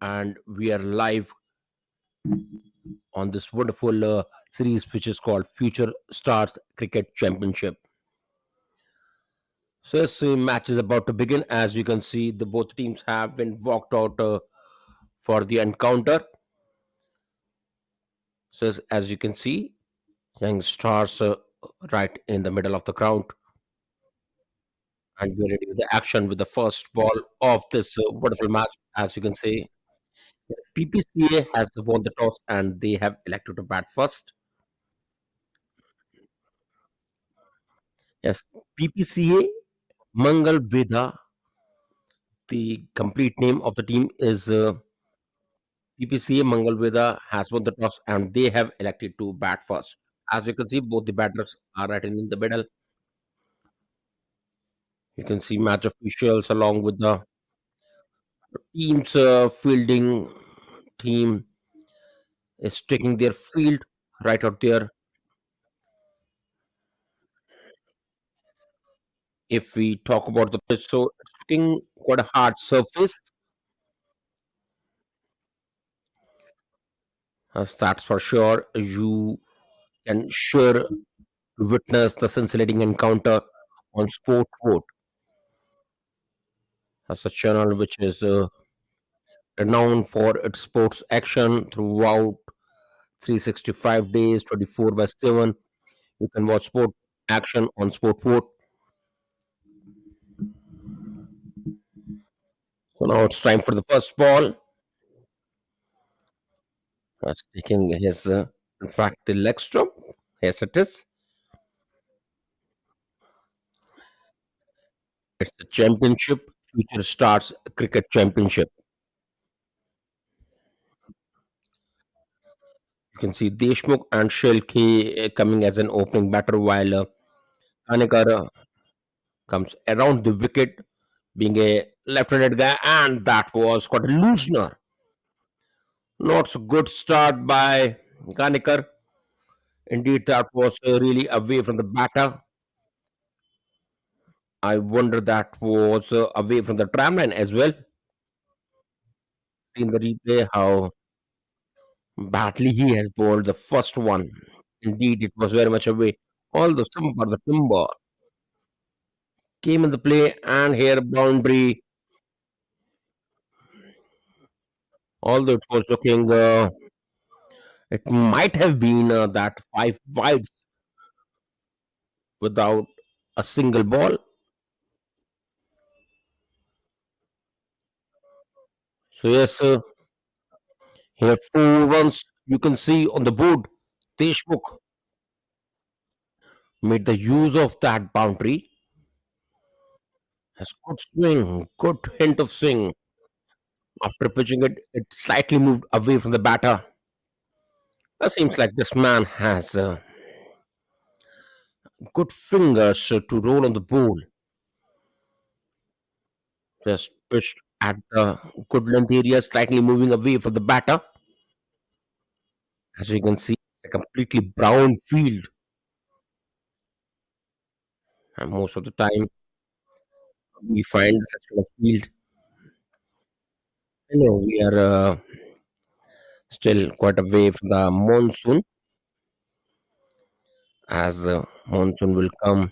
and we are live on this wonderful series which is called Future Stars Cricket Championship. So this match is about to begin. As you can see, the both teams have been walked out for the encounter. So as you can see, young stars right in the middle of the ground, and we're ready with the action with the first ball of this wonderful match. As you can see, PPCA has won the toss and they have elected to bat first. Yes, PPCA Mangalvedha. The complete name of the team is Ppca Mangalvedha has won the toss and they have elected to bat first. As you can see, both the batters are right in the middle. You can see match officials along with the team's fielding team is taking their field right out there. If we talk about the pitch, so it's looking quite a hard surface. That's for sure. You can sure witness the scintillating encounter on Sport Vote. That's a channel which is renowned for its sports action throughout 365 days, 24 by 7. You can watch sport action on Sport Vote. So now it's time for the first ball. That's taking his, in fact, the leg stump. Yes, it is. It's the championship, Future Stars Cricket Championship. You can see Deshmukh and Shelke coming as an opening batter while Kanekar comes around the wicket being a left-handed guy, and that was quite a loosener. Not so good start by Kanekar. Indeed, that was really away from the batter. I wonder that was away from the tramline as well. In the replay, how badly he has bowled the first one. Indeed, it was very much away. All the stump or the timber came in the play, and here boundary. Although it was looking, it might have been that five wides without a single ball. So yes, here four runs you can see on the board. Deshmukh made the use of that boundary. Has good swing, good hint of swing. After pitching it, it slightly moved away from the batter. It seems like this man has good fingers to roll on the ball. Just pitched at the good length area, slightly moving away from the batter. As you can see, it's a completely brown field. And most of the time, we find such kind of field. You know, we are still quite away from the monsoon, as monsoon will come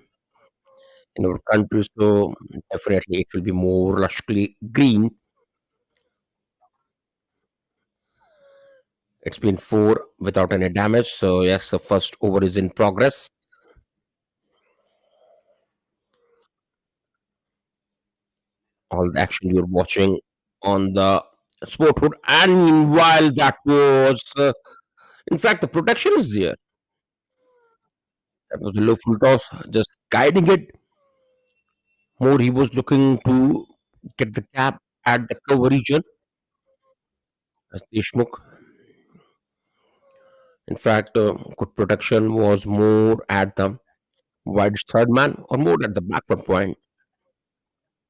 in our country. So definitely, it will be more lushly green. It's been four without any damage. So yes, the first over is in progress. All the action you're watching on the Sportwood, and meanwhile that was, in fact, the protection is there. That was a low full toss, just guiding it. More, he was looking to get the cap at the cover region as Deshmukh. In fact, good protection was more at the wide third man or more at the backward point.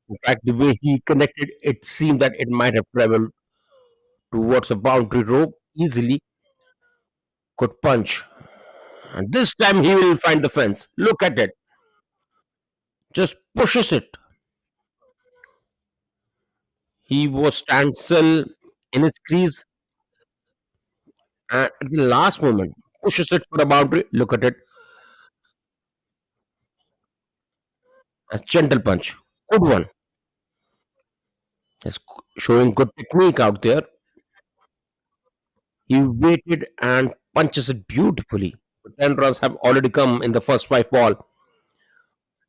In fact, the way he connected, it seemed that it might have traveled towards a boundary rope easily. Could punch, and this time he will find the fence. Look at it, just pushes it. He was stand still in his crease, and at the last moment pushes it for a boundary. Look at it, a gentle punch, good one. He's showing good technique out there. He waited and punches it beautifully. 10 runs have already come in the first 5 ball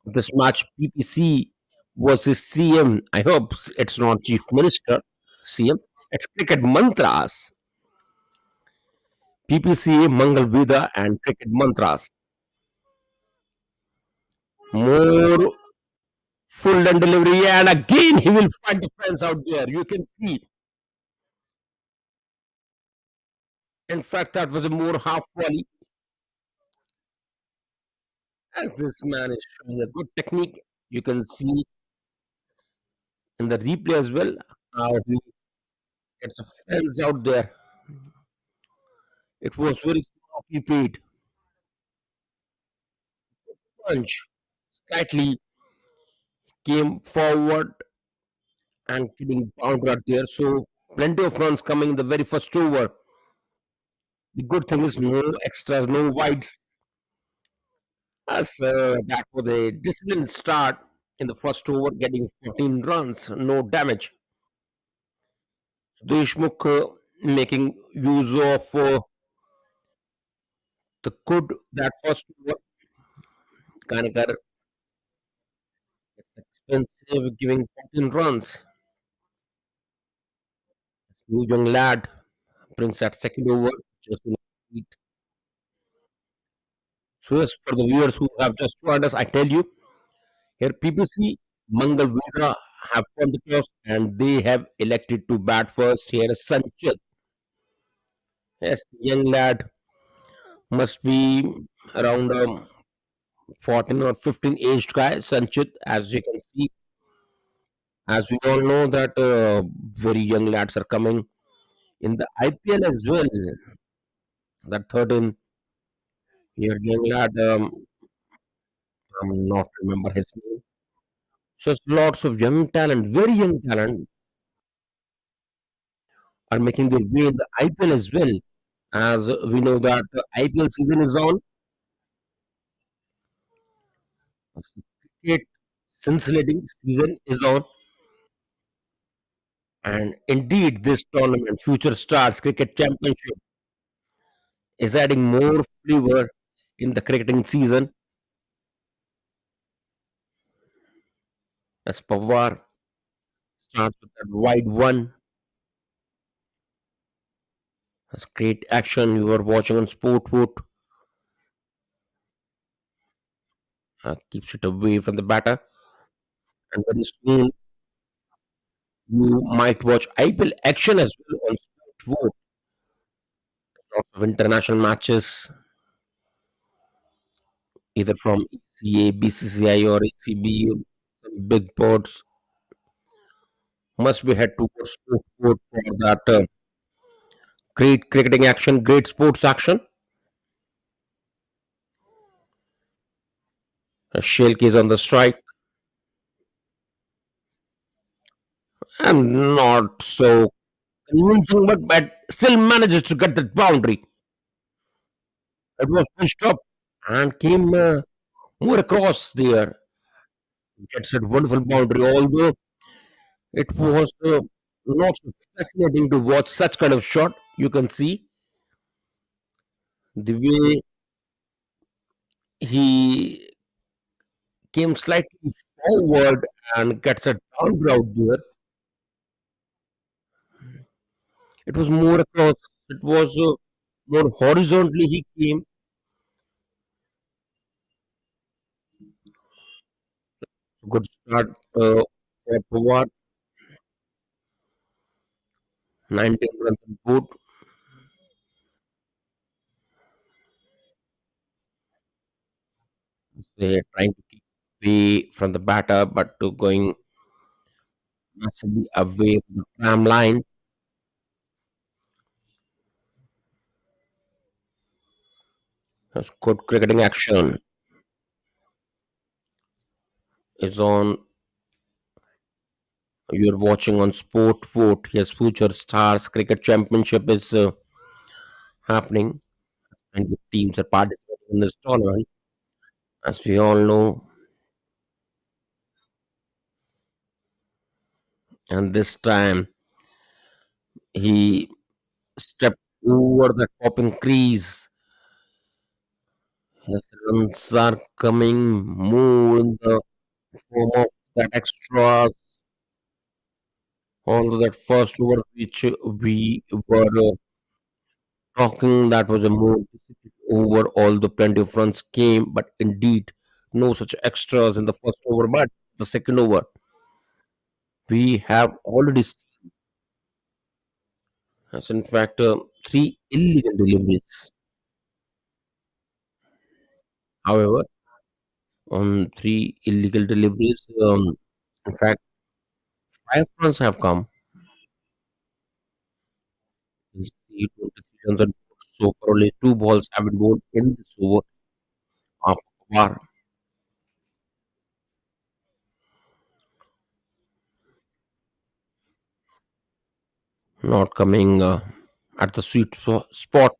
of this match. PPC versus CM. I hope it's not Chief Minister CM. It's cricket mantras. PPC Mangalvedha and cricket mantras. More full and delivery, and again he will find the fence out there. You can see. In fact, that was a more half volley. As this man is showing a good technique, you can see in the replay as well how he gets a fence out there. It was very softly played. Punch slightly came forward and getting bound right there. So plenty of runs coming in the very first over. The good thing is no extras, no wides. As that was a disciplined start in the first over, getting 14 runs, no damage. Deshmukh making use of the good that first over. Kanekar expensive, giving 14 runs. New young lad brings that second over just in a beat. So, yes, for the viewers who have just joined us, I tell you, here PPC Mangalvedha have won the toss and they have elected to bat first. Here is Sanchit. Yes, the young lad must be around 14 or 15 aged guy, Sanchit, as you can see. As we all know that very young lads are coming in the IPL as well. That 13 year young lad, I'm not remember his name. So it's lots of young talent, very young talent, are making their way in the IPL as well. As we know that the IPL season is on, cricket scintillating season is on, and indeed this tournament, Future Stars Cricket Championship, is adding more flavor in the cricketing season. As Pawar starts with that wide one, has great action. You are watching on Sportwood, keeps it away from the batter, and very soon you might watch IPL action as well on Sportwood. Lots of international matches, either from ECA, BCCI, or ECB, big boards. Must be head towards Sportwood for that great cricketing action, great sports action. Shelke is on the strike, and not so convincing, but still manages to get that boundary. It was pushed up and came more across there. Gets that wonderful boundary, although it was not so fascinating to watch such kind of shot. You can see the way he came slightly forward and gets a boundary out there. It was more across. It was more horizontally he came. Good start for Pawar. 19 runs on board. They're trying to keep away from the batter, but to going massively away from the tram line. That's good cricketing action is on You're watching on Sport Vote. Yes, Future Stars Cricket Championship is happening, and the teams are participating in this tournament. As we all know, and this time he stepped over the popping crease. His runs are coming more in the form of that extra, although that first over which we were talking, that was a more difficult over, all the plenty of runs came, but indeed no such extras in the first over. But the second over, we have already seen, as in fact, three illegal deliveries. However, on three illegal deliveries, in fact, five runs have come. You see 23 runs on board. So for only two balls have been bowled in this over of war, not coming at the spot.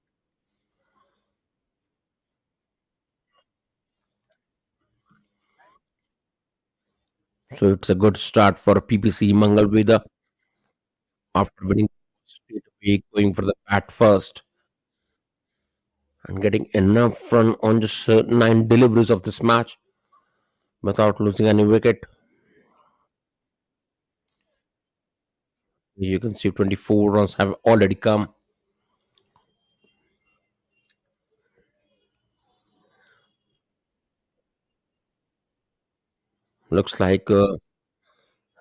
So it's a good start for PPC Mangalvedha after winning straight away, going for the bat first and getting enough run on just nine deliveries of this match without losing any wicket. You can see 24 runs have already come. Looks like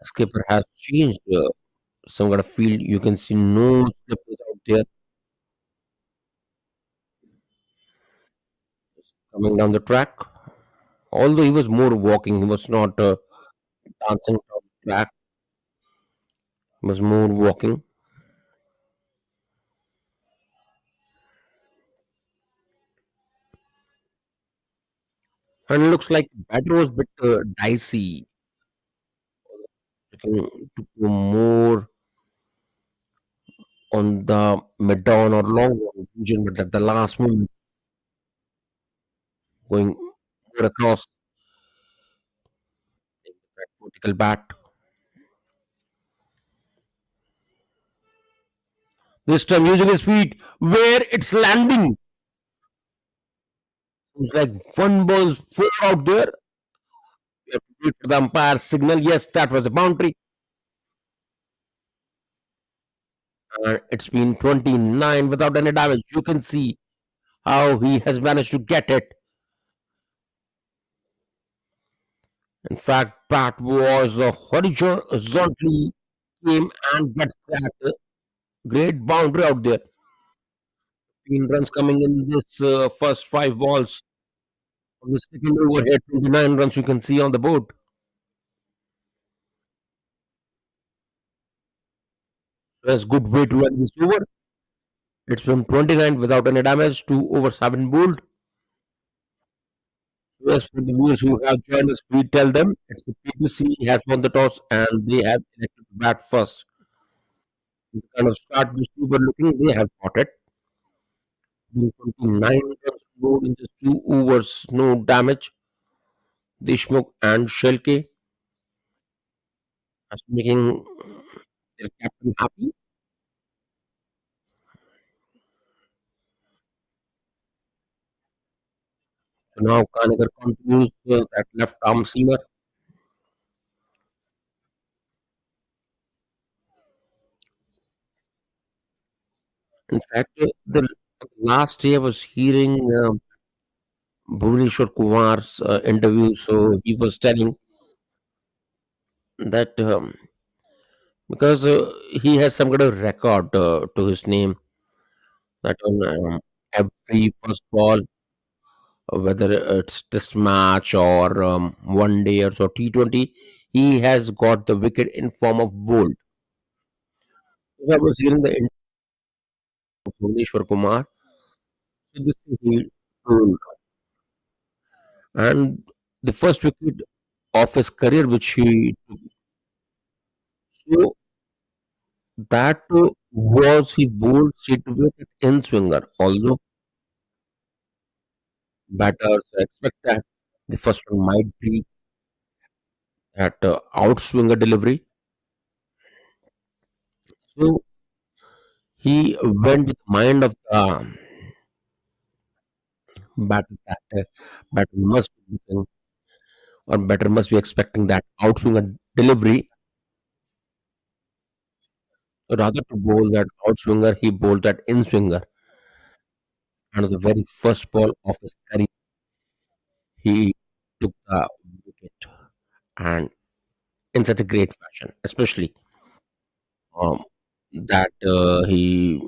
skipper has changed some kind of field. You can see no slippers out there coming down the track. Although he was more walking, he was not dancing down the track. He was more walking, and it looks like the batter was a bit dicey. Looking to go more on the mid-on or long on region, but at the last moment, going more across that vertical bat. This time using his feet where it's landing. It's like one ball is four out there. You have to wait for the umpire signal. Yes, that was a boundary. It's been 29 without any damage. You can see how he has managed to get it. In fact, Pat was horizontally came and gets that great boundary out there. 15 runs coming in this first five balls. On the second over here, 29 runs you can see on the board. So that's good way to end this over. It's from 29 without any damage. Two overs have been bowled. So as for the viewers who have joined us, we tell them it's the PPC has won the toss and they have elected to bat first. The kind of start which we were looking, they have got it. 29 runs scored in just two overs, no damage. Deshmukh and Shelke are making their captain happy. So now Kanikar continues that left arm seamer. In fact, the last day I was hearing Bhuvaneshwar Kumar's interview, so he was telling that because he has some kind of record to his name that on every first ball, whether it's test match or one day or so T20, he has got the wicket in form of bold. So I was hearing the interview of Bhuvaneshwar Kumar. So this thing he told, and the first wicket of his career, which he took So that was he bowled situated in swinger. Although batters expect that the first one might be at outswinger delivery. So he went with the mind of the batter that batter must be looking, or batter must be expecting that outswinger delivery. So rather to bowl that outswinger, he bowled that in swinger. And on the very first ball of his career, he took the wicket, and in such a great fashion, especially um, that he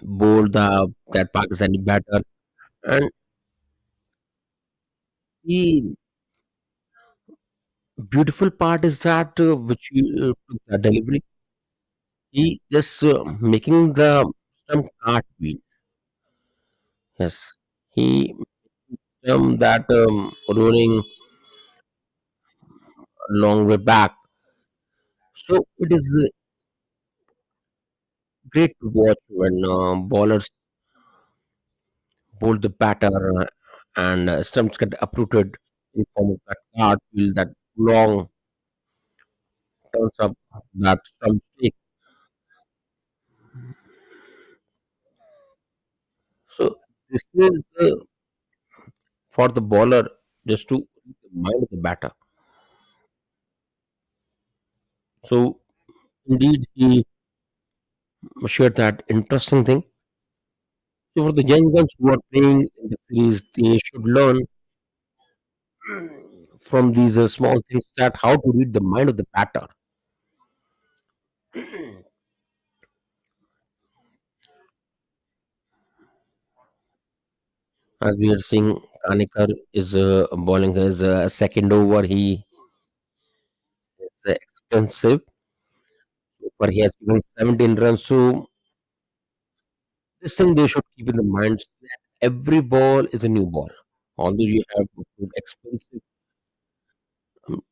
bowled that Pakistani batter, and the beautiful part is that which you took the delivery, he just making the some cartwheel. Yes, he that rolling a long way back. So it is great to watch when bowlers bowl the batter and stumps get uprooted in form of that cartwheel, that long turns up that stump stick. So this is for the bowler just to read the mind of the batter. So indeed, he shared that interesting thing. So for the young ones who are playing in the series, they should learn from these small things that how to read the mind of the batter. As we are seeing, Kanikar is bowling his second over. He is expensive, but he has given 17 runs. So this thing they should keep in the mind that every ball is a new ball. Although you have put expensive um,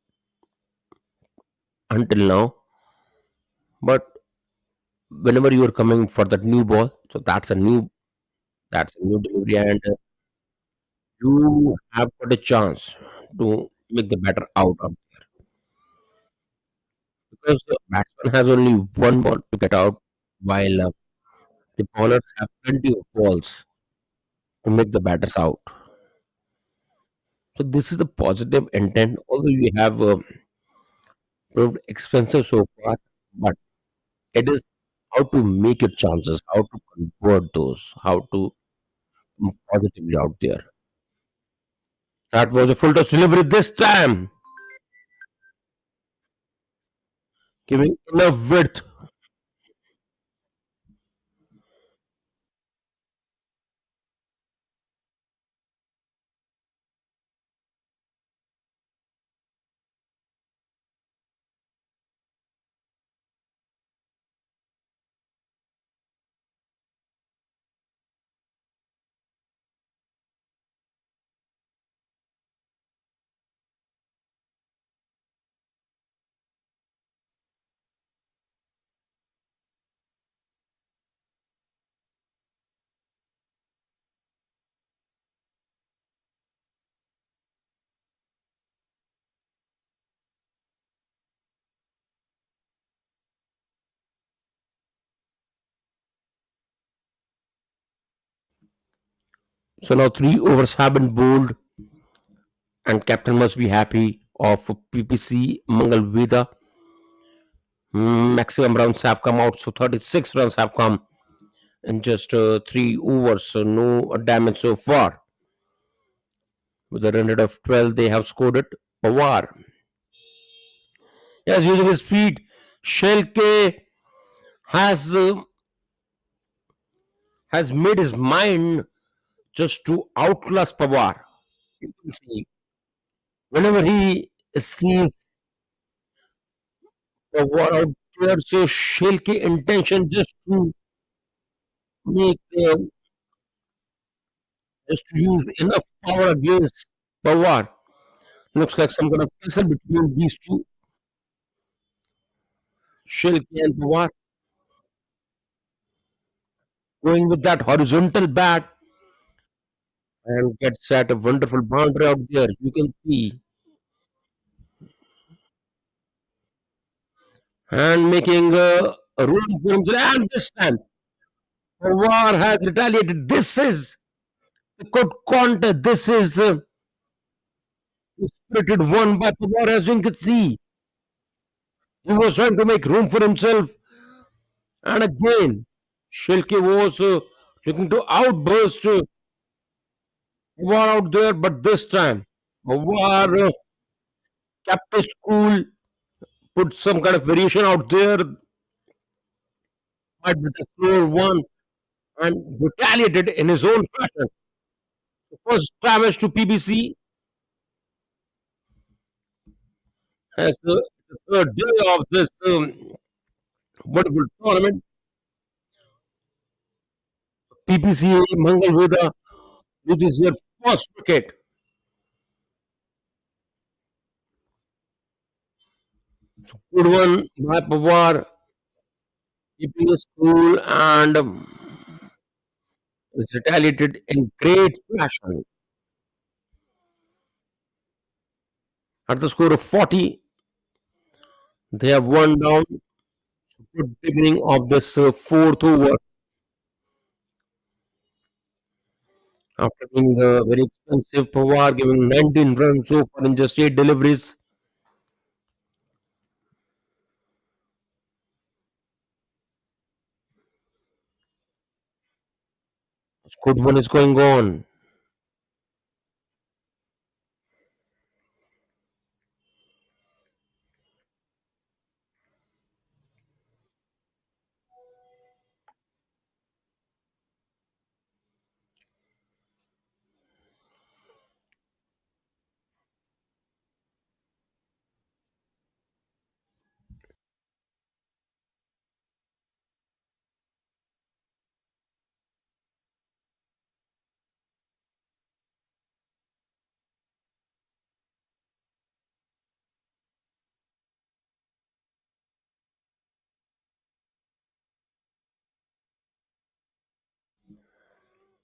until now, but whenever you are coming for that new ball, so that's a new delivery, and you have got a chance to make the batter out of, because the batsman has only one ball to get out, while the bowlers have plenty of balls to make the batters out. So this is the positive intent. Although you have proved expensive so far, but it is how to make your chances, how to convert those, how to come positively out there. That was a full toss delivery this time, giving enough width. So now three overs have been bowled, and captain must be happy of PPC Mangalvedha. Maximum runs have come out, so 36 runs have come in just three overs, so no damage so far. With a run rate of 12, they have scored it. Pawar, yes, using his feet, Shelke has has made his mind just to outclass Pawar. You can see whenever he sees Pawar out there, so Shelke intention make uh, just to use enough power against Pawar. Looks like some kind of tussle between these two. Shilke and Pawar going with that horizontal bat and gets at a wonderful boundary out there. You can see and making a room for himself. And this time, Pawar has retaliated. This is a good contest. This is a spirited one by Pawar, as you can see. He was trying to make room for himself. And again, Shilke was looking to outburst Pawar out there, but this time, Pawar kept his cool, put some kind of variation out there, but with the score one and retaliated in his own fashion. The first damage to PBC as the third day of this wonderful tournament. PPCA Mangalvedha, which is their first wicket. Good one by Pawar, keeping his cool and is retaliated in great fashion. At the score of 40, they have won down. Good beginning of this fourth over after being very expensive. Pawar giving 19 runs so far in just 8 deliveries. Good one is going on.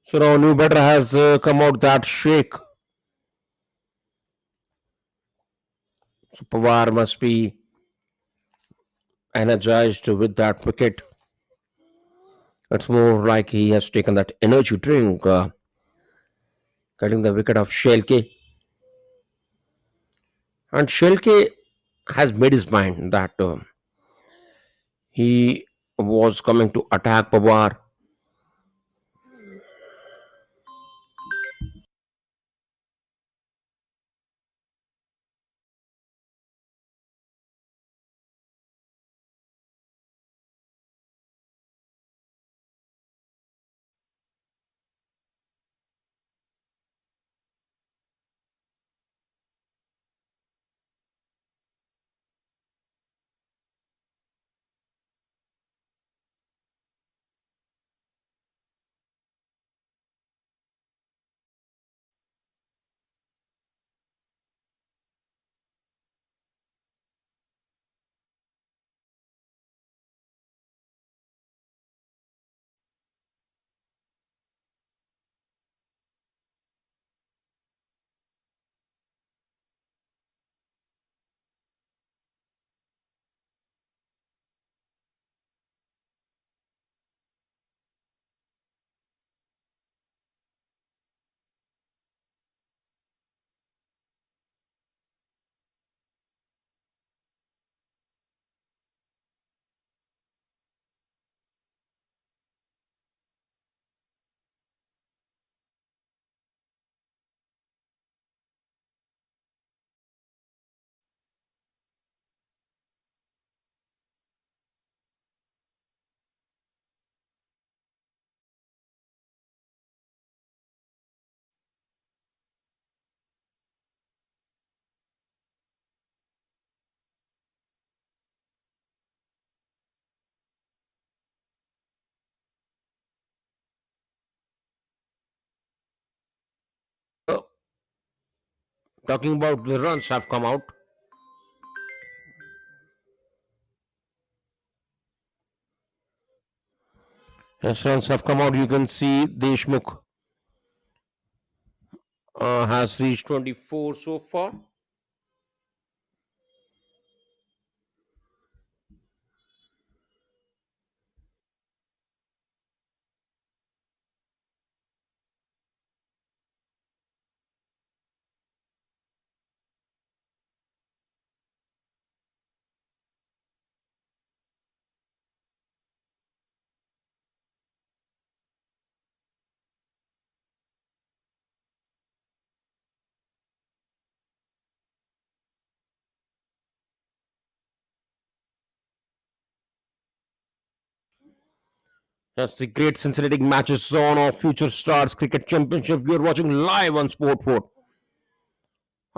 So now new batter has come out that shake. So Pawar must be energized with that wicket. It's more like he has taken that energy drink, getting the wicket of Shelke. And Shelke has made his mind that he was coming to attack Pawar. Uh, Talking about the runs have come out. As runs have come out, you can see Deshmukh has reached 24 so far. That's the great Cincinnati matches on of Future Stars Cricket Championship. You're watching live on Sport 4.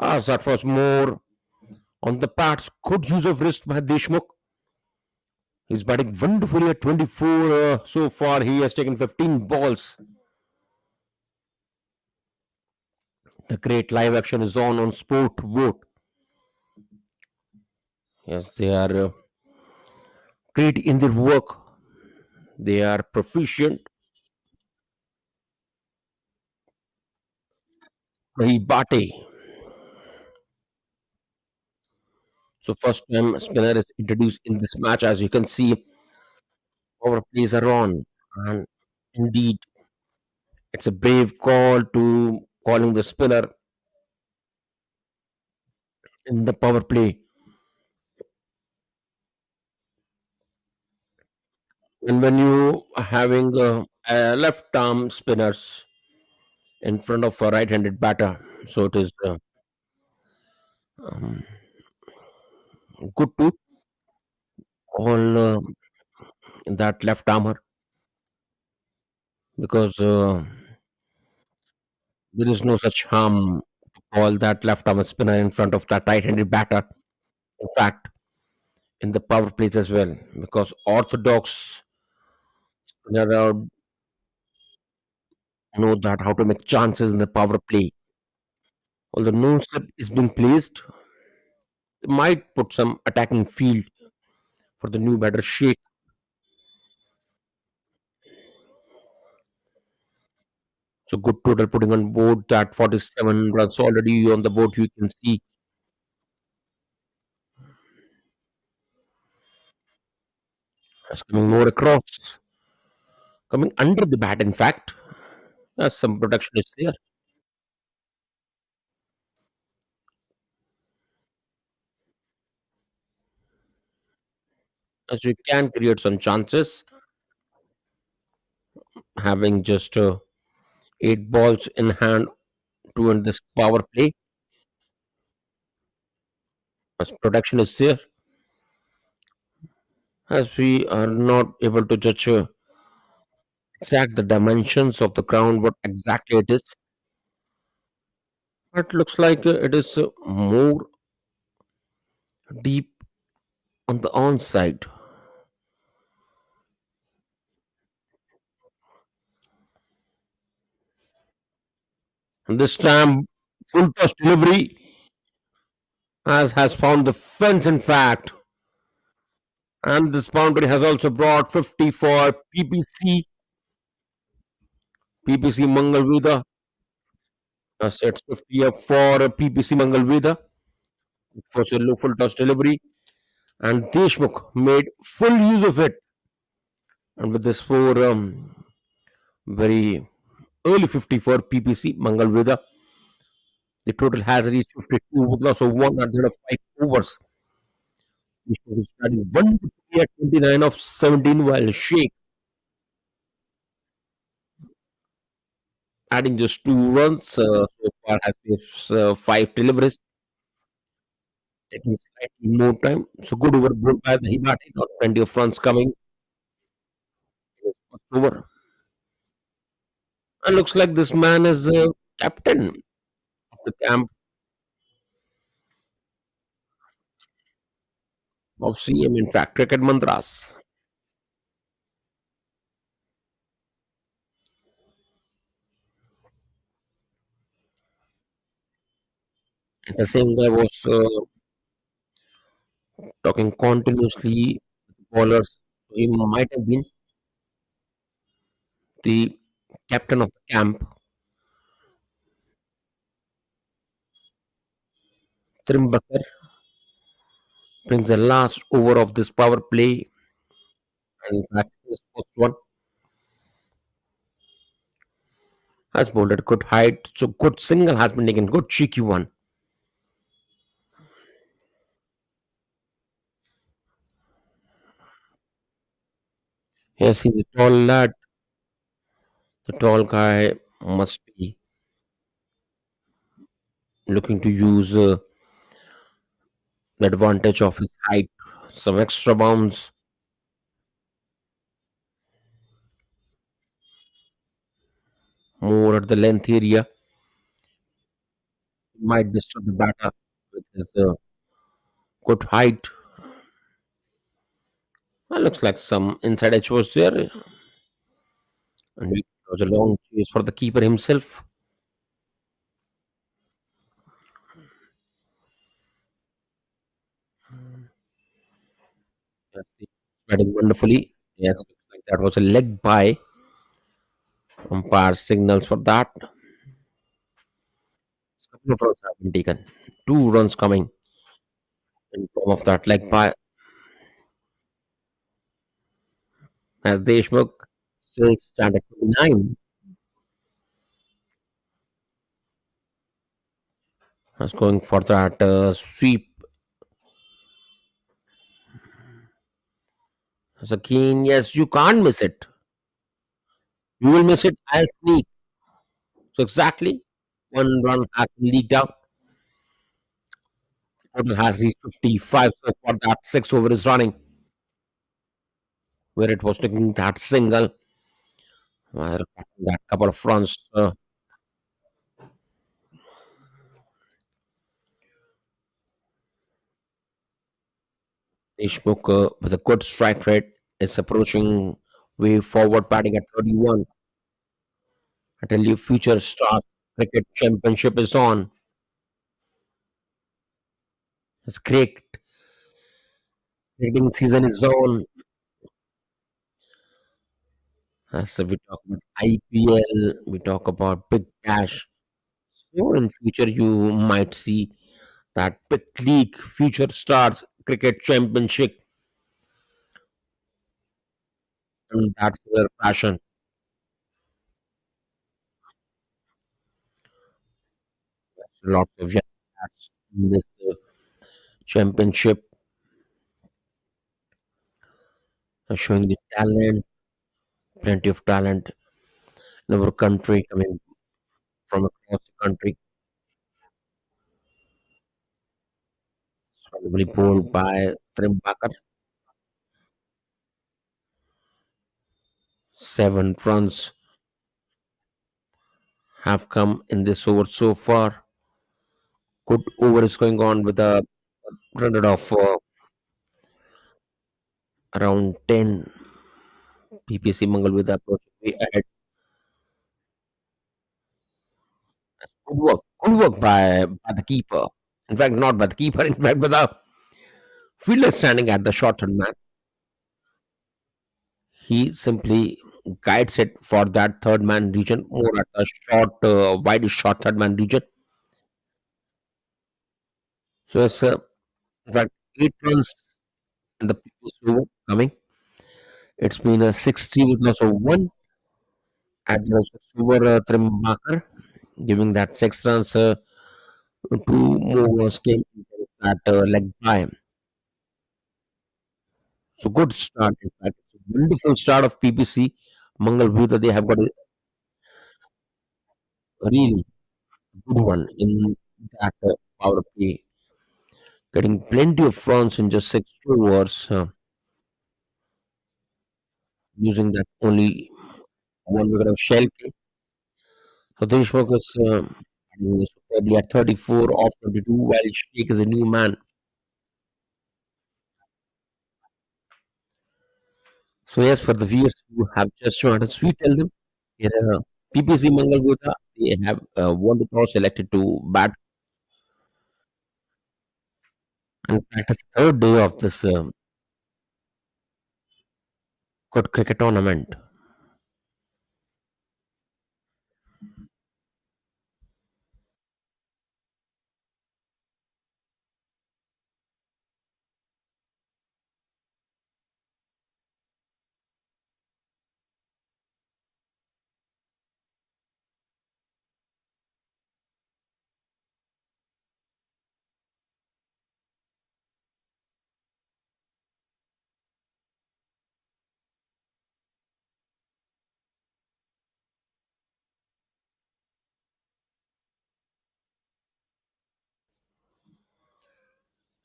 As that was more on the pads. Good use of wrist by Deshmukh. He's batting wonderfully at 24 so far. He has taken 15 balls. The great live action is on Sport Vote. Yes, they are great in their work. They are proficient. Bate. So first time spinner is introduced in this match. As you can see, our plays are on. And indeed, it's a brave call to calling the spinner in the power play. And when you are having left arm spinners in front of a right-handed batter, so it is um, good to call that left armer because there is no such harm to call that left arm spinner in front of that right-handed batter. In fact, in the power plays as well, because orthodox spinner know that how to make chances in the power play. Although no slip is being placed, they might put some attacking field for the new batter Sheikh. So good total putting on board that 47 runs already on the board. You can see as coming more across, coming under the bat. In fact, some protection is there, as you can create some chances. Having just 8 balls in hand to end this power play, as protection is there, as we are not able to judge exact the dimensions of the ground, what exactly it is. But looks like it is more deep on the on side. And this time, full toss delivery as has found the fence, in fact. And this boundary has also brought 50 for PPC Mangalvedha. It's 50 up for PPC Mangalvedha for a full toss delivery. And Deshmukh made full use of it. And with this four very early 50 for PPC Mangalvedha, the total has reached 52 with loss of 105 overs. Deshmukh is batting 150 at 29 of 17, while Sheikh adding just 2 runs so far has gives, 5 deliveries, taking slightly more time. So good over brought by the Hibati, not plenty of runs coming in his first over. And looks like this man is captain of the camp of CM, in fact, Cricket Mantras. The same guy was talking continuously with bowlers. He might have been The captain of the camp, Trimbakar, brings the last over of this power play, and in fact, this first one has bowled at good height. So good single has been taken, good cheeky one. Yes, he's a tall lad. The tall guy must be looking to use the advantage of his height, some extra bounds, more at the length area. Might disturb the batter with his good height. Well, looks like some inside edge was there, and it was a long chase for the keeper himself. Yes, he was batting wonderfully. Yes, looks like that was a leg by. Umpire signals for that. Couple of runs have been taken. Two runs coming in form of that leg by as Deshmukh still stand at 29. Was going for that sweep. As a keen, yes, you can't miss it. You will miss it, I'll sneak. So exactly one run has been leaked out. Total has reached 55. So for that six over is running, where it was taking that single. Where that couple of runs. Deshmukh with a good strike rate is approaching way forward batting at 31. I tell you, future star cricket championship is on. It's great. Cricketing season is on. As we talk about IPL, we talk about big cash. So in future, you might see that big league, future stars cricket championship, and that's their passion. Lots of young cats in this championship are showing the talent, plenty of talent in our country coming from across the country. Probably bowled by Trimbakar. 7 runs have come in this over so far. Good over is going on with a run rate of around 10. PPC Mangalvedha approaching way ahead. Good work. Good work by the keeper. In fact, not by the keeper, in fact, by the fielder standing at the short third man. He simply guides it for that third man region, more at the short, wide short third man region. So it's, in fact, 8 runs in the previous over coming. It's been a 60 with loss of one at the loss of over Trimbakar, giving that 6 runs. Two more runs came into that leg by. So good start. In fact, it's a wonderful start of PPC Mangalvedha. They have got a really good one in that power play, getting plenty of runs in just 6 overs, using that only one wicket of shell. So Deshmukh is batting superbly at 34 off 22, while Sheikh is a new man. So yes, for the viewers who have just joined us, we tell them here, PPC Mangalvedha, they have won the toss, selected to bat. In fact, it's the third day of this good cricket tournament.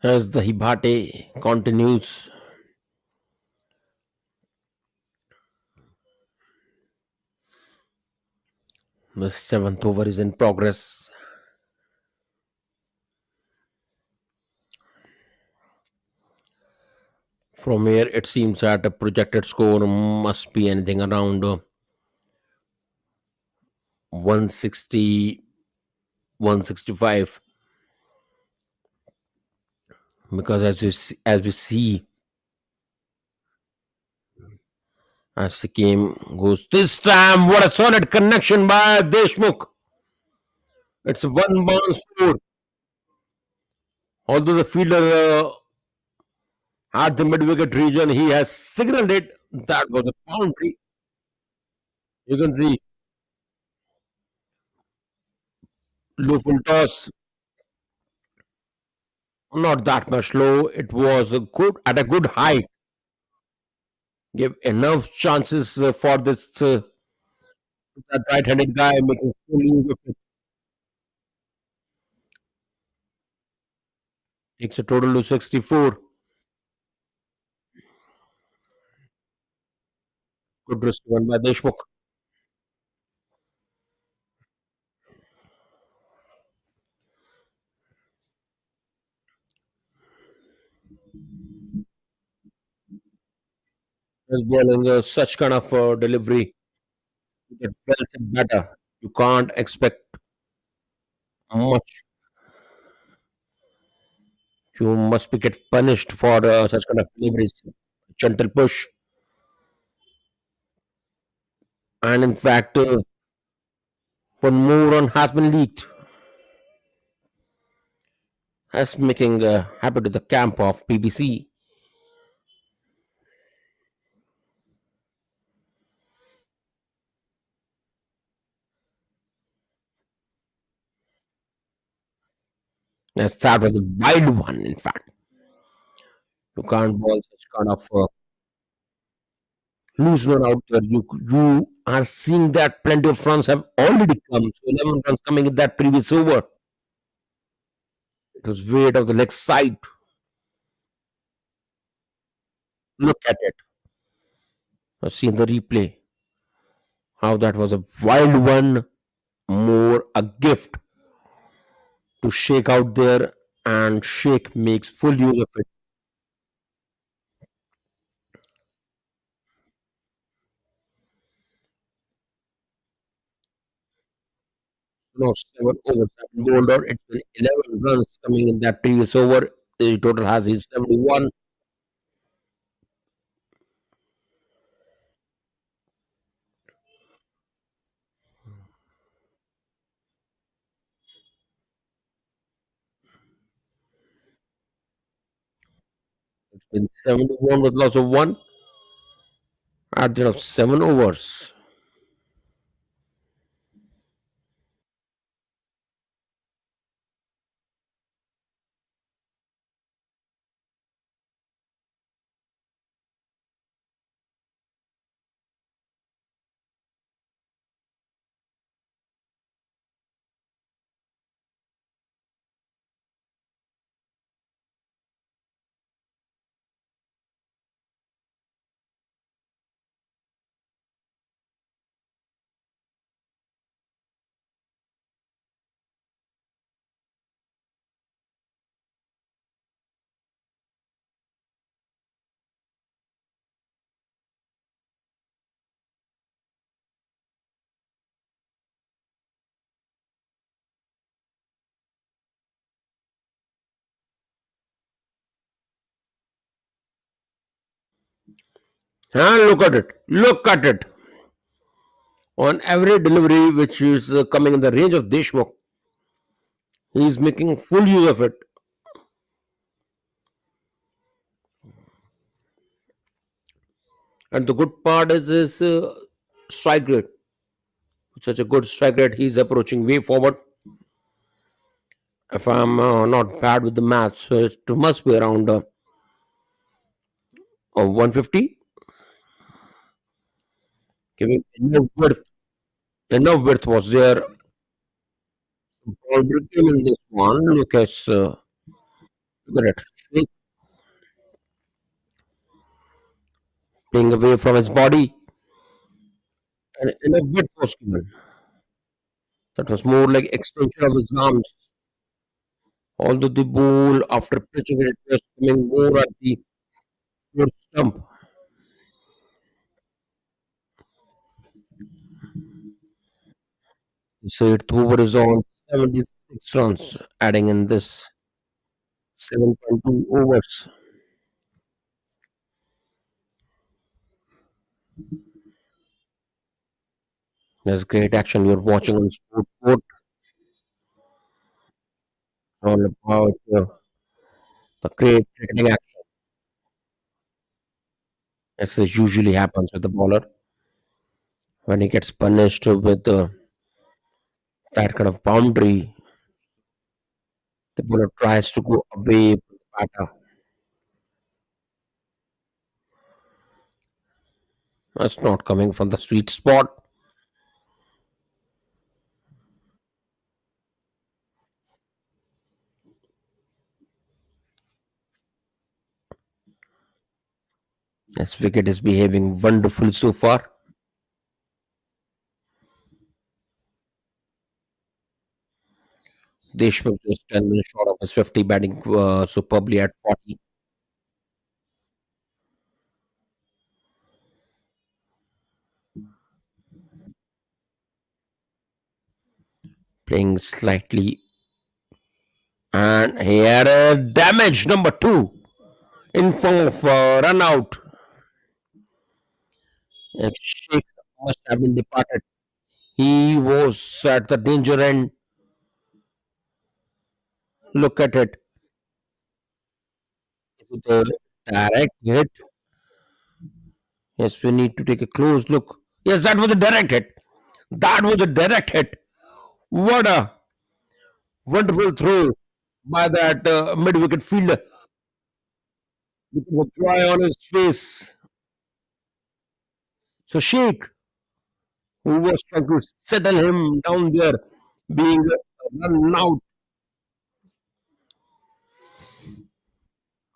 As the Hibate continues, the seventh over is in progress. From here, it seems that a projected score must be anything around 160, 165, because as we see as the game goes this time, what a solid connection by Deshmukh. It's a one bounce score. Although the fielder at the mid wicket region, he has signaled it. That was a boundary. You can see low full toss, not that much low. It was a good at a good height. Give enough chances for this that right-handed guy making full use of it. Takes a total to 64. Good risk one by Deshmukh. Is bowling such kind of delivery. It's well said better. You can't expect much. You must be get punished for such kind of deliveries. Gentle push, and in fact, one more run has been leaked. That's making happy to the camp of PBC. That was a wild one. In fact, you can't bowl such kind of loose run out there. You are seeing that plenty of runs have already come. So 11 runs coming in that previous over. It was weight of the leg side. Look at it. I've seen the replay. How that was a wild one. More a gift to shake out there, and shake makes full use of it. No, 7 overs have been bowled out. It's been 11 runs coming in that previous over. The total has is 71. It's been 71 with loss of one at the end of 7 overs. And look at it. Look at it. On every delivery which is coming in the range of Deshmukh, he is making full use of it. And the good part is his strike rate. Such a good strike rate. He's approaching way forward. If I'm not bad with the maths, so it must be around 150. Giving enough width. Enough width was there. Ball came in this one. Lucas Look at it. Shake, playing away from his body, and in a bit was given. That was more like extension of his arms. Although the ball, after pitching it, was coming more at the fourth stump. So it over is on 76 runs, adding in this 7.2 overs. There's great action you're watching on Sport Court. All about the great cricketing action. As this usually happens with the bowler when he gets punished with that kind of boundary. The bowler tries to go away from the batter. That's not coming from the sweet spot. This wicket is behaving wonderful so far. Deshmukh just 10 minutes short of his 50, batting superbly at 40, playing slightly. And he had a damage number two in form of run out. And Sheikh must have been departed. He was at the danger end. Look at it. Is it a direct hit? Yes, we need to take a close look. Yes, that was a direct hit. That was a direct hit. What a wonderful throw by that mid wicket fielder with a joy on his face. So Sheikh, who was trying to settle him down there, being run out.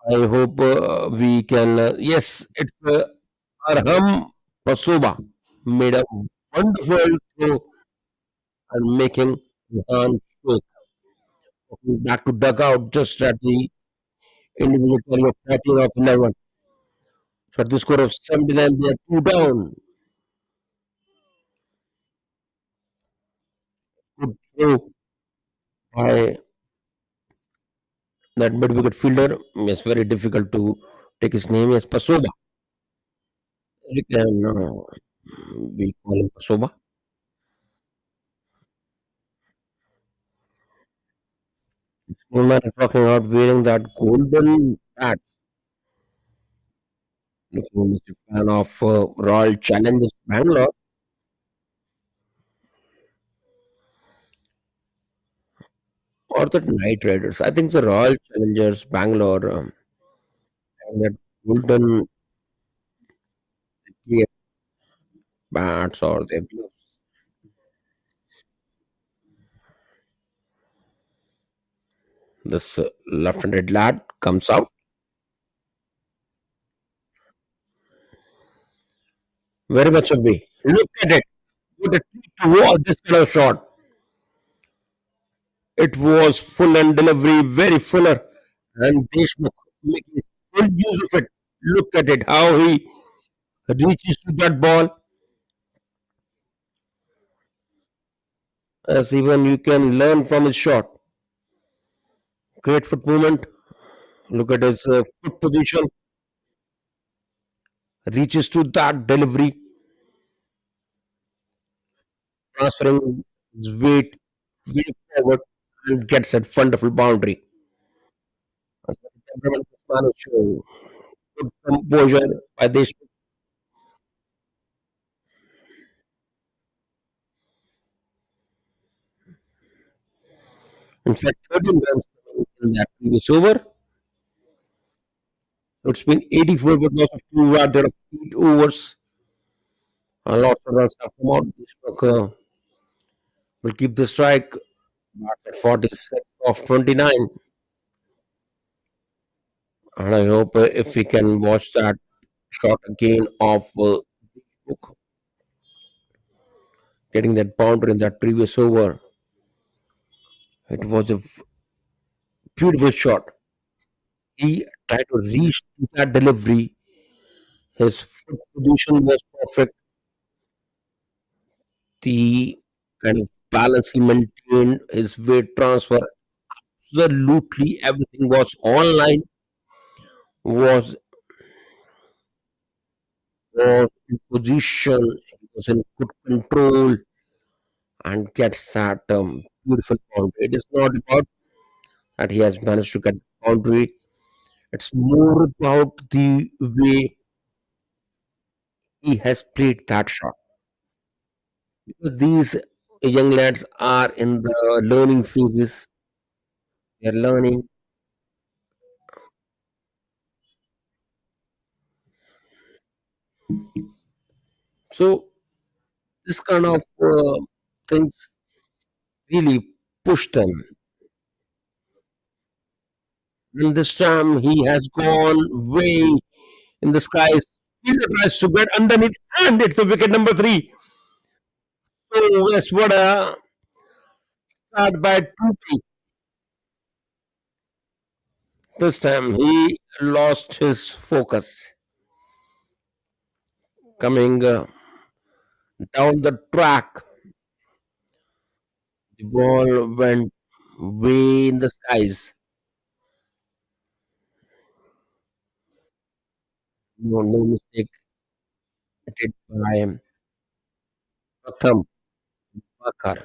I hope we can. Yes, it's Arham Pasoba made a wonderful throw and making Rehan Sheikh back to dugout just at the individual carry of 14 of 11. So at the score of 79, they are two down. Good throw by that mid wicket fielder. It's very difficult to take his name. Yes, Pasoba. We can we call him Pasoba. Woman is talking about wearing that golden hat. Looking a fan of Royal Challengers Bangalore or the Knight Riders. I think the Royal Challengers Bangalore and that golden gear bats or their gloves. This left-handed lad comes out very much away. Look at it. What a treat to watch this kind of shot. It was full and delivery, very fuller, and Deshmukh making full use of it. Look at it, how he reaches to that ball. As even you can learn from his shot. Great foot movement. Look at his foot position. Reaches to that delivery, transferring his way forward, and gets that wonderful boundary. That's what the temperament this man is showing. Good composure by this. In fact, 13 runs in that previous over. So it's been 84 with loss of two rather of 8 overs. A lot of runs have come out. Deshmukh will keep the strike at 46 of 29. And I hope if we can watch that shot again of Book getting that boundary in that previous over, it was a beautiful shot. He tried to reach to that delivery. His foot position was perfect. The kind of balance he maintained, his weight transfer, absolutely everything was online, was was in position, he was in good control, and gets that beautiful boundary. It is not about that he has managed to get the boundary. It's more about the way he has played that shot. Because these young lads are in the learning phases. They're learning. So this kind of things really push them. And this time he has gone way in the skies. He tries to get underneath, and it's the wicket number three. So Westwood start by 2. This time he lost his focus. Coming down the track, the ball went way in the skies. No, no mistake did by Pratham Bakar.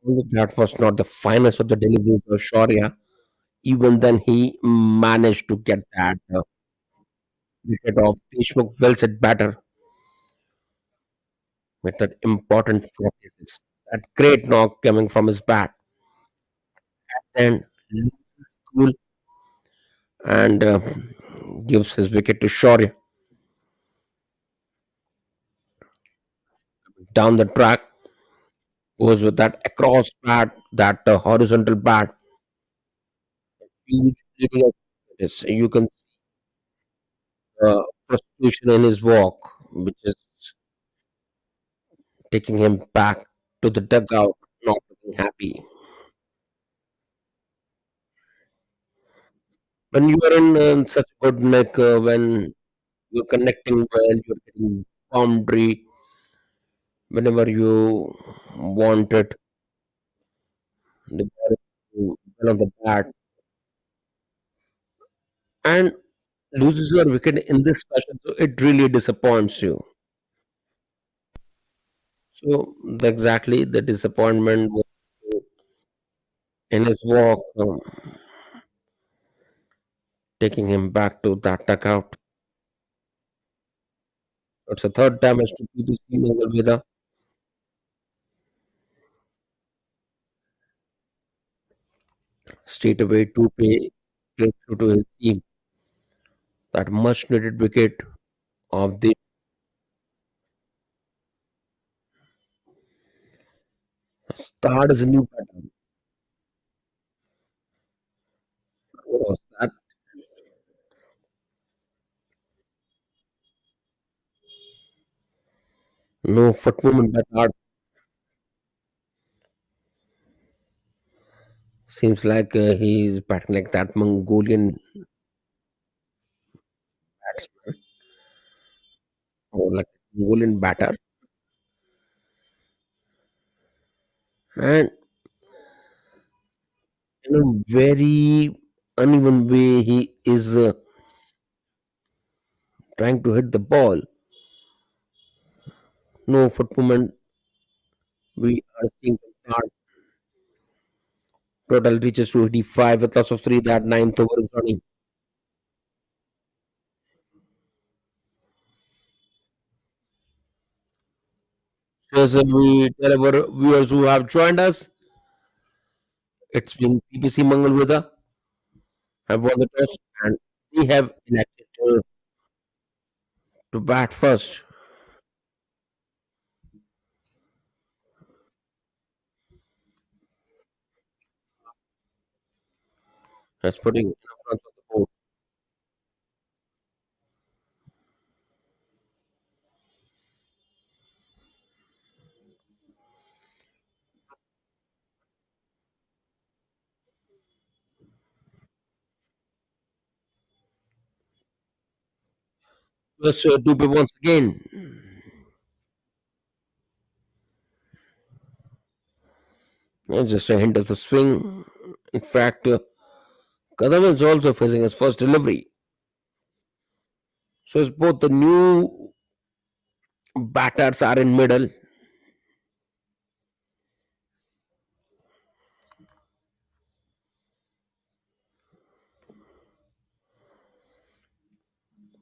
Although that was not the finest of the deliveries of Shaurya. Even then, he managed to get that wicket off. Deshmukh well set batter with that important 46. That great knock coming from his bat. And loses cool and gives his wicket to Shaurya. Down the track, goes with that across bat, that horizontal bat. Huge leading up. Yes, you can see frustration in his walk, which is taking him back to the dugout, not looking happy. When you are in such good nick, when you're connecting well, you're getting boundary whenever you want it, the ball is well on the bat, and loses your wicket in this fashion, so it really disappoints you. So exactly the disappointment was in his walk, taking him back to that dugout. It's the third damage to PPC Mangalvedha. Straight away to play through to his team. That much needed wicket of the start is a new pattern. What was that? No foot movement that hard. Seems like he's batting like that Mongolian batsman or like Mongolian batter. And in a very uneven way, he is trying to hit the ball. No foot movement. We are seeing from start. Total reaches to 85 with loss of three. That ninth over is running. So as we tell our viewers who have joined us, it's been PPC Mangalvedha have won the toss and they have elected to bat first. That's putting in front Plus, Dupe once again. Just a hint of the swing. In fact, Kadam is also facing his first delivery. So, it's both the new batters are in middle.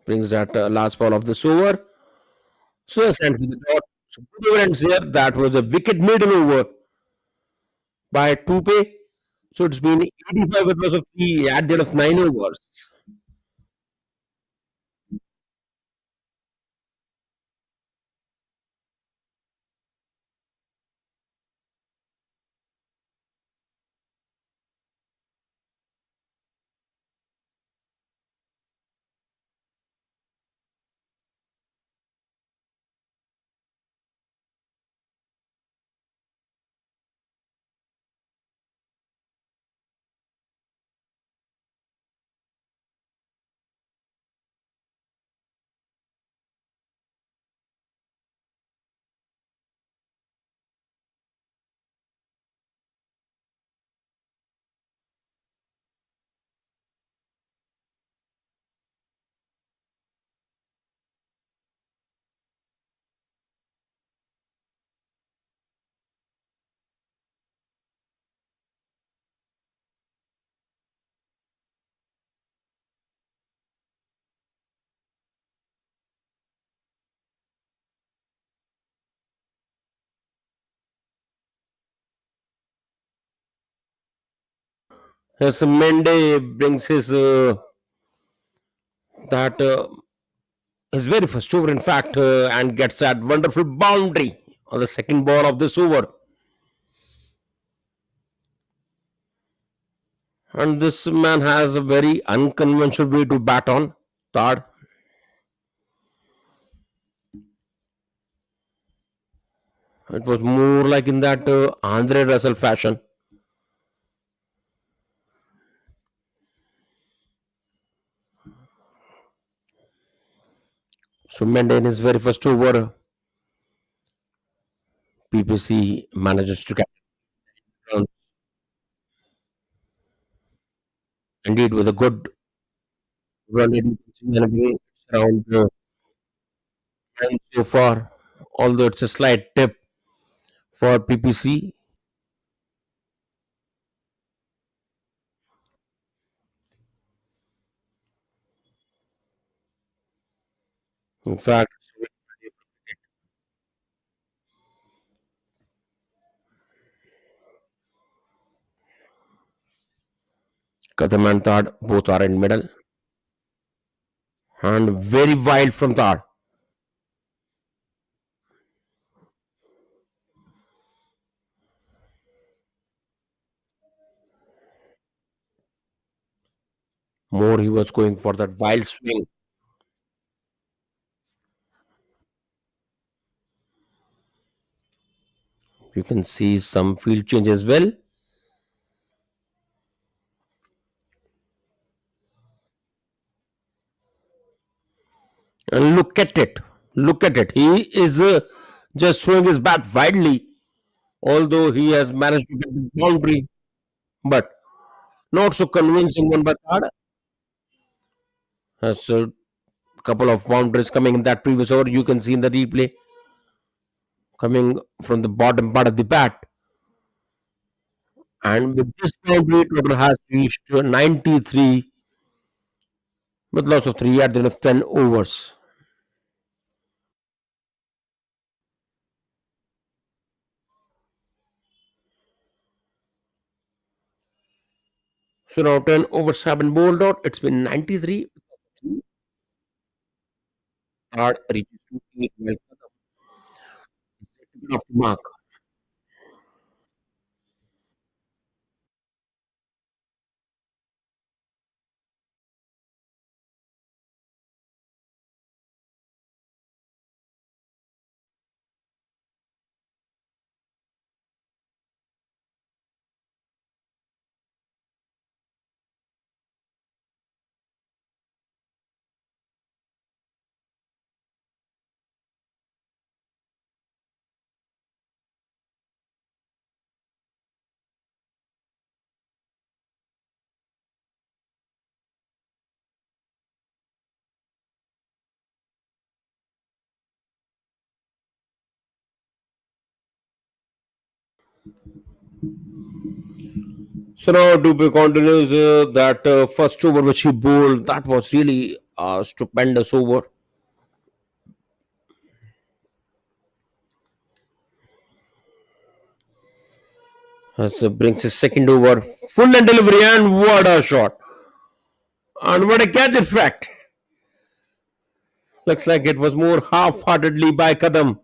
Brings that last ball of this over. So, essentially, the dot. So, good over ends here. That was a wicket middle over by Tupe. So, it's been 85 across of 3 at the end of 9 overs. Yes, Mende brings that his very first over, in fact, and gets that wonderful boundary on the second ball of this over. And this man has a very unconventional way to bat on. Third, it was more like in that Andre Russell fashion. So Mende in his very first over, PPC manages to get runs. Indeed, with a good run around 9 so far, although it's a slight tip for PPC. In fact, Katham and Third both are in middle and very wild from Third. More he was going for that wild swing. You can see some field change as well. And look at it. Look at it. He is just throwing his bat widely, although he has managed to get the boundary, but not so convincing one by Third. Has a couple of boundaries coming in that previous over. You can see in the replay coming from the bottom part of the bat. And with this boundary, total has reached 93 with loss of 3 at the end of 10 overs. So now 10 overs have been bowled out. It's been 93. Third reaches to 8 while off the mark. So now Dupe continues that first over which he bowled, that was really a stupendous over. As brings his second over, full and delivery, and what a shot! And what a catch, in fact. Looks like it was more half-heartedly by Kadam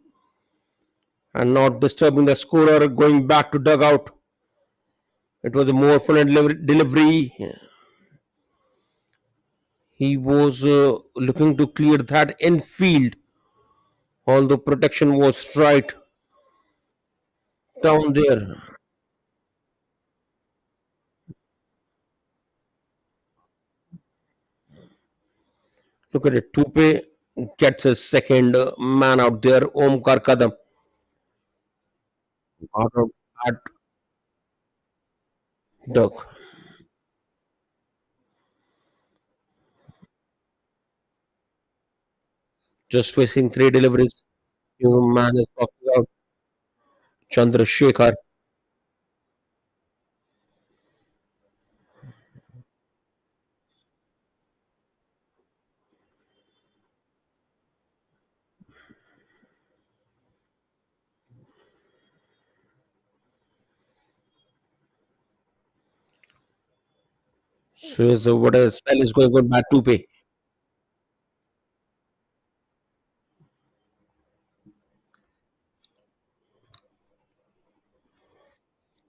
and not disturbing the scorer going back to dugout. It was a more full and delivery. He was looking to clear that infield, although protection was right down there. Look at it. Tupe gets his second man out there. Omkar Kadam out of that duck. Just facing three deliveries. New man is talking out. Chandrasekhar. So what a spell is going on by Tupe.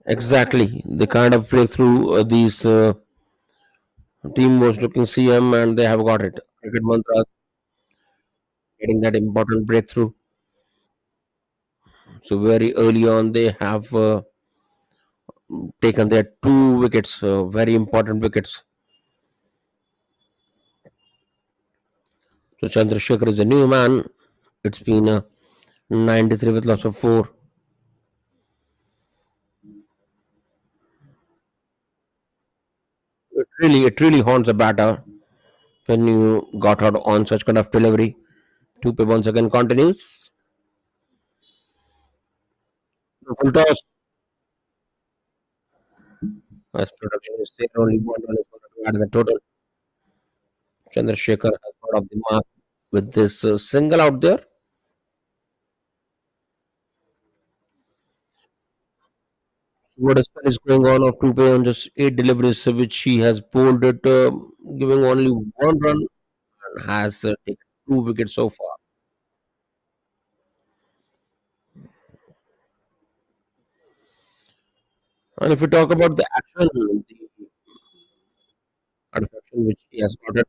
Exactly. The kind of breakthrough these team was looking CM and they have got it. Cricket Mantra getting that important breakthrough. So very early on they have taken their two wickets, very important wickets. So Chandrasekhar is a new man. It's been 93 with loss of four. It really haunts a batter when you got out on such kind of delivery. Tupe once again continues. Full toss. As production is still only one run is going to add in the total. Chandrasekhar has got off the mark with this single out there. What is going on of Tupe on just eight deliveries, which he has bowled it, giving only one run and has taken two wickets so far. And if we talk about the action, the kind of action which he has got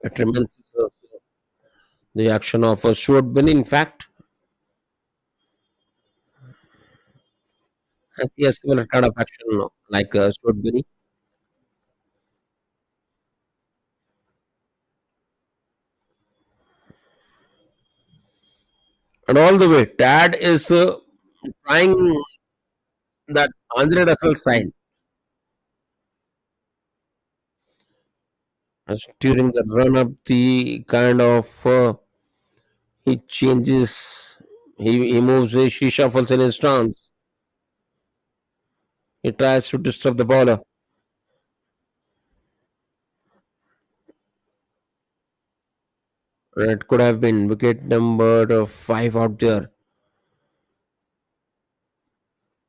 it remains the action of Stuart Bin. In fact, has he has similar kind of action like Stuart Bin. And all the way, Tad is trying that Andre Russell style. As during the run up, the kind of he changes, he moves, he shuffles in his stance. He tries to disturb the bowler. And it could have been wicket number five out there.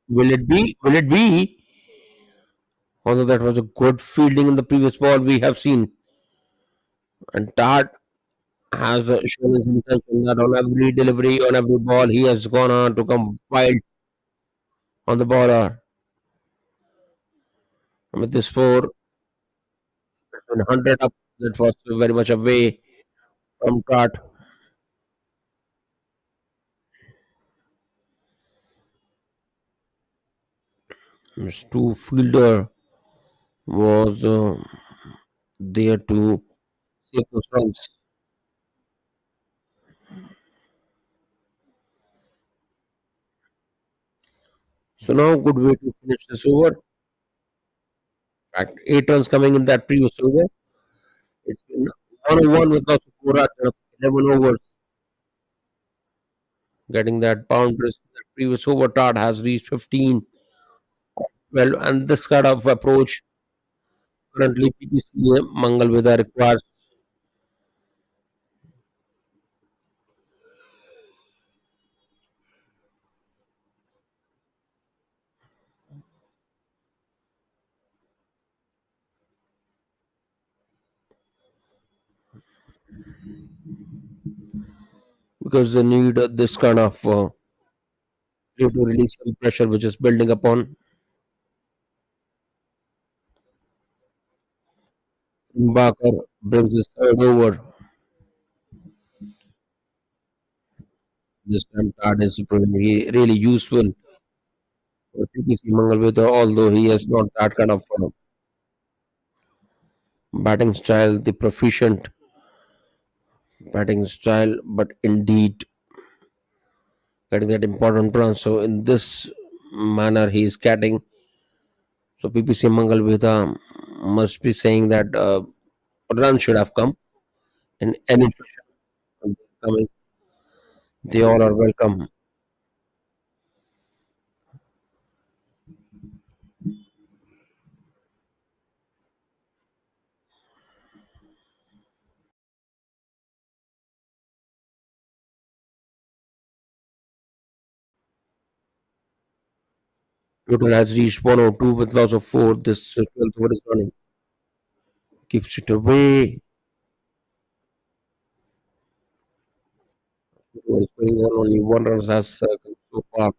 Will it be? Will it be? Although that was a good fielding in the previous ball we have seen. And Tart has shown his intention that on every delivery, on every ball, he has gone on to come wild on the bowler. And with this four, 100 up, that was very much away from Tart. His two fielder was there to save those runs. So now good way to finish this over. In fact, eight runs coming in that previous over. It's been 101 with loss of four runs out of 11 overs. Getting that boundary. That previous over Todd has reached 15. Well, and this kind of approach currently PPCA Mangalvedha requires, because they need this kind of to release some pressure which is building upon. Bakar brings his third over. This time card is proving really useful for TPC Mangalvedha, although he has not that kind of batting style, the proficient batting style, but indeed getting that important run. So in this manner, he is getting. So PPC Mangalvedha must be saying that a run should have come in any fashion. Coming, they all are welcome. Total has reached 102 with loss of 4. This 12th over is running. Keeps it away. What is going on? Only one run has come so far.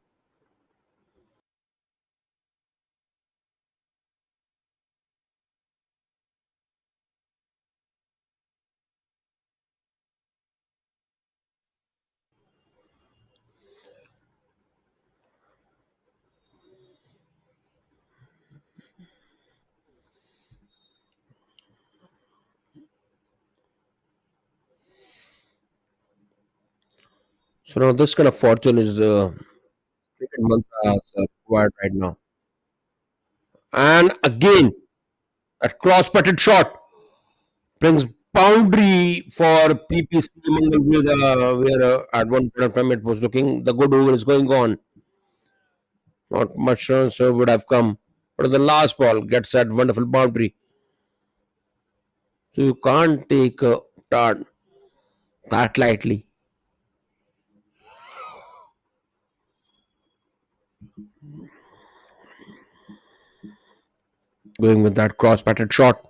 So now this kind of fortune is cricket mantra is required right now. And again, that cross-butted shot brings boundary for PPC Mangalvedha, where at one point of time it was looking the good over is going on. Not much runs would have come. But the last ball gets that wonderful boundary. So you can't take that, that lightly. Going with that cross-batted shot.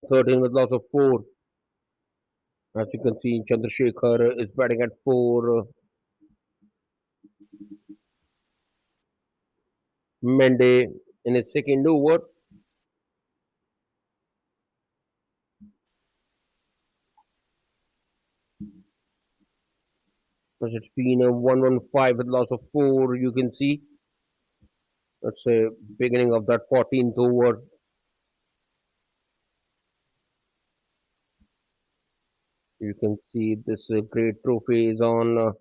13 with loss of 4. As you can see, Chandrasekhar is batting at 4. Mende in his second over. As it's been a 115 with loss of 4. You can see that's a beginning of that 14th over. You can see this great trophy is on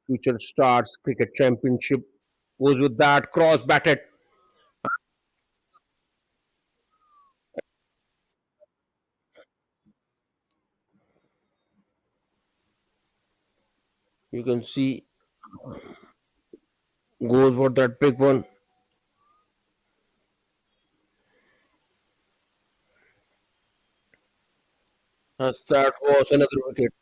Future Stars Cricket Championship. Goes with that cross batted. You can see goes for that big one. As that was another wicket.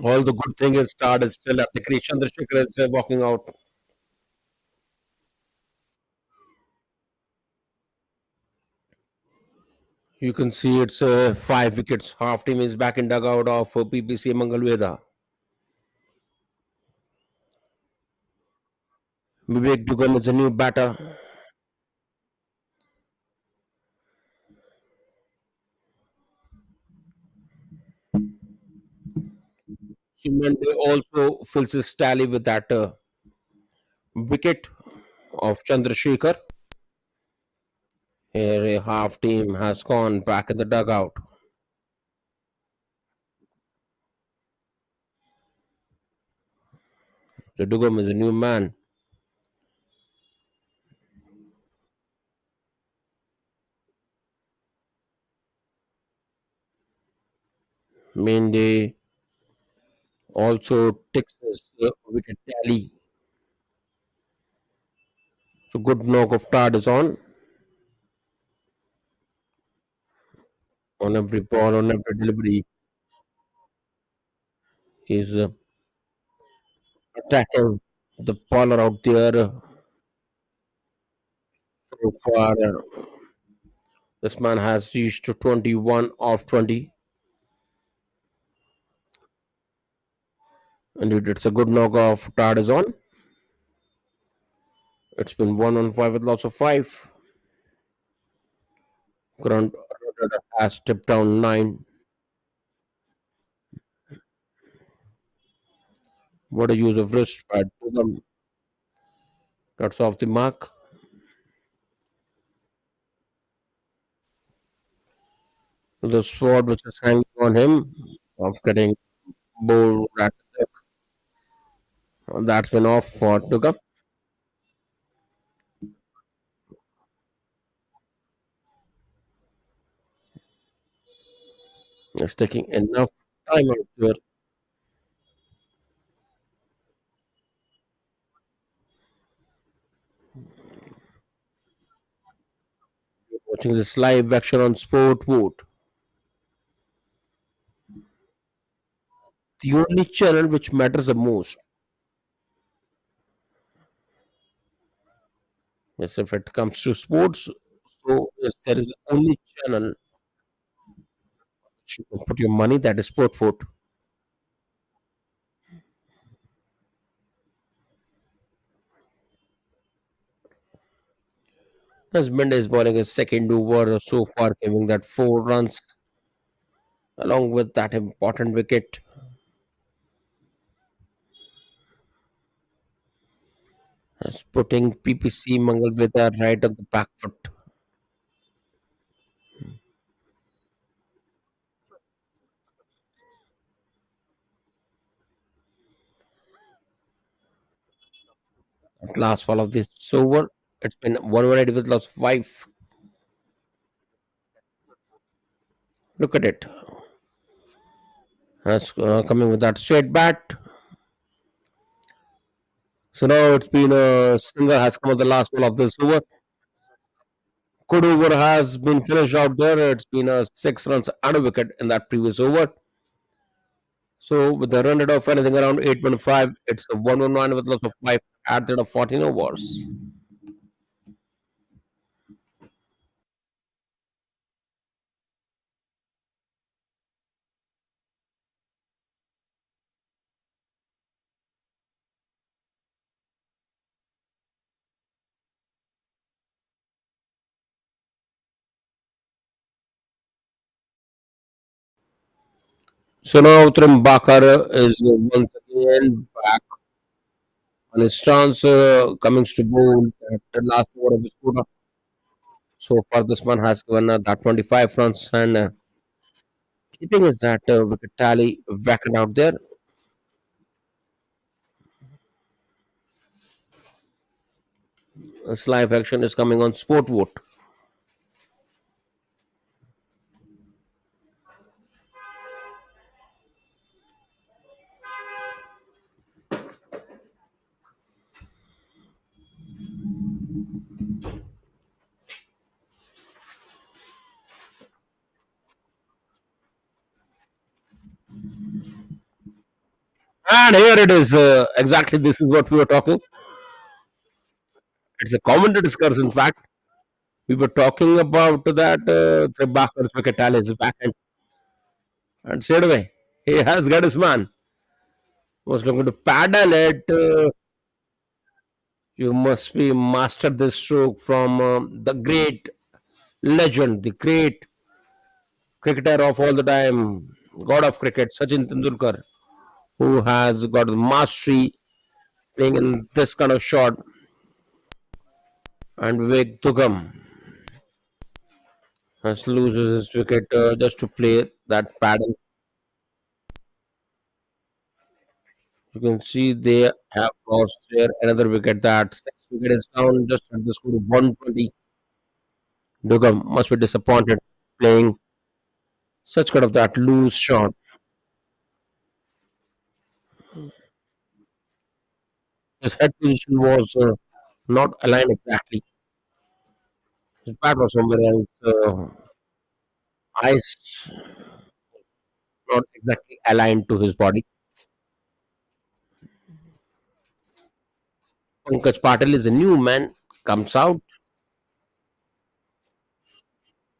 All the good thing is Start is still at the crease. Chandrasekhar is walking out. You can see it's 5 wickets. Half team is back in dugout of Ppca Mangalvedha. Vivek Dugan is a new batter. Sumande also fills his tally with that wicket of Chandrasekhar. Here, a half team has gone back in the dugout. So Dugam is a new man. Mende also takes his wicket tally. So good knock of Tard is on every ball, on every delivery. He's attacking the bowler out there. So far, this man has reached to 21 of 20. Indeed, it's a good knock of Tard is on. It's been 1 on 5 with lots of 5. Current has tipped down 9. What a use of wrist pad. That's off the mark. The sword which is hanging on him of getting bowled at that's been off for Tuka. It's taking enough time out there. Watching this live action on Sport Wood. The only channel which matters the most. Yes, if it comes to sports, so yes, there is only channel which you can put your money that is Sport Food. As Mendez is bowling his second over so far, giving that 4 runs along with that important wicket. As putting PPC Mangalvedha right on the back foot. At last ball of this over. It's been 180 with loss of 5. Look at it. That's coming with that straight bat. So now it's been a single has come on the last ball of this over. Good over has been finished out there. It's been a 6 runs and a wicket in that previous over. So with the run rate of anything around 8.5, it's a 1-1 with lots of 5 at the rate of 14 overs. So now Trimbakar is once again back on his stance, coming to bowl at the last over of his quota. So far, this man has given that 25 runs and keeping his that wicket tally vacant out there. This live action is coming on Sport Vote. And here it is. Exactly, this is what we were talking. It's a common to discuss. In fact, we were talking about that Tribakar's wicket tally is vacant, and straight away he has got his man. Was looking to paddle it. You must be mastered this stroke from the great legend, the great cricketer of all the time, god of cricket, Sachin Tendulkar, who has got mastery playing in this kind of shot. And Vivek Dugam has loses his wicket just to play that paddle. You can see they have lost their another wicket. That six wicket is down just at the score of 120. Dugam must be disappointed playing such kind of that loose shot. His head position was not aligned exactly. His bat was somewhere else. Eyes not exactly aligned to his body. Pankaj Patel is a new man, comes out.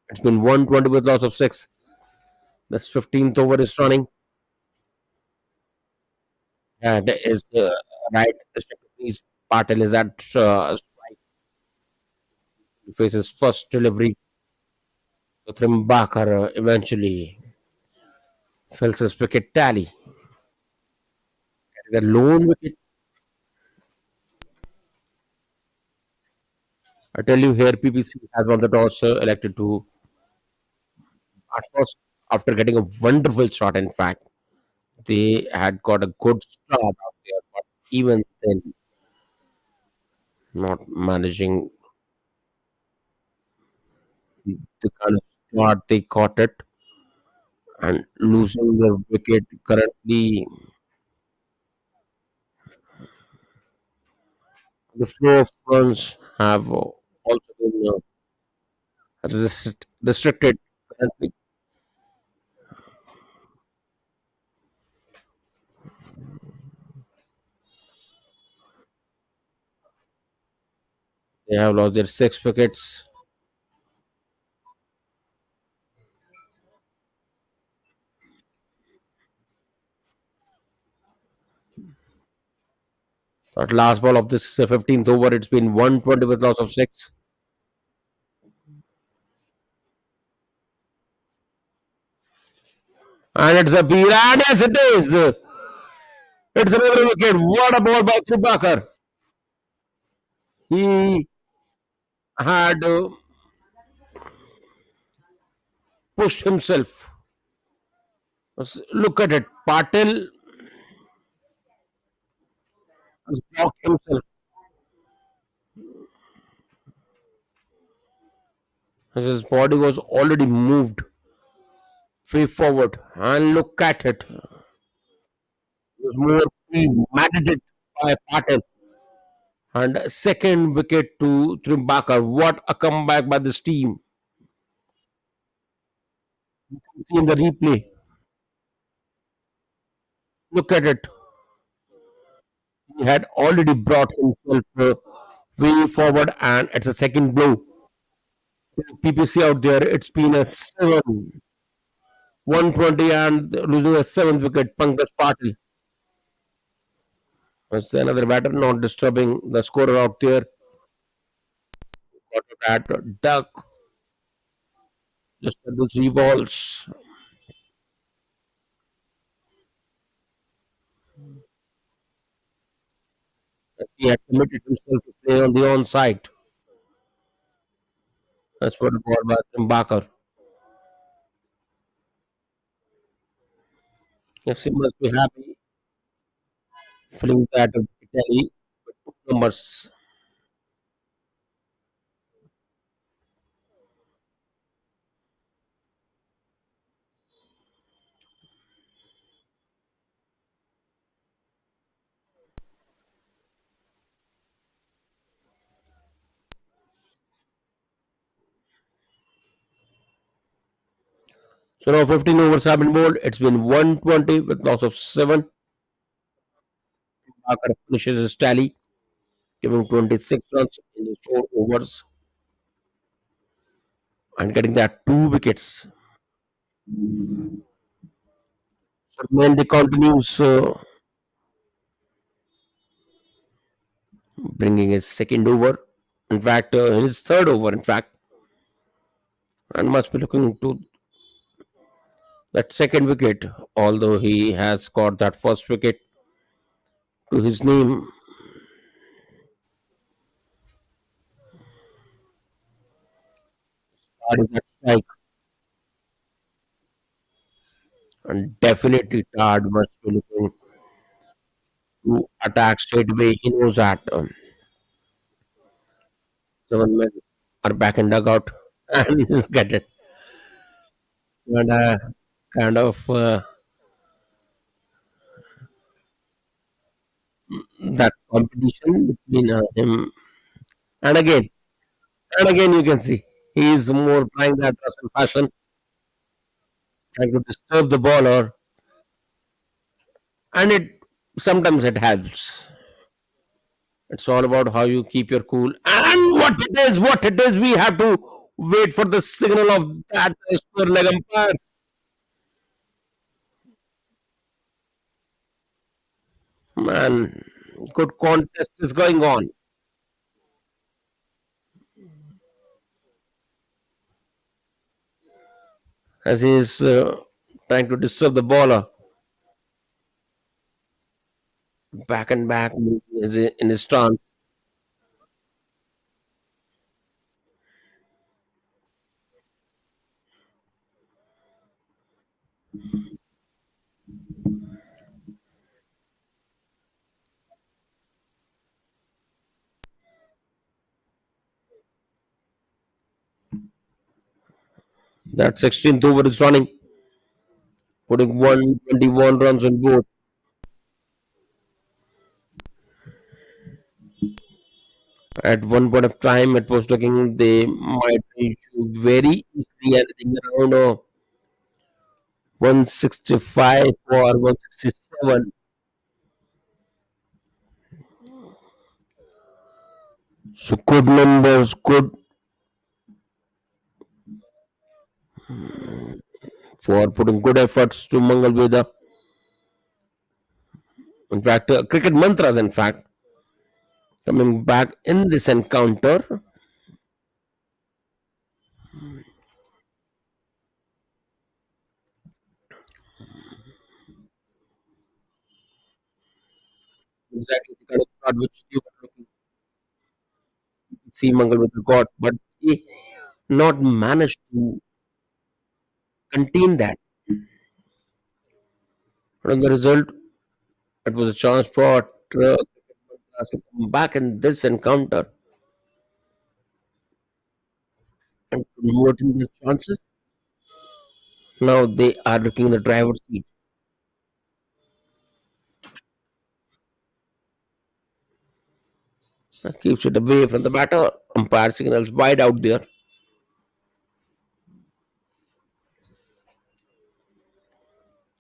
It's been 120 with loss of six. This 15th over is running. And is right. Please, Patel is at strike. He faces first delivery. Trimbakar eventually fills his wicket tally. The lone wicket. I tell you here, PPC has won the toss, elected to at first after getting a wonderful shot. In fact, they had got a good start out there, but even then, not managing the kind of start they caught it and losing their wicket. Currently, the flow of runs have also been restricted. Currently, they have lost their six wickets. At last ball of this 15th over, it's been 120 with loss of six. And it's a beat. And yes, it is. It's another wicket. What a ball by Tribakar. He had pushed himself. Look at it. Patel has blocked himself. His body was already moved way forward. And look at it. It was more premeditated by Patel. And second wicket to Trimbakar. What a comeback by this team. You can see in the replay. Look at it. He had already brought himself way forward, and it's a second blow. PPC out there, it's been a 120 and losing a seventh wicket, Pankaj Patil. That's another batter not disturbing the scorer out there. Got that duck, just the three balls. He had committed himself to play on the onside. That's what the ball by Bakar. Yes, he must be happy filling that of Italy numbers. So now 15 overs have been bowled. It's been 120 with loss of 7. Bakar finishes his tally, giving 26 runs in his 4 overs and getting that 2 wickets. So Mendy continues bringing his second over. In fact, his third over, in fact, and must be looking to that second wicket, although he has got that first wicket to his name. That is that strike, and definitely Tad must be looking to attack straight away. He knows that 7 men are back in dugout, and look at it. And kind of that competition between him and again you can see he is more playing that Russell fashion, trying to disturb the bowler, and it sometimes it helps. It's all about how you keep your cool and what it is. We have to wait for the signal of that square leg umpire. Man, good contest is going on as he is trying to disturb the bowler back and back in his stance. That 16th over is running, putting 121 runs on board. At one point of time, it was looking they might reach you very easily anything around 165 or 167. So good numbers, good for putting good efforts to Mangalvedha. In fact, cricket mantras, in fact, coming back in this encounter. Exactly the kind of shot which you were looking to see Mangalvedha got, but he not managed to contain that. And the result, it was a chance for cricket mantras to come back in this encounter and converting their chances. Now they are looking in the driver's seat. That keeps it away from the batter. Umpire signals wide out there.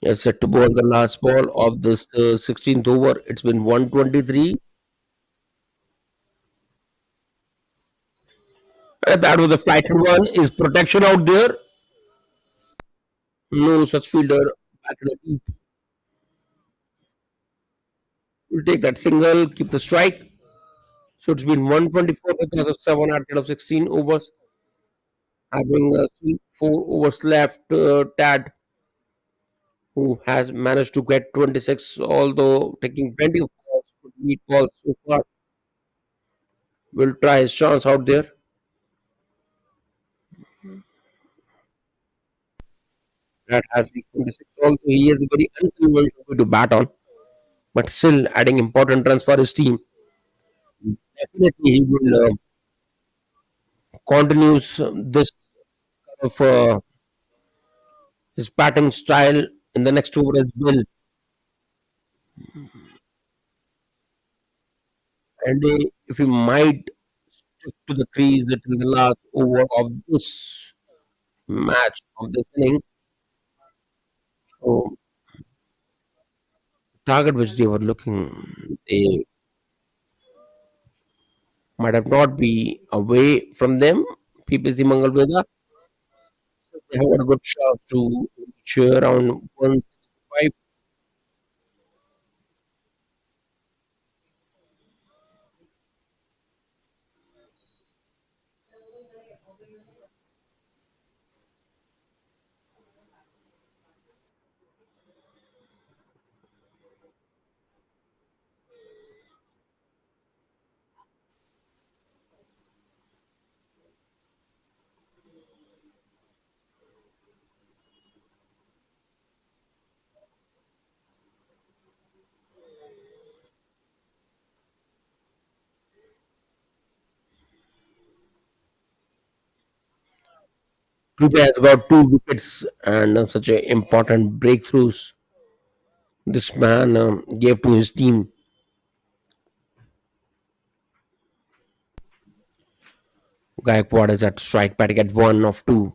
Is set to bowl the last ball of this 16th over. It's been 123. That was a flighted one. Is protection out there? No such fielder back in the deep. Will take that single, keep the strike. So it's been 124 because of 7 out of 16 overs. Having 4 overs left, Tad, who has managed to get 26, although taking plenty of balls to beat balls so far, will try his chance out there. That has the 26, although he has a very unconventional way to bat on, but still adding important runs for his team. Definitely, he will continues this kind of his batting style in the next over as well. And if he might stick to the crease in the last over of this match of this inning, so target which they were looking, they might have not be away from them. Ppca Mangalvedha, they have got a good shot to reach around 165. Ppca has got 2 wickets and such a important breakthroughs this man gave to his team. Gaikwad is at strike batting at 1 of 2.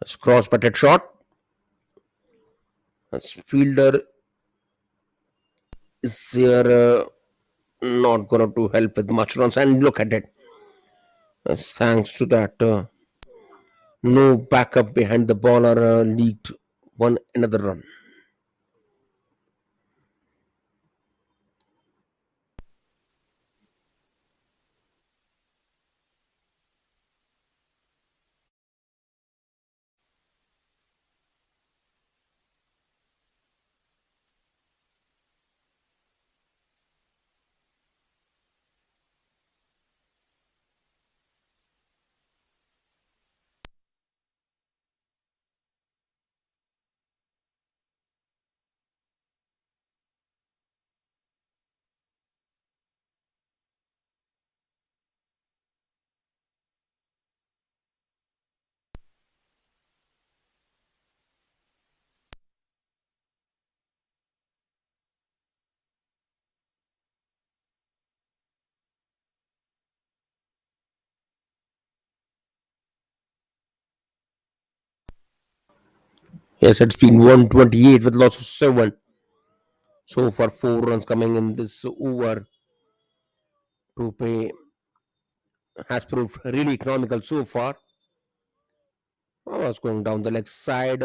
That's cross batted shot. As fielder is here not going to help with much runs. And look at it. Thanks to that, no backup behind the bowler leaked one another run. Yes, it's been 128 with loss of 7. So far, 4 runs coming in this over. Rupe has proved really economical so far. I was going down the leg side.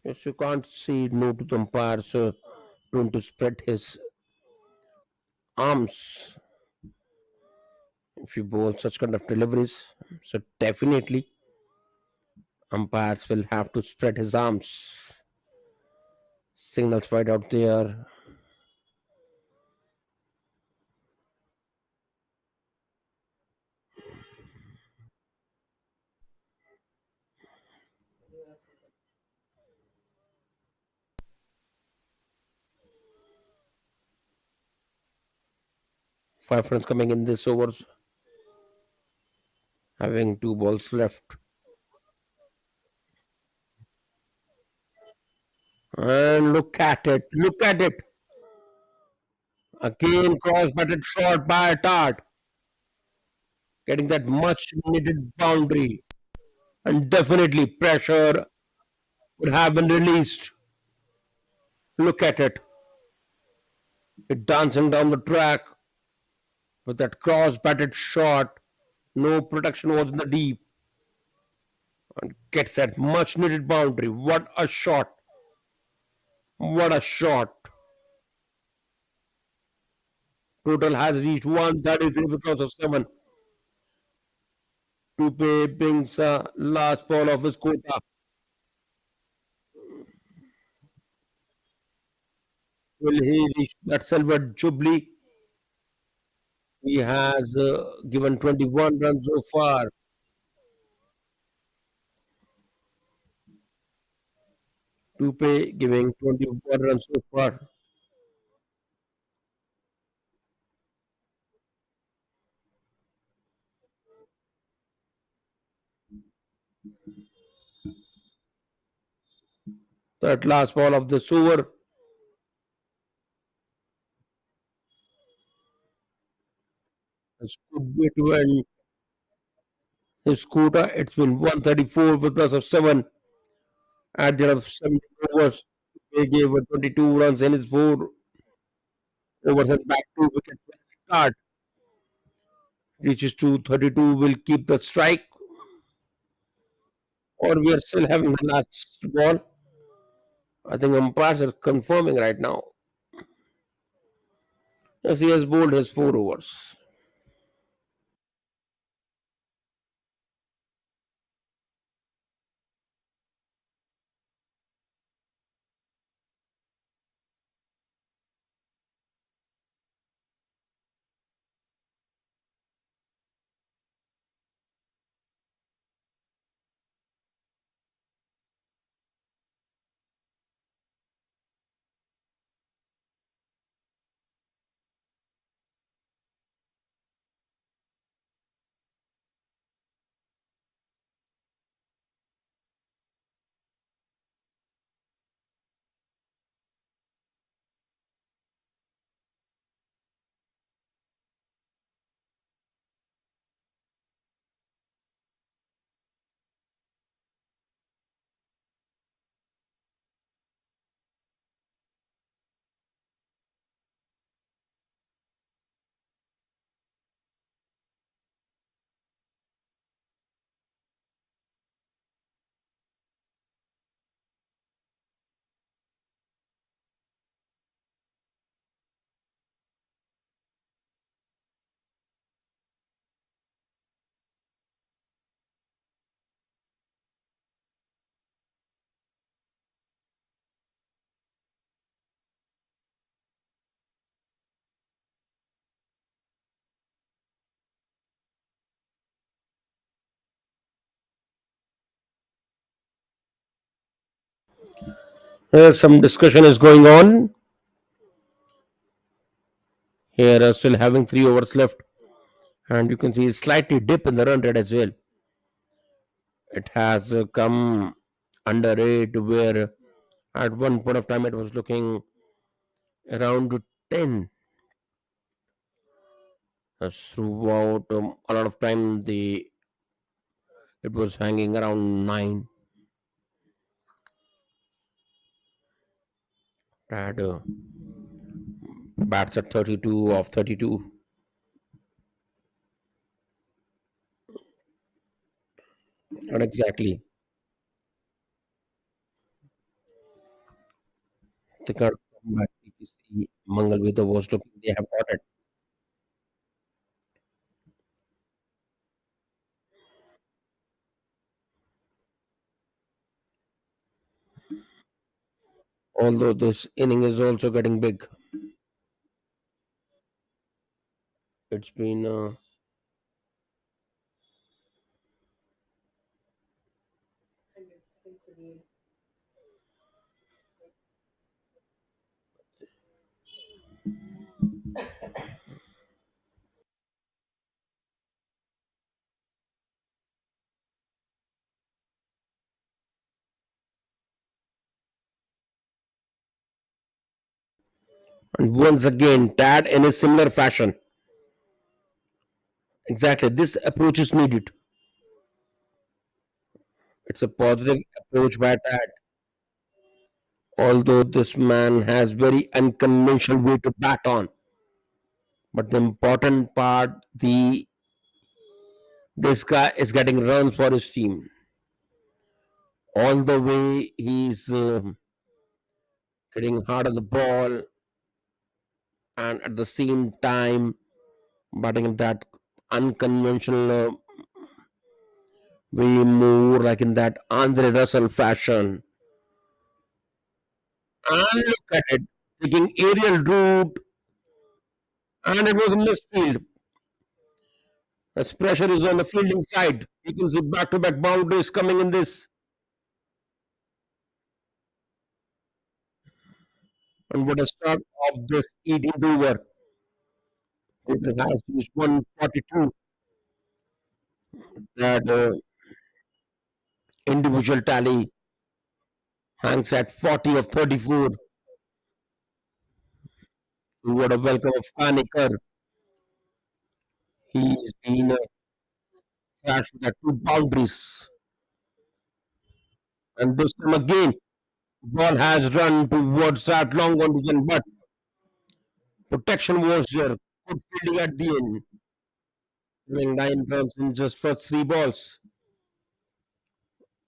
Yes, you can't say no to the umpires trying to spread his arms if you bowl such kind of deliveries. So definitely, umpires will have to spread his arms. Signals right out there. 5 runs coming in this over, having 2 balls left. And look at it. Look at it. Again, cross butted shot by a Tart. getting that much needed boundary, and definitely pressure would have been released. Look at it, it dancing down the track with that cross batted shot. No protection was in the deep, and gets that much needed boundary. What a shot! What a shot! Total has reached 133 because of 7. Tupe brings last ball of his quota. Will he reach that silver jubilee? He has given 21 runs so far. Tupe giving 21 runs so far. That last ball of this over is good way to end his quota. It's been 134 because of 7 at the end of 7 overs. They gave 22 runs in his 4 overs and back 2 wickets. Start reaches to 32. Will keep the strike, or we are still having the last ball. I think umpires are confirming right now. Yes, he has bowled his 4 overs. Some discussion is going on. Here, still having 3 overs left, and you can see a slightly dip in the run rate as well. It has come under 8, where at one point of time it was looking around 10. Throughout a lot of time, the it was hanging around 9. That bats at 32 of 32. Not exactly. The kind of comeback Ppca Mangalvedha was looking, they have got it. Although this inning is also getting big. It's been and once again, Tad in a similar fashion. Exactly. This approach is needed. It's a positive approach by that. Although this man has very unconventional way to bat on, but the important part, the this guy is getting runs for his team. All the way he's hitting hard on the ball, and at the same time batting in that unconventional way, more like in that Andre Russell fashion. And look at it, taking aerial route, and it was a misfield. As pressure is on the fielding side, you can see back-to-back boundaries coming in this. And what a start of this 18th over. It has reached 142. That individual tally hangs at 40 of 34. What a welcome of Kanikar. He's been thrashed with the two boundaries. And this time again, ball has run towards that long on vision, but protection was there. Good fielding at the end. Winning 9 runs in just first three balls.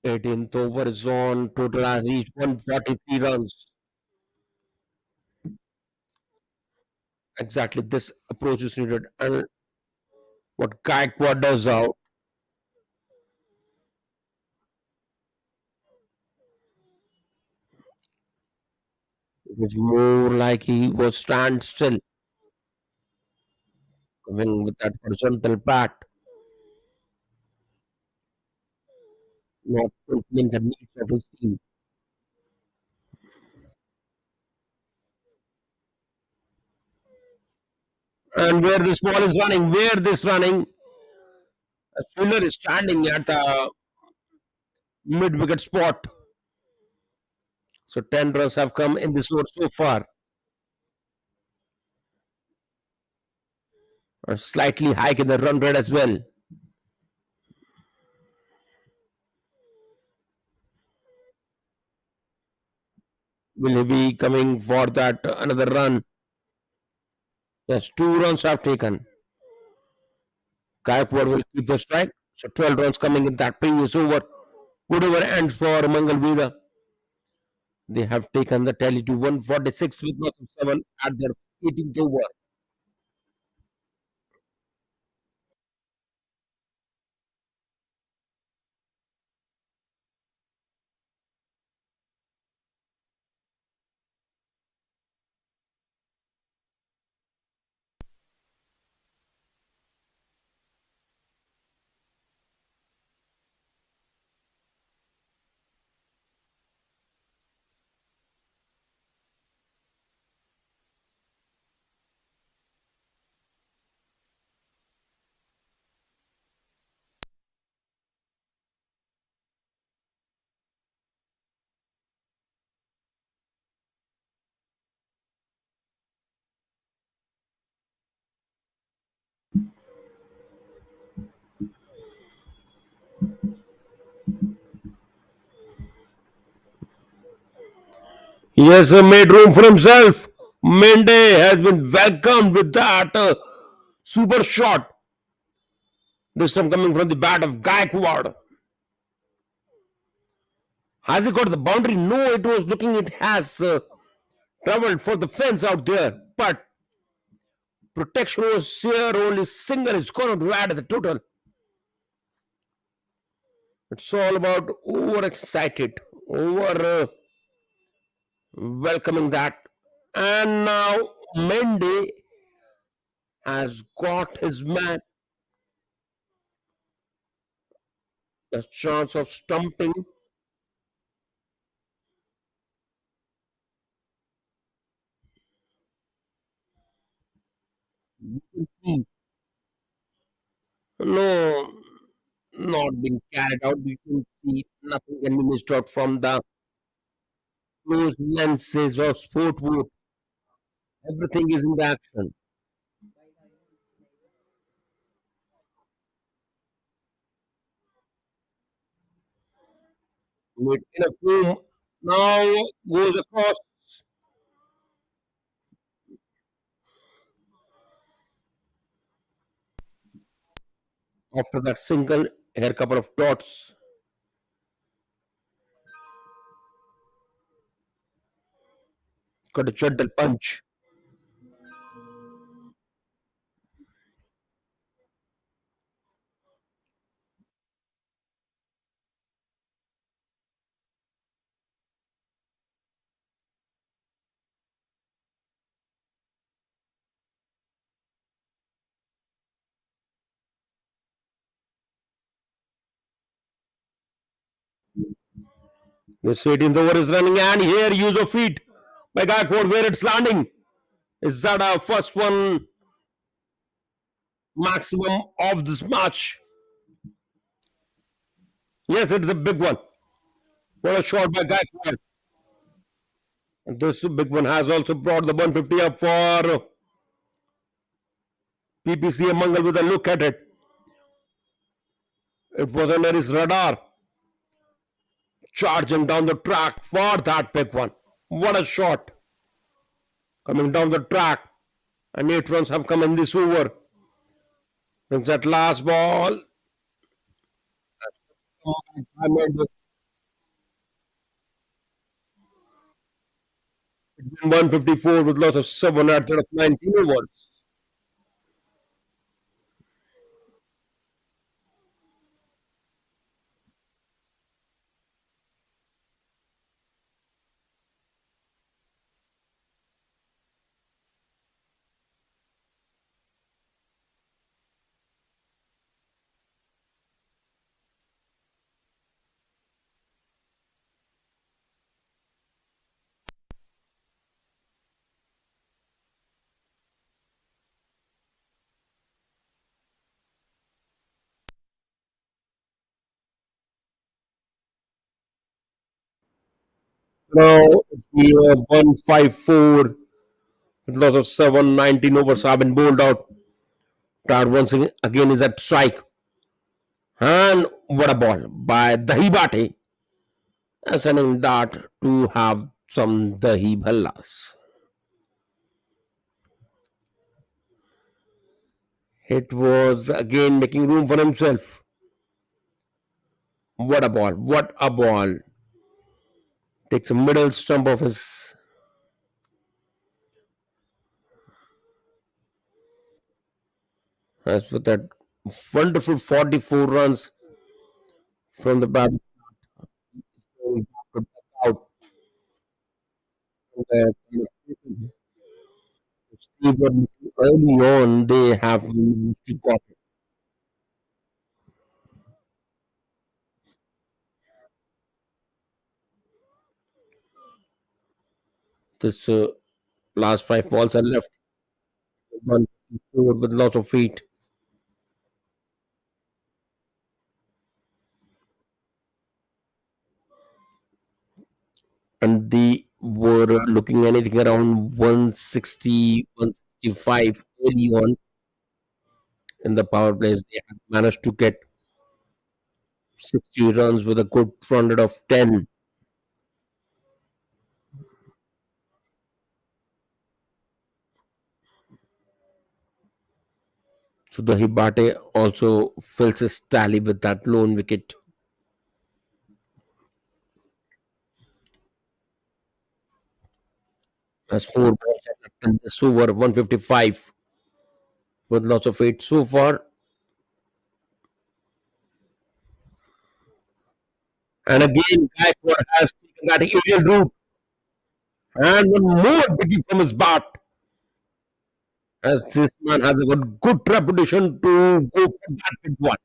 18th over is on. Total has reached 143 runs. Exactly, this approach is needed. And what Gaikwad does out is more like he was stand still, coming with that horizontal bat, not fulfilling the needs of his team. And where this ball is running, where this running, a fielder is standing at the mid wicket spot. So 10 runs have come in this over so far. A slightly hike in the run rate as well. Will he be coming for that another run? Yes, 2 runs have taken. Gaikwad will keep the strike. So 12 runs coming in that previous over. Good over ends for Mangalvedha. They have taken the tally to 146 with loss of 7 at their 18th over. He has made room for himself. Mende has been welcomed with that super shot. This time coming from the bat of Gaikwad. Has he got the boundary? No, it was looking, it has traveled for the fence out there. But protection was here, only single is going to add the total. It's all about overexcited, over welcoming that. And now Mende has got his man a chance of stumping. You can see, no, not being carried out. You can see nothing can be missed out from the closed lenses of sport wood. Everything is in the action. Made in a room. Now goes across. After that single, here couple of dots. Got a gentle punch. The 18th over is running, and here use of feet by Gaikwad where it's landing. Is that our first one maximum of this match? Yes, it's a big one. What a shot by Gaikwad. And this big one has also brought the 150 up for Ppca Mangal with a look at it. It was under his radar, charging down the track for that big one. What a shot coming down the track. And 8 runs have come in this over. It's that last ball. I made 154 with loss of 7 at the end of 19 overs. Now the 154 with loss of 7, 19 overs have been bowled out. That once again is at strike. And what a ball by Dahibate, sending that to have some Dahi Bhallas. It was again making room for himself. What a ball! What a ball! Takes a middle stump of his. As with that wonderful 44 runs from the bat out. Even early on, they have got this last 5 balls are left. 154 with lots of feet. And they were looking anything around 160, 165 early on in the power plays. They have managed to get 60 runs with a good front end of 10. So the Hibate also fills his tally with that lone wicket. Has 4 balls left in this over 155 with lots of eight so far. And again, Gaikwad has taken that aerial route and one more biggie from his bat. As this man has a good reputation to go for that big one.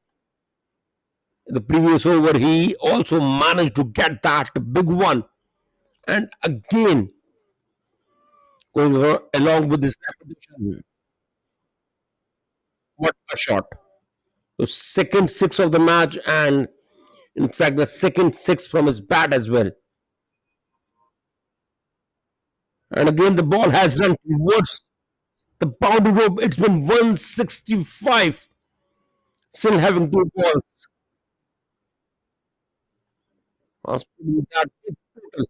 In the previous over, he also managed to get that big one. And again, going along with this reputation, what a shot. The second six of the match, and in fact, the second six from his bat as well. And again, the ball has run towards the boundary rope. It's been 165, still having 2 balls. That total.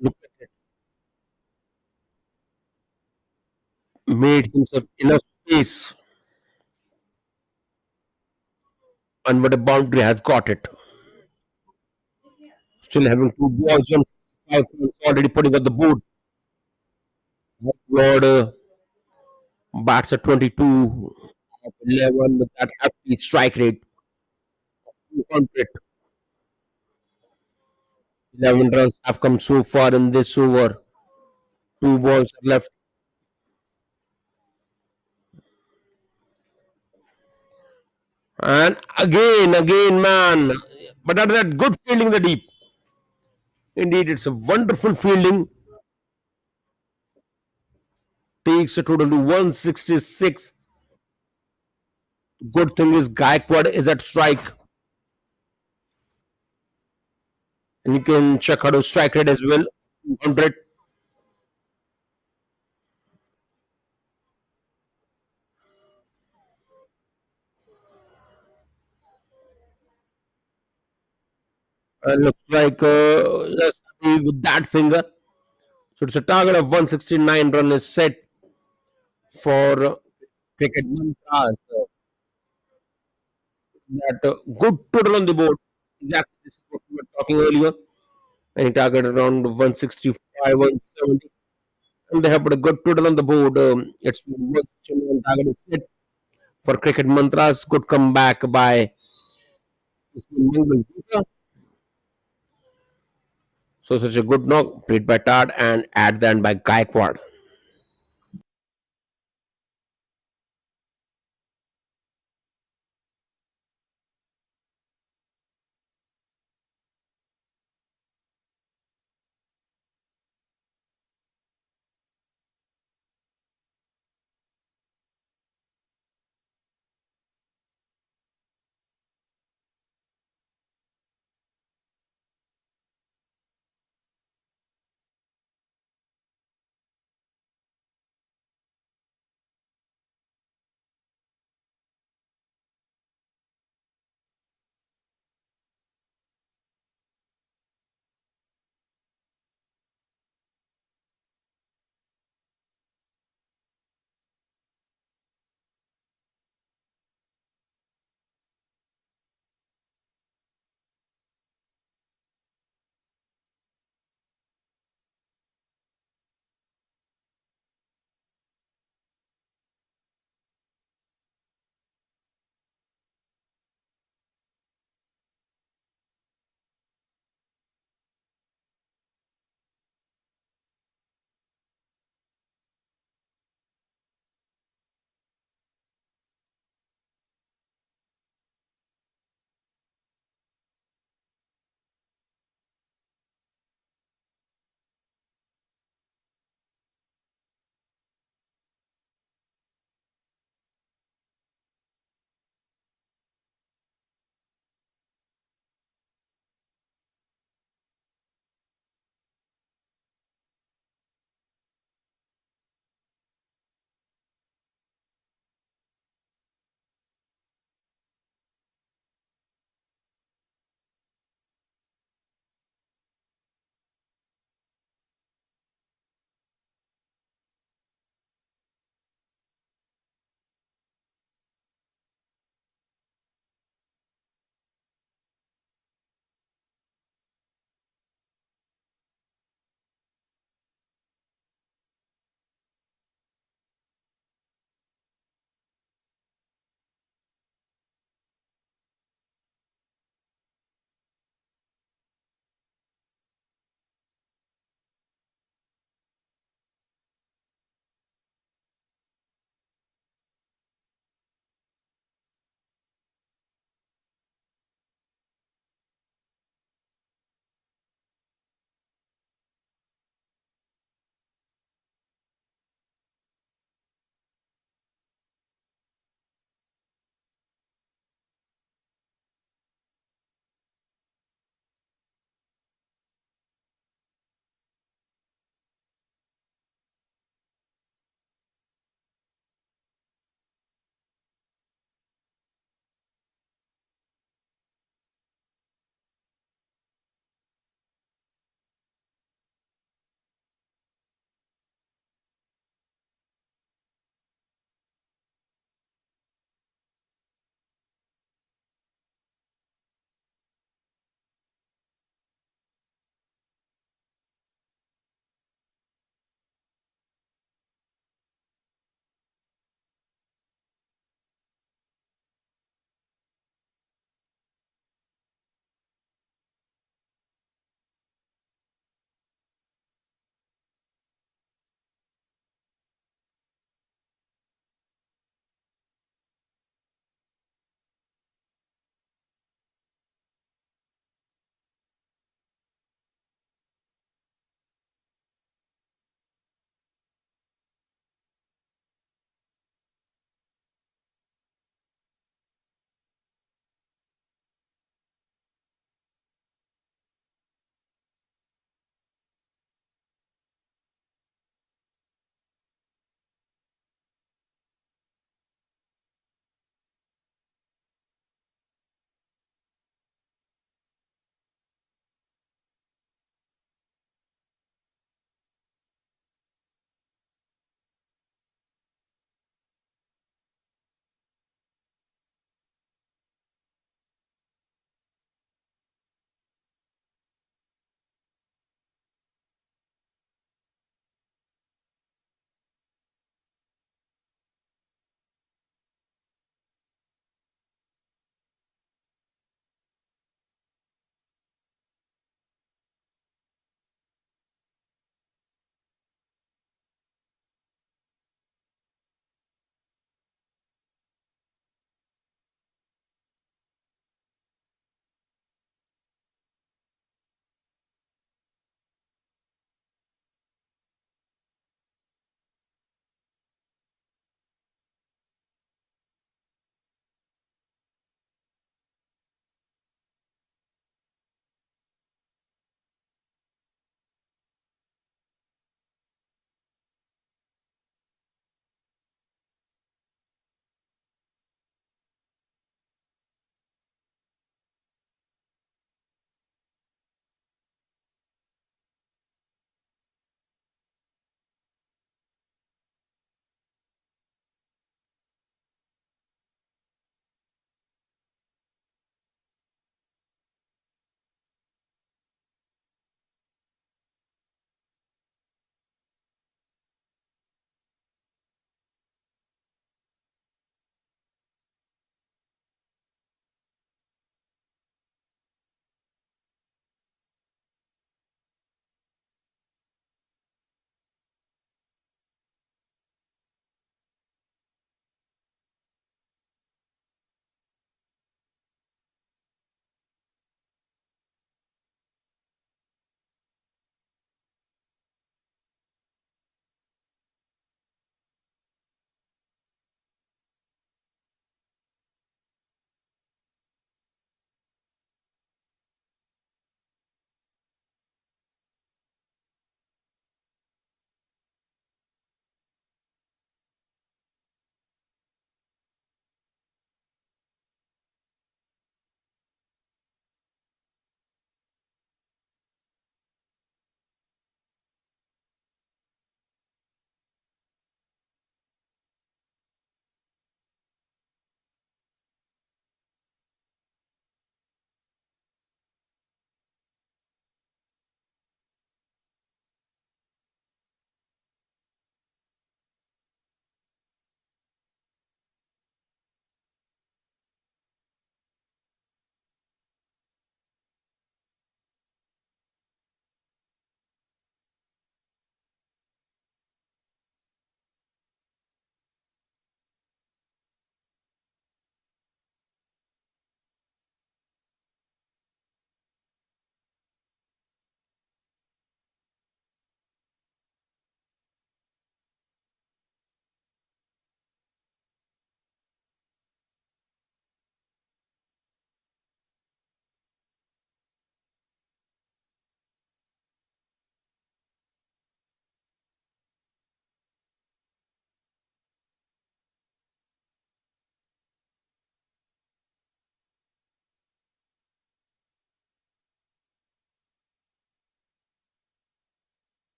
Look at it. Made himself enough space, and what a boundary has got it. Still having two balls on 5 runs already putting on the board. Lord bats at 22 of 11 with that hefty strike rate. 200. 11 runs have come so far in this over. Two balls are left. And again, man. But at that good fielding the deep. Indeed, it's a wonderful fielding. Takes a total to 166. Good thing is Gaikwad is at strike. And you can check out his strike rate as well. 200. And looks like yes, happy with that finger. So it's a target of 169 run is set for cricket mantras. That good total on the board. Exactly, this is what we were talking earlier. And he targeted around 165, 170. And they have put a good total on the board. It's 169 target is set for cricket mantras. Good comeback by Ppca Mangalvedha. So such a good knock played by Tad and at the end by Gaikwad.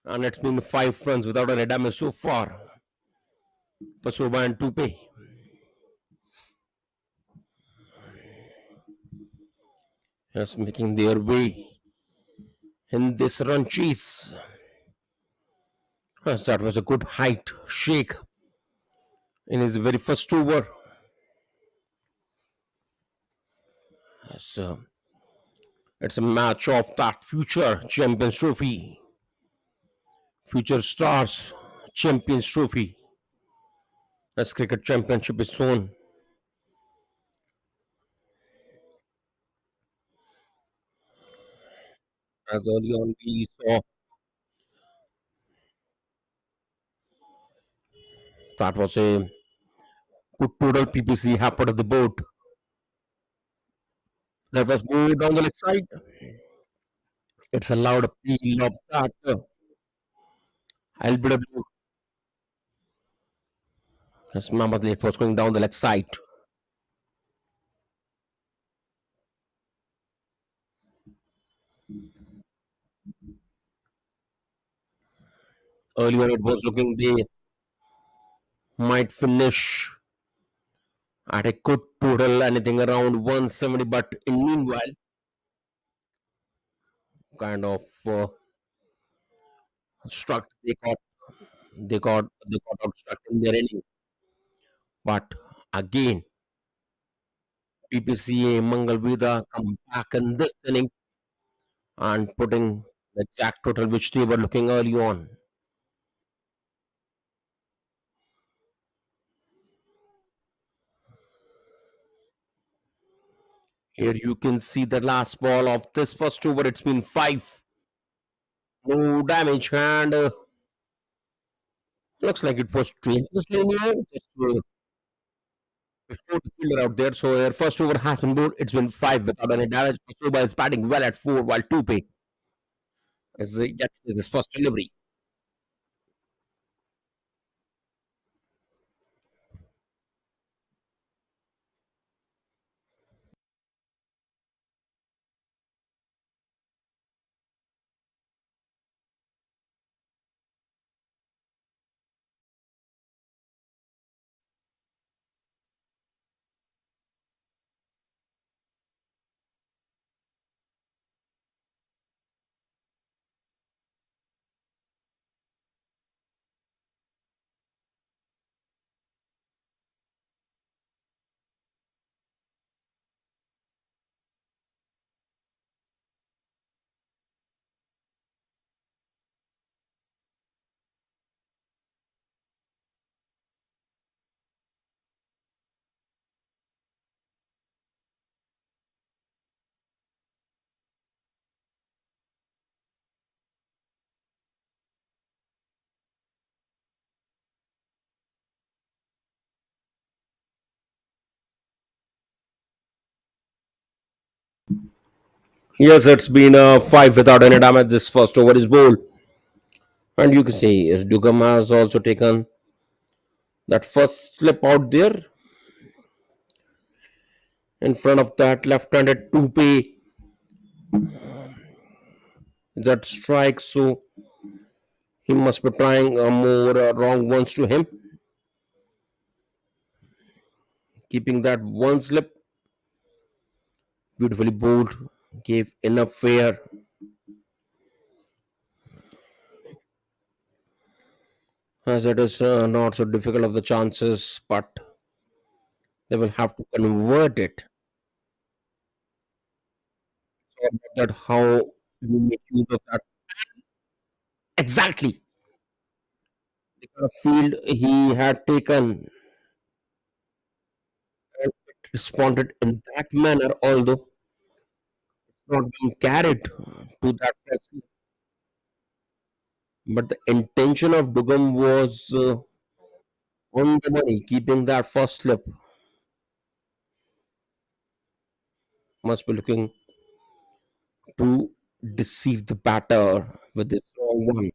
and it's been 5 runs without any damage so far for Soba and Tupe. Just making their way in this run chase. Yes, that was a good height shake in his very first over. So it's a match of that future Champions Trophy, future stars Champions Trophy. As cricket championship is shown. As early on we saw that was a good total PPC happened at the boat. That was moved down the leg side. It's allowed a peel of that LBW. As Mohammad it was going down the leg side. Earlier it was looking they might finish at a good total, anything around 170, but in meanwhile, kind of struck. They got obstruct in their inning. But again, Ppca Mangalvedha come back in this inning and putting the exact total which they were looking early on. Here you can see the last ball of this first over. It's been five, no damage, and looks like it was strangely near. Just before the fielder out there. So their first over has been bowled. It's been five without any damage. Soba is batting well at four, while Tupe is gets his first delivery. Yes, it's been a five without any damage. This first over is bowled, and you can see Dugam has also taken that first slip out there in front of that left-handed Tupe that strike. So he must be trying more wrong ones to him, keeping that one slip beautifully bowled, gave enough fair as it is not so difficult of the chances, but they will have to convert it. So about that how you make use of that exactly the kind of field he had taken and it responded in that manner, although not being carried to that person. But the intention of Dugam was on the money, keeping that first slip. Must be looking to deceive the batter with this wrong one.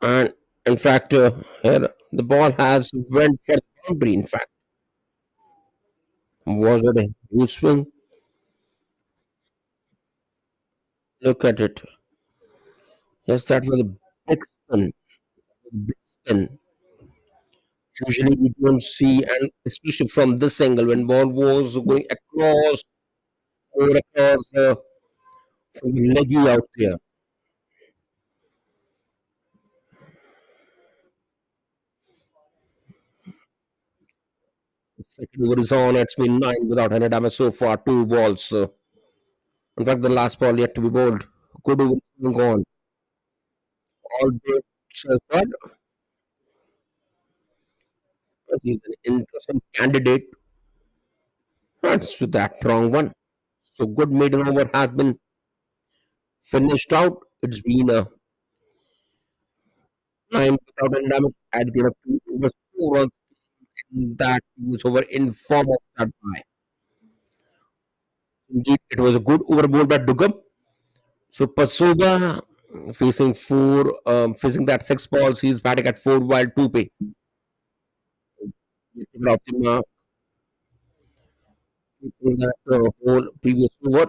And in fact, here the ball has went for the boundary. In fact, was it a huge swing? Look at it. Yes, that was a big spin. Big spin. Usually we don't see, and especially from this angle, when ball was going across, over across from the leggy out there. Second over is on. It's been nine without any damage so far. Two balls. In fact, the last ball yet to be bowled. Good over gone. All good so far. He's an interesting candidate. That's with that wrong one. So good maiden over has been finished out. It's been a nine without any damage. At the end of two overs, 4 runs in that was over in form of that guy. Indeed, it was a good over ball by Dugam. So Pasoba facing facing that six balls, he's batting at four while two pay. Off the mark, facing that whole previous over.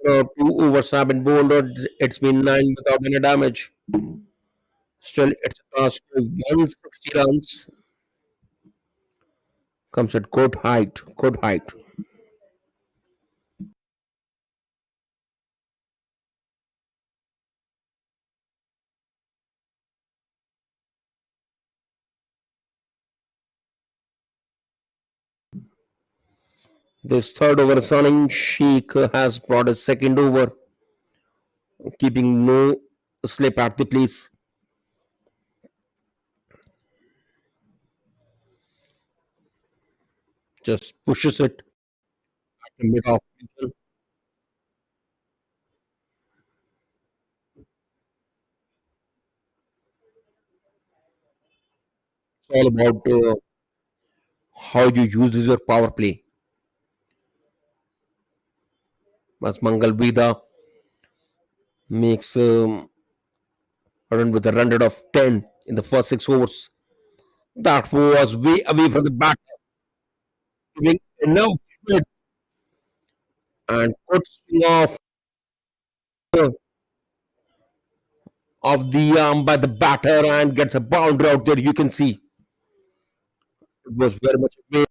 Two overs have been bowled. It's been nine without any damage. Still, it's past to 160 runs. Comes at good height. Good height. This third over, Sunning Sheikh has brought a second over, keeping no slip at the place. Just pushes it at the mid off. It's all about how you use your power play. As Mangalvedha makes a run with a run rate of 10 in the first 6 overs. That was way away from the bat, giving enough width and good swing uh, of the arm by the batter and gets a boundary out there. You can see it was very much away.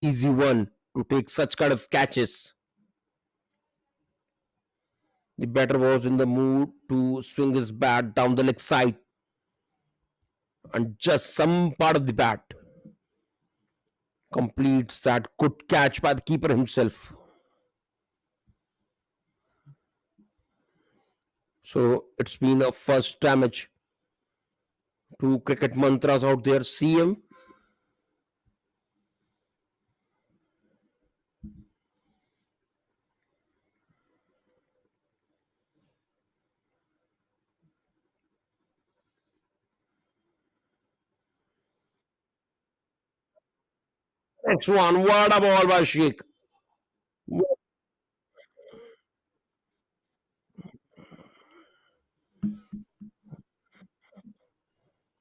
easy one to take such kind of catches. The batter was in the mood to swing his bat down the leg side, and just some part of the bat completes that good catch by the keeper himself. So it's been a first damage to cricket mantras out there. CM. Next one. What a ball by Sheikh.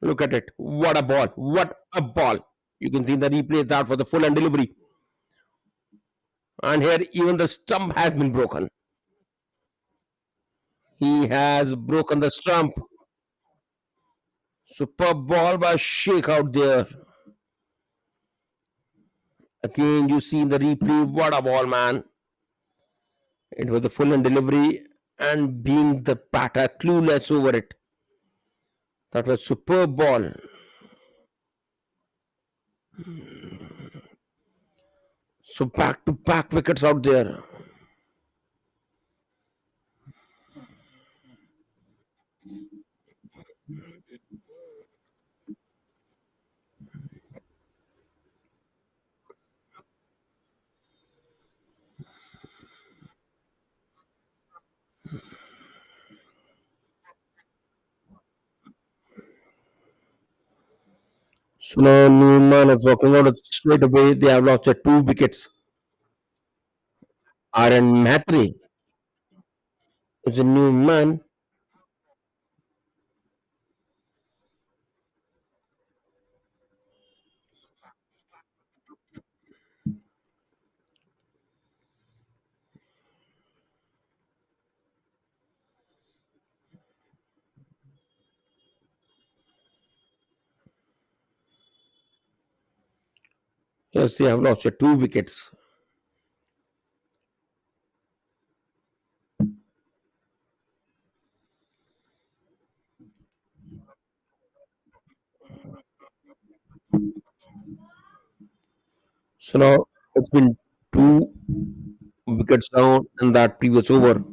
Look at it. What a ball. What a ball. You can see the replay that for the full and delivery. And here even the stump has been broken. He has broken the stump. Superb ball by Sheikh out there. Again, you see in the replay, what a ball, man. It was the full and delivery, and being the batter clueless over it. That was superb ball. So back to back wickets out there. So now Newman is walking out straight away. They have lost their 2 wickets. Aaron Mhatre is a new man. Yes, they have lost their 2 wickets. So now it's been 2 wickets down in that previous over.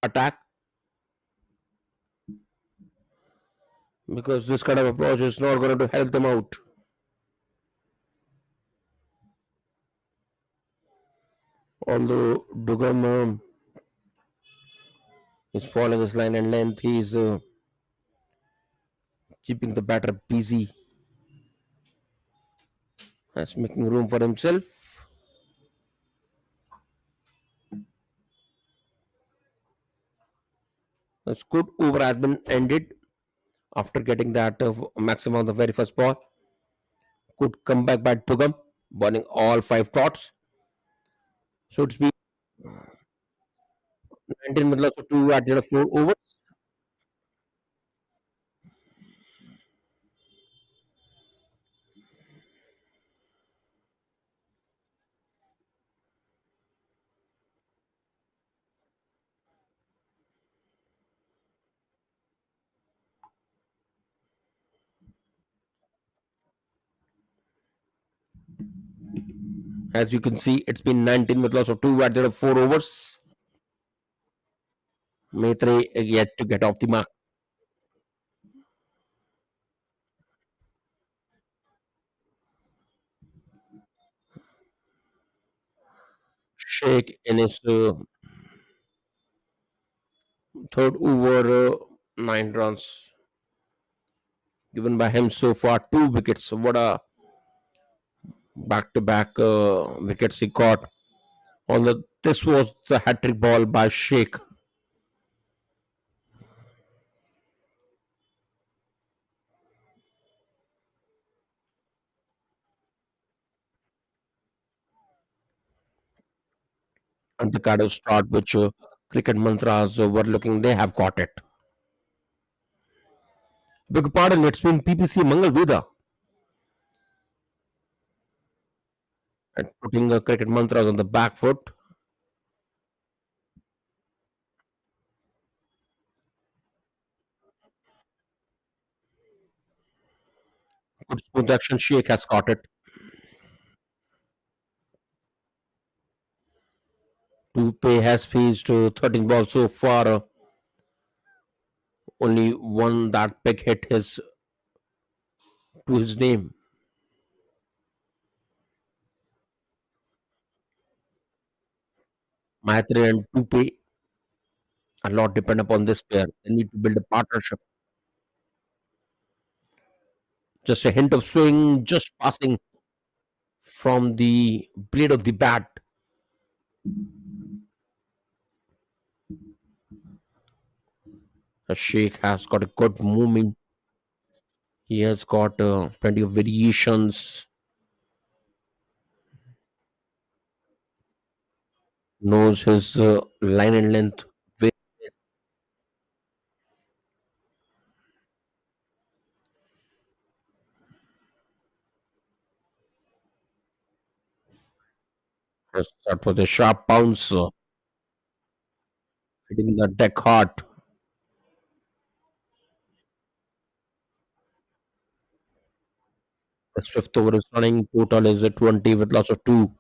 attack, because this kind of approach is not going to help them out. Although Dugam is following his line and length, he is keeping the batter busy. That's making room for himself. That's good. Over has been ended after getting that maximum on the very first ball. Could come back by Tugam, burning all five shots. So it's been 19 minutes of 2 at the end of 4 overs. As you can see, it's been 19 minutes of 2 at the end of 4 overs. Maitre yet to get off the mark. Sheikh in his third over, 9 runs given by him so far, 2 wickets. What a back to back wickets he got. On the this was the hat trick ball by Sheikh. And the kind of start which cricket mantras were looking, they have got it. Beg your pardon, it's been PPC Mangalvedha and putting cricket mantras on the back foot. Good smooth action. Sheikh has got it. Tupe has faced 13 balls so far. Only one that big hit his to his name. Maitre and Tupe a lot depend upon this pair. They need to build a partnership. Just a hint of swing, just passing from the blade of the bat. Sheikh has got a good movement. He has got plenty of variations. Knows his line and length. That was a sharp bounce, hitting the deck hard. His fifth over is running. Total is a 20 with loss of two.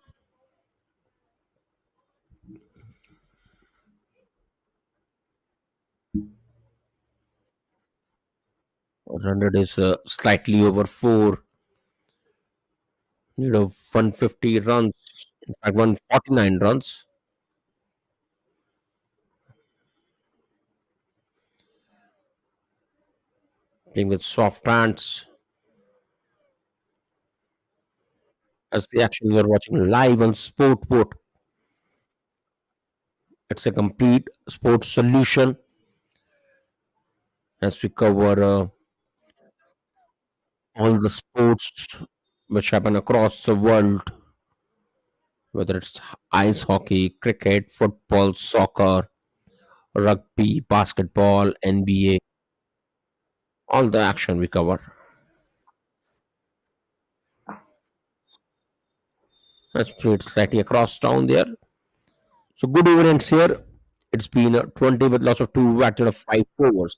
100 is slightly over four. Need of 150 runs. In fact, 149 runs. Playing with soft hands. As the action you are watching live on Sportboat. It's a complete sports solution as we cover all the sports which happen across the world, whether it's ice hockey, cricket, football, soccer, rugby, basketball, NBA, all the action we cover. Let's play it slightly across town there. So good events here. It's been 20 with loss of two at of 5 overs.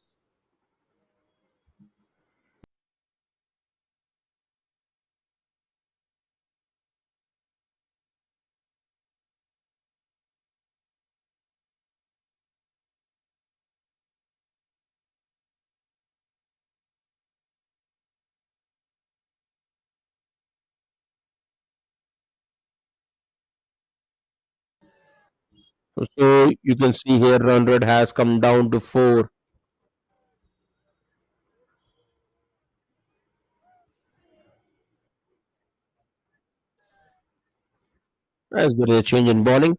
So you can see here run rate has come down to 4. As there is a change in bowling,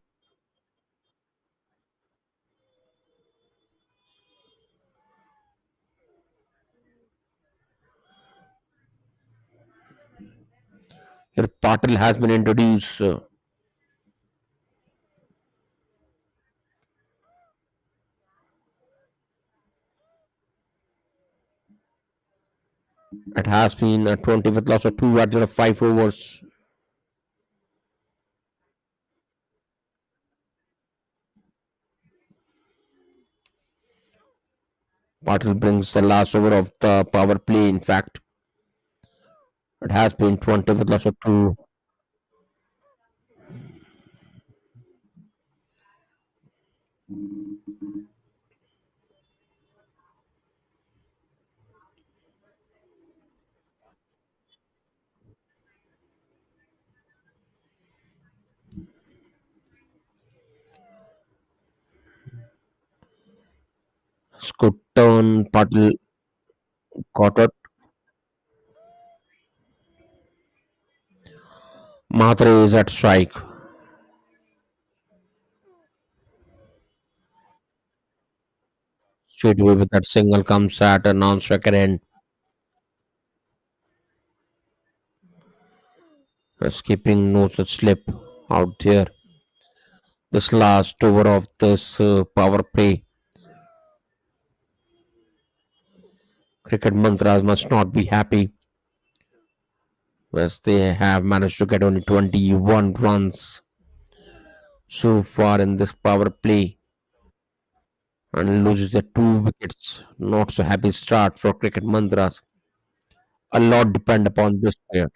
here Patil has been introduced. It has been a 20 with loss of 2 at 5 overs. Patil brings the last over of the power play. In fact, it has been 20 with loss of 2. Good turn. Patil caught it. Mhatre is at strike. Straight away with that single comes at a non-striker end. Escaping no such slip out there. This last over of this power play. Cricket mantras must not be happy as they have managed to get only 21 runs so far in this power play and loses the 2 wickets. Not so happy start for cricket mantras. A lot depend upon this player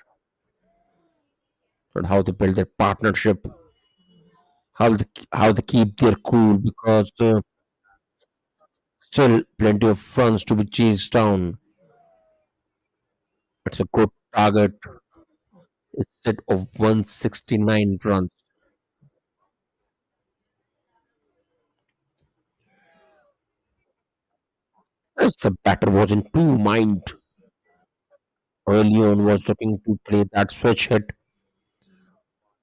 and how they build their partnership, how they keep their cool because still plenty of runs to be chased down. It's a good target. Instead of 169 runs. As the batter was in two mind. Early on was looking to play that switch hit,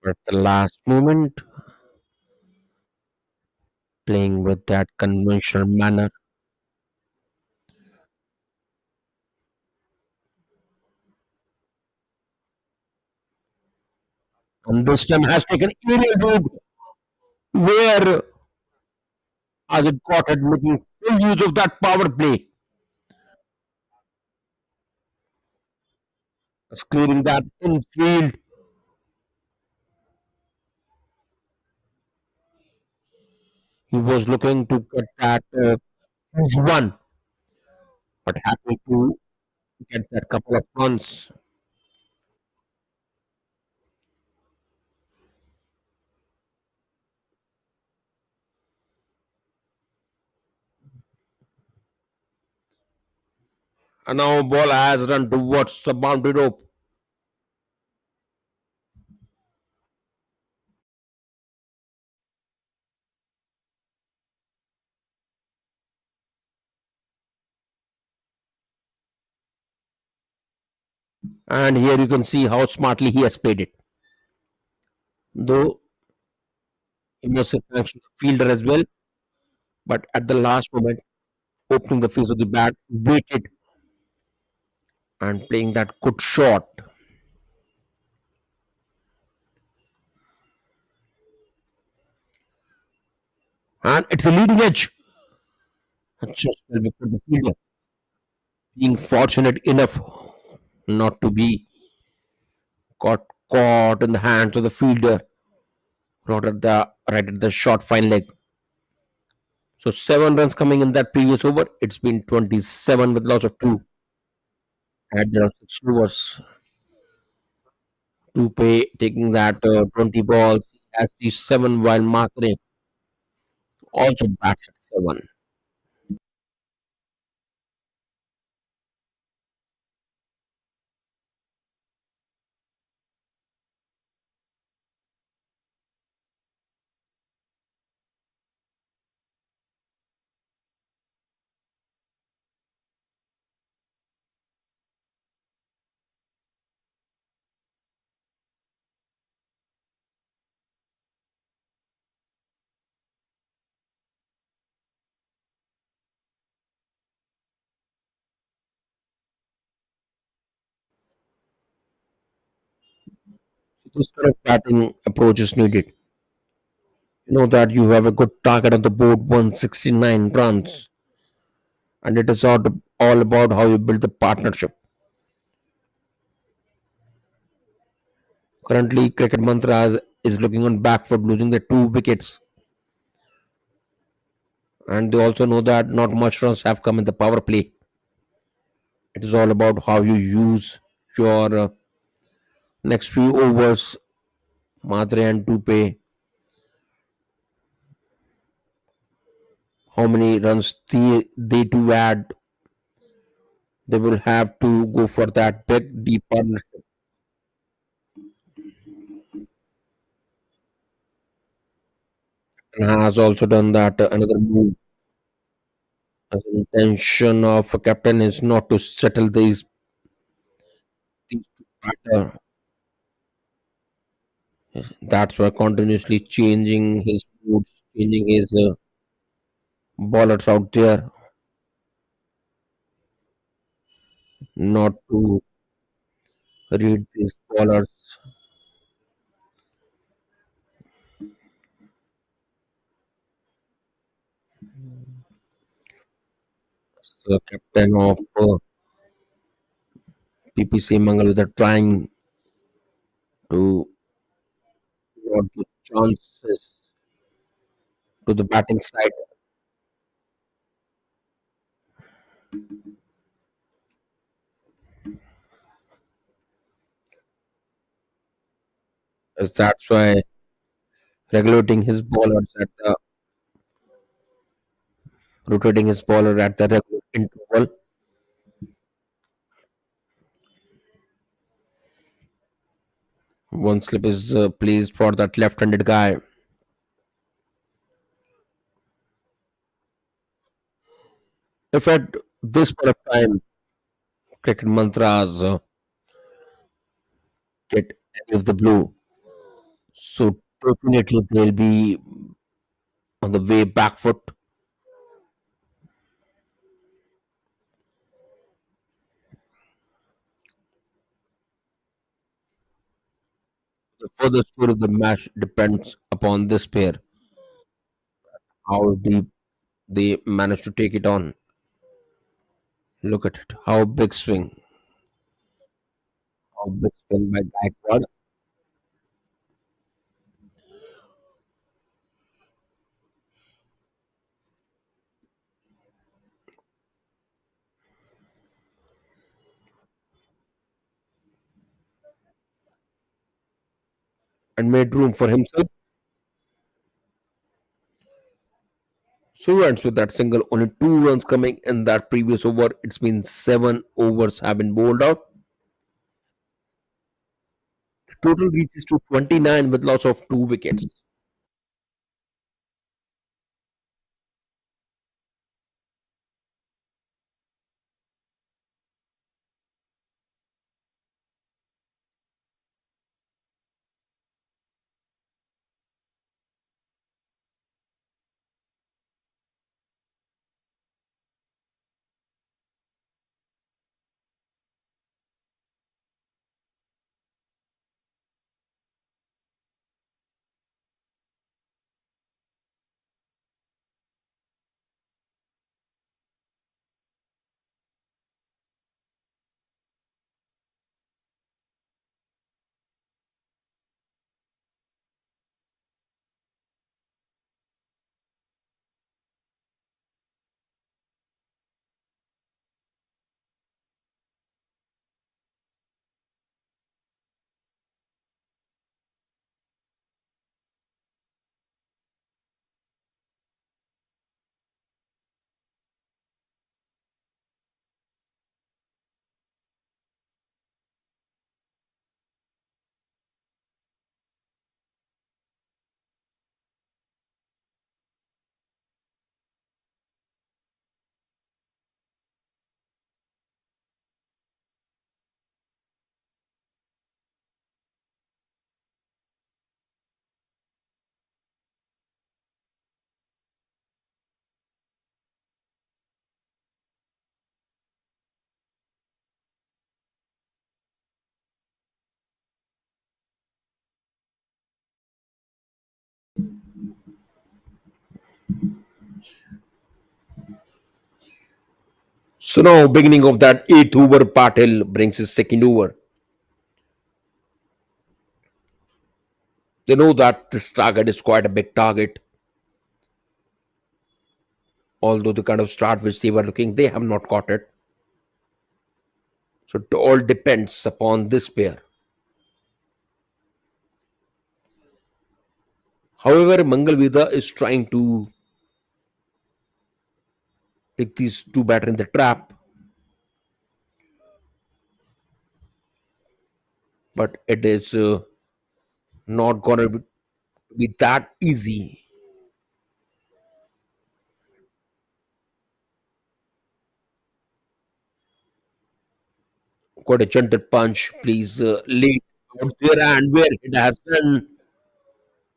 but at the last moment, playing with that conventional manner. And this time has taken aerial route where as it got it making full use of that power play. As clearing that infield. He was looking to get that huge one, but happy to get that couple of runs. And now ball has run towards the boundary rope. And here you can see how smartly he has played it. Though he must have thanks to the fielder as well, but at the last moment, opening the face of the bat, waited and playing that good shot. And it's a leading edge. And just well before the fielder, being fortunate enough not to be got caught in the hands of the fielder, right at the short fine leg. So 7 runs coming in that previous over. It's been 27 with loss of 2. Had there are 6 overs to pay, taking that 20 balls as the 7 while Matre also bats at 7. This kind of batting approach is needed. You know that you have a good target on the board, 169 runs, and it is all about how you build the partnership. Currently, Cricket Mantra is looking on back foot, losing the 2 wickets, and they also know that not much runs have come in the power play. It is all about how you use your next few overs. Madre and Dupe, how many runs they to add, they will have to go for that big deep partnership. And has also done that another move. The intention of a captain is not to settle these two batter. That's why continuously changing his moods, changing his ballers out there, not to read these ballers. The captain of PPC Mangalvedha trying to not give chances to the batting side. As that's why regulating his bowlers at the rotating his bowler at the regular interval. One slip is placed for that left-handed guy. If at this point of time cricket mantras get any of the blue, so definitely they'll be on the way back foot. The further story of the match depends upon this pair, how deep they manage to take it on. Look at it, how big swing by Gaikwad, and made room for himself. So ends with that single, only 2 runs coming in that previous over. It's been 7 overs have been bowled out. The total reaches to 29 with loss of 2 wickets. So now, beginning of that eighth over, Patel brings his second over. They know that this target is quite a big target, although the kind of start which they were looking, they have not caught it. So it all depends upon this pair. However, Mangalvedha is trying to pick these two batter in the trap, but it is not gonna be that easy. Got a gentle punch, please. Late out there, and where it has done.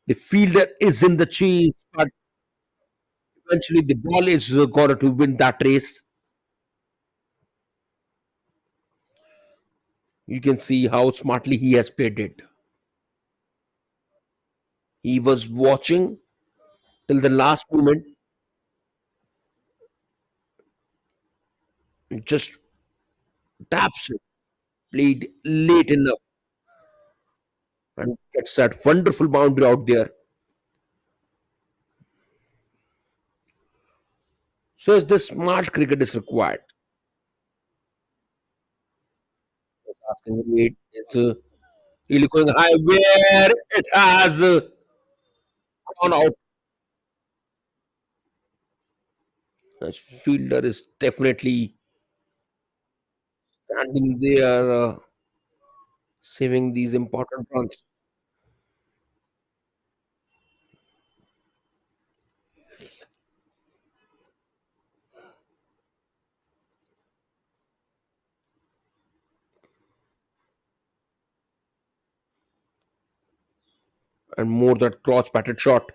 The fielder is in the chase, but eventually the ball is going to win that race. You can see how smartly he has played it. He was watching till the last moment, just taps it, played late enough, and gets that wonderful boundary out there. So, as this smart cricket is required, asking rate is really going high where it has gone out. The fielder is definitely standing there, saving these important runs. And more that cross batted shot.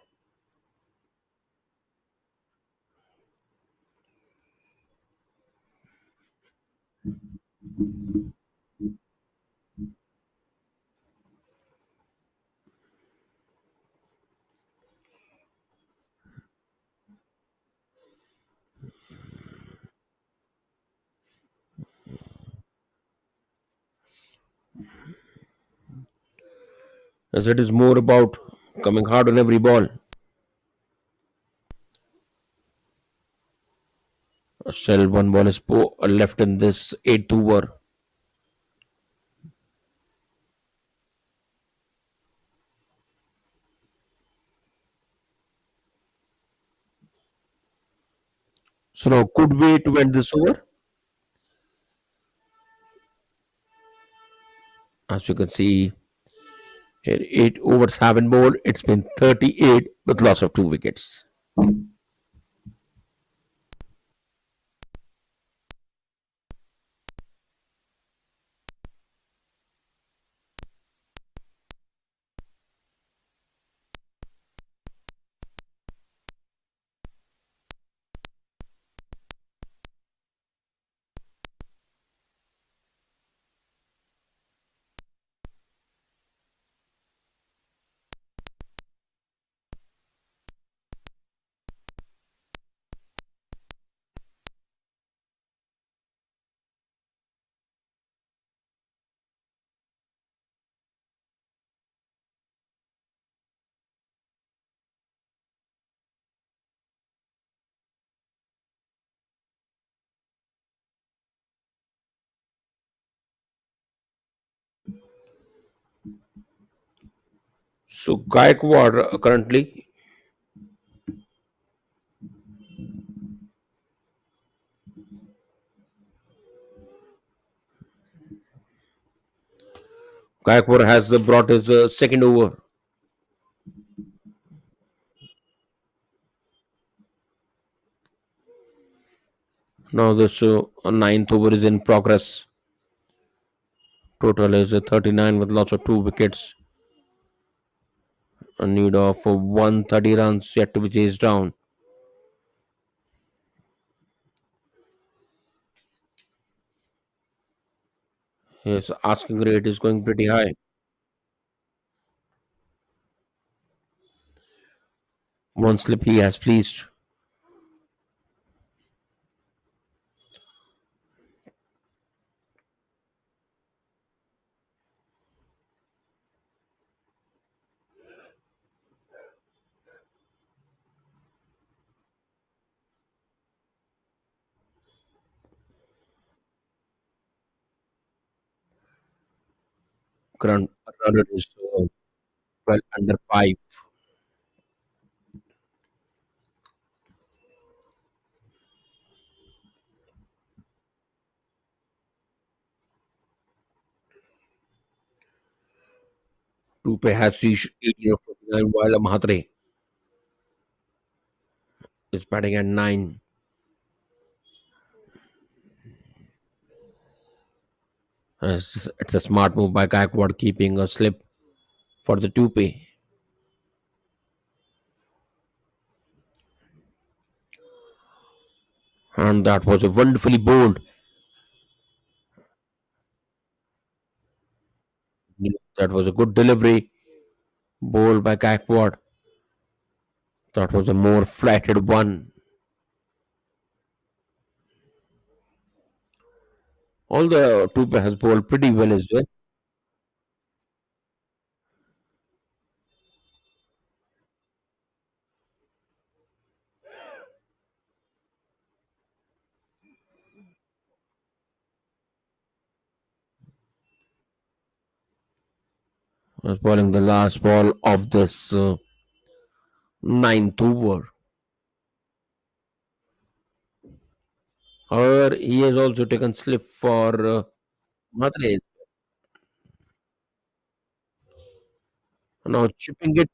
As it is more about coming hard on every ball. Still, one ball is left in this eighth over. So now, good way to end this over. As you can see here, 8 overs have been bowled. It's been 38 with loss of 2 wickets. So Gaikwad currently, Gaikwad has brought his second over. Now this ninth over is in progress. Total is 39 with lots of 2 wickets. A need of 130 runs yet to be chased down. His asking rate is going pretty high. One slip he has pleased. current run rate is well under 5. Tupe has reached 18 of 49 while Mahatre is batting at 9. It's a smart move by Gaikwad keeping a slip for the Tupe. And that was a wonderfully bowled. That was a good delivery bowled by Gaikwad. That was a more flatted one. All the Tupe has bowled pretty well as well. Was bowling the last ball of this ninth over. However, he has also taken slip for Madre. Now chipping it.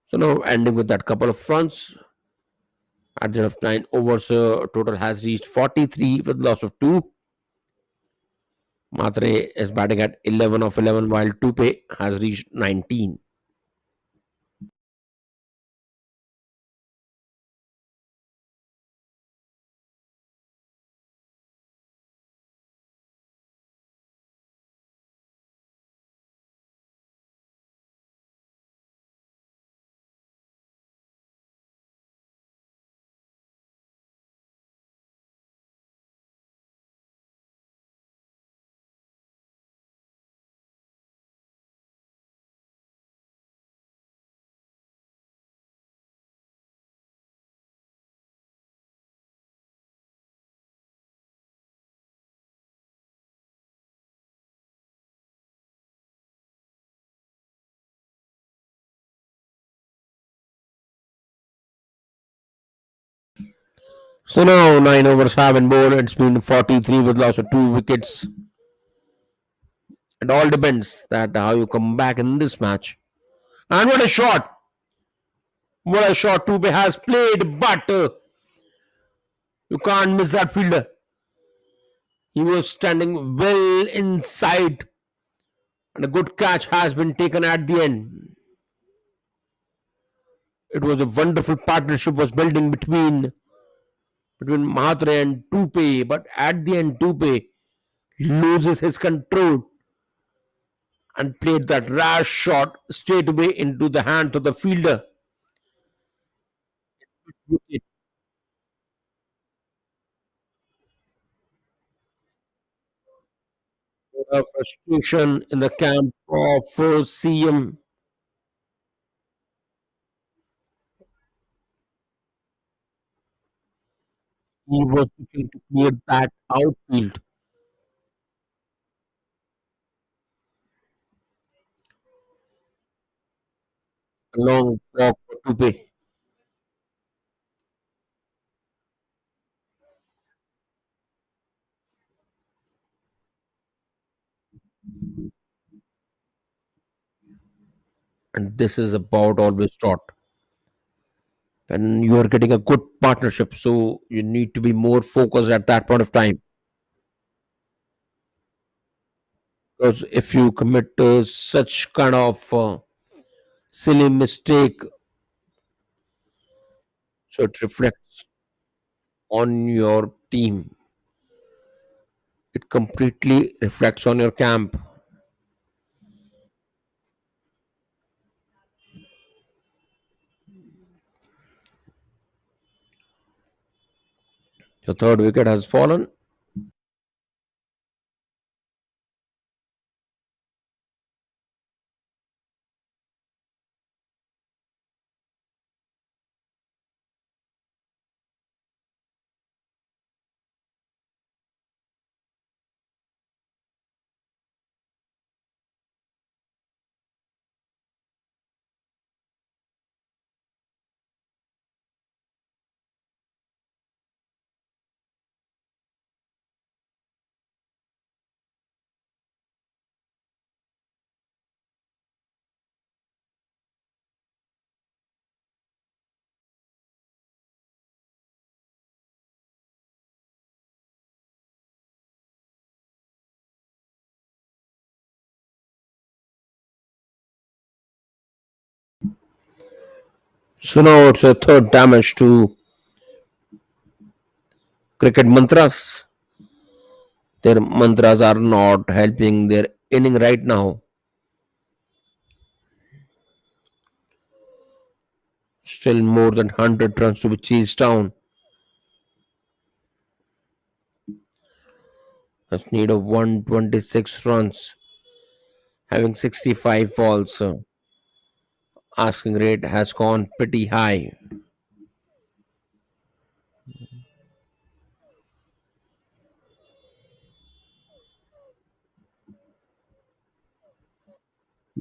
So now ending with that couple of runs at the end of 9 overs, total has reached 43 with loss of 2. Matre is batting at 11 of 11 while Tupe has reached 19. So now 9 overs have been bowled. It's been 43 with loss of 2 wickets. It all depends that how you come back in this match. And what a shot! What a shot Tupe has played, but you can't miss that fielder. He was standing well inside, and a good catch has been taken at the end. It was a wonderful partnership was building between Mahatre and Tupe, but at the end Tupe loses his control and played that rash shot straight away into the hands of the fielder. Frustration in the camp of CM. He was looking to clear that outfield. A long walk for Tupe. And this is about always taught. When you are getting a good partnership, so you need to be more focused at that point of time. Because if you commit such kind of silly mistake, so it reflects on your team. It completely reflects on your camp. Your third wicket has fallen. So now it's a third damage to cricket mantras. Their mantras are not helping their inning right now. Still more than 100 runs to be chased down. That's need of 126 runs. Having 65 balls. Asking rate has gone pretty high.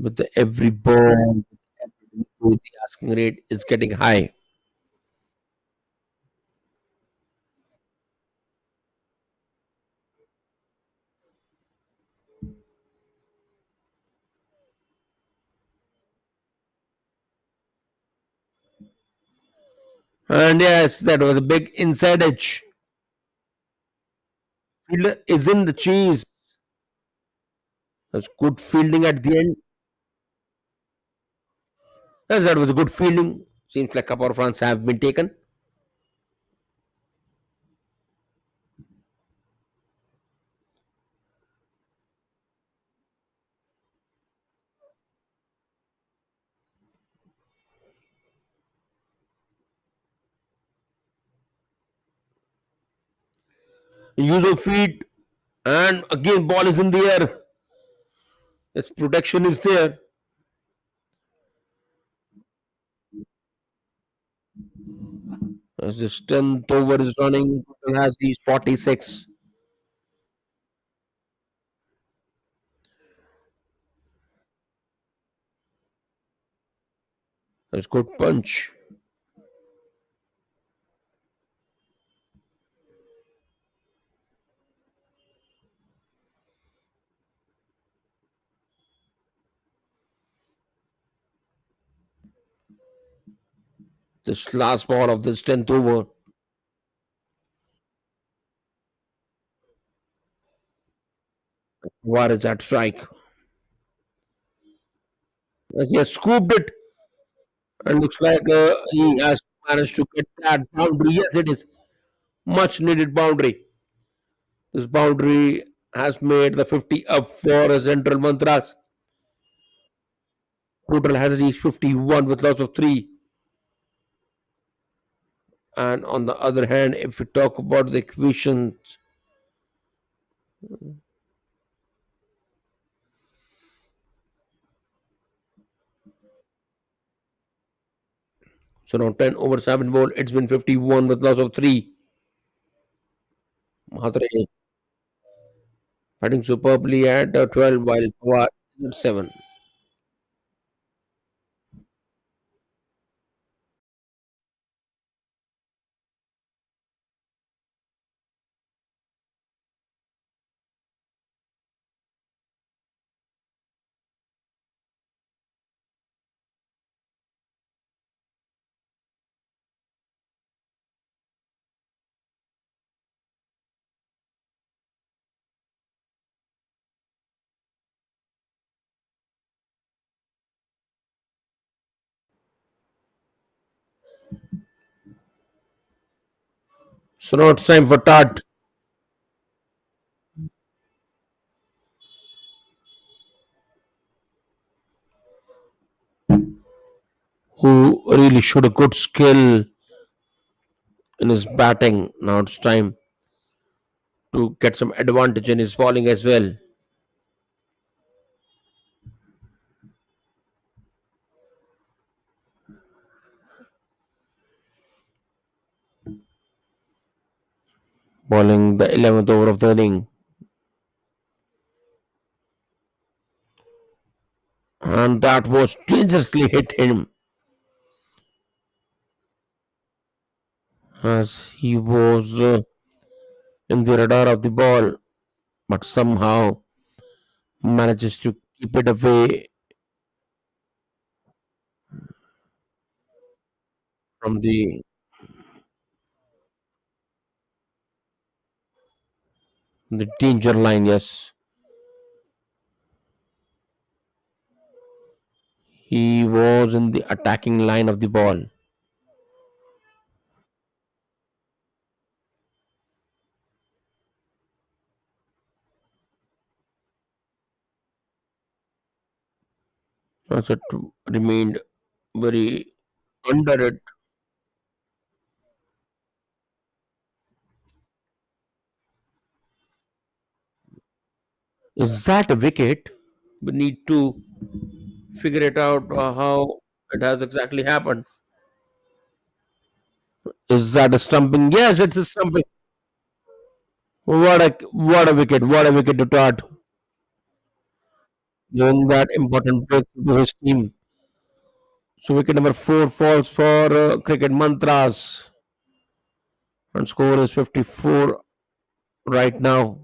With the every ball, the asking rate is getting high. And yes, that was a big inside edge. Fielder is in the cheese. That's good fielding at the end. Yes, that was a good fielding. Seems like a couple of runs have been taken. Use of feet, and again, ball is in the air. Its protection is there. As this 10th over is running, has these 46. That's good punch. This last ball of this 10th over. What is that strike? As he has scooped it, and looks like he has managed to get that boundary. Yes, it is much needed boundary. This boundary has made the 50 up for Central Mantras. Total has reached 51 with lots of three. And on the other hand, if we talk about the equations, so now 10 over 7 ball, it's been 51 with lots of three. Mahatre batting superbly at 12 while Pawar is at 7. So now it's time for Tart, who really showed a good skill in his batting. Now it's time to get some advantage in his bowling as well. Bowling the 11th over of the inning. And that was dangerously hit him as he was in the radar of the ball, but somehow manages to keep it away from the danger line. Yes, he was in the attacking line of the ball. as it remained very under it. Is that a wicket? We need to figure it out how it has exactly happened. Is that a stumping? Yes, it's a stumping. What a wicket! What a wicket to start, giving that important break to his team. So wicket number four falls for cricket mantras, and score is 54 right now.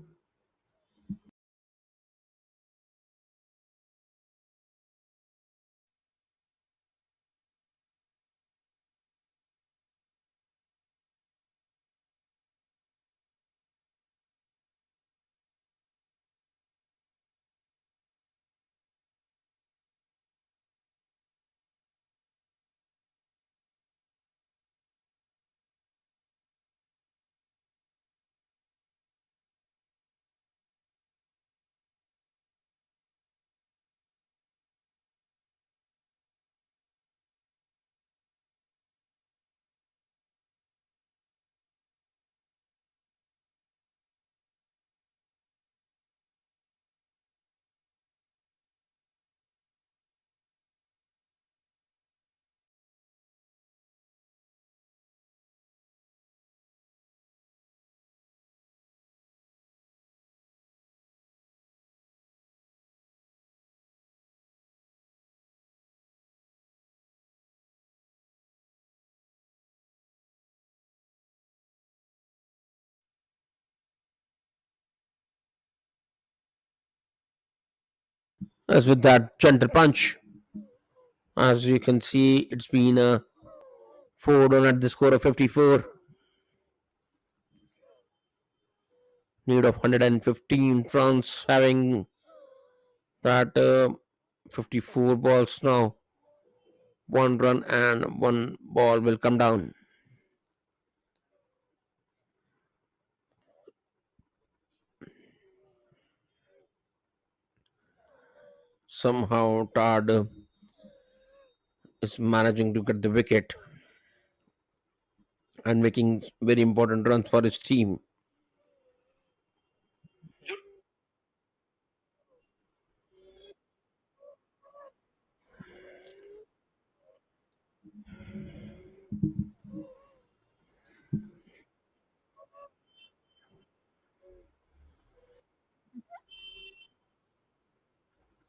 As with that gentle punch, as you can see, it's been a 4 run at the score of 54. Need of 115 runs, having that 54 balls now. 1 run and one ball will come down. Somehow, Todd is managing to get the wicket and making very important runs for his team.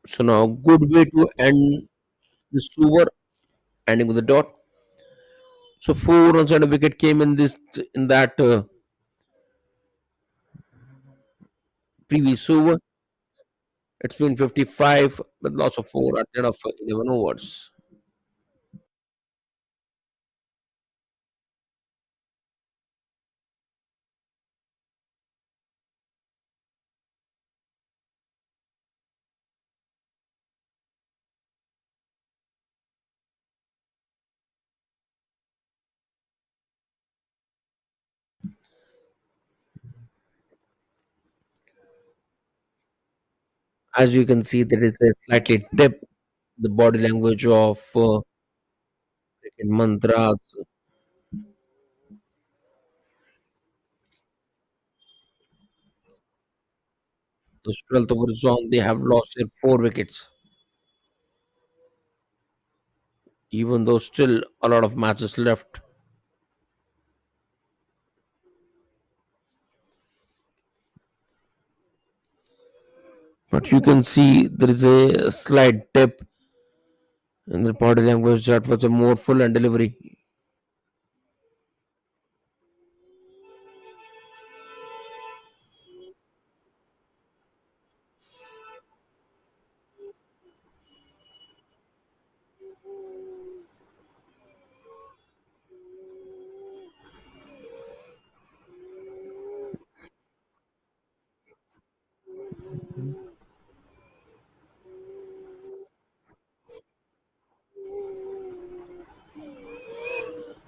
So now, good way to end this over, ending with a dot. So 4 runs and a wicket came in that previous over. It's been 55 with loss of four at the end of 11 overs. As you can see, there is a slightly dip the body language of cricket mantras. The 12th over is on. They have lost their 4 wickets, even though still a lot of matches left. But you can see there is a slight dip in the body language that was a more full and delivery.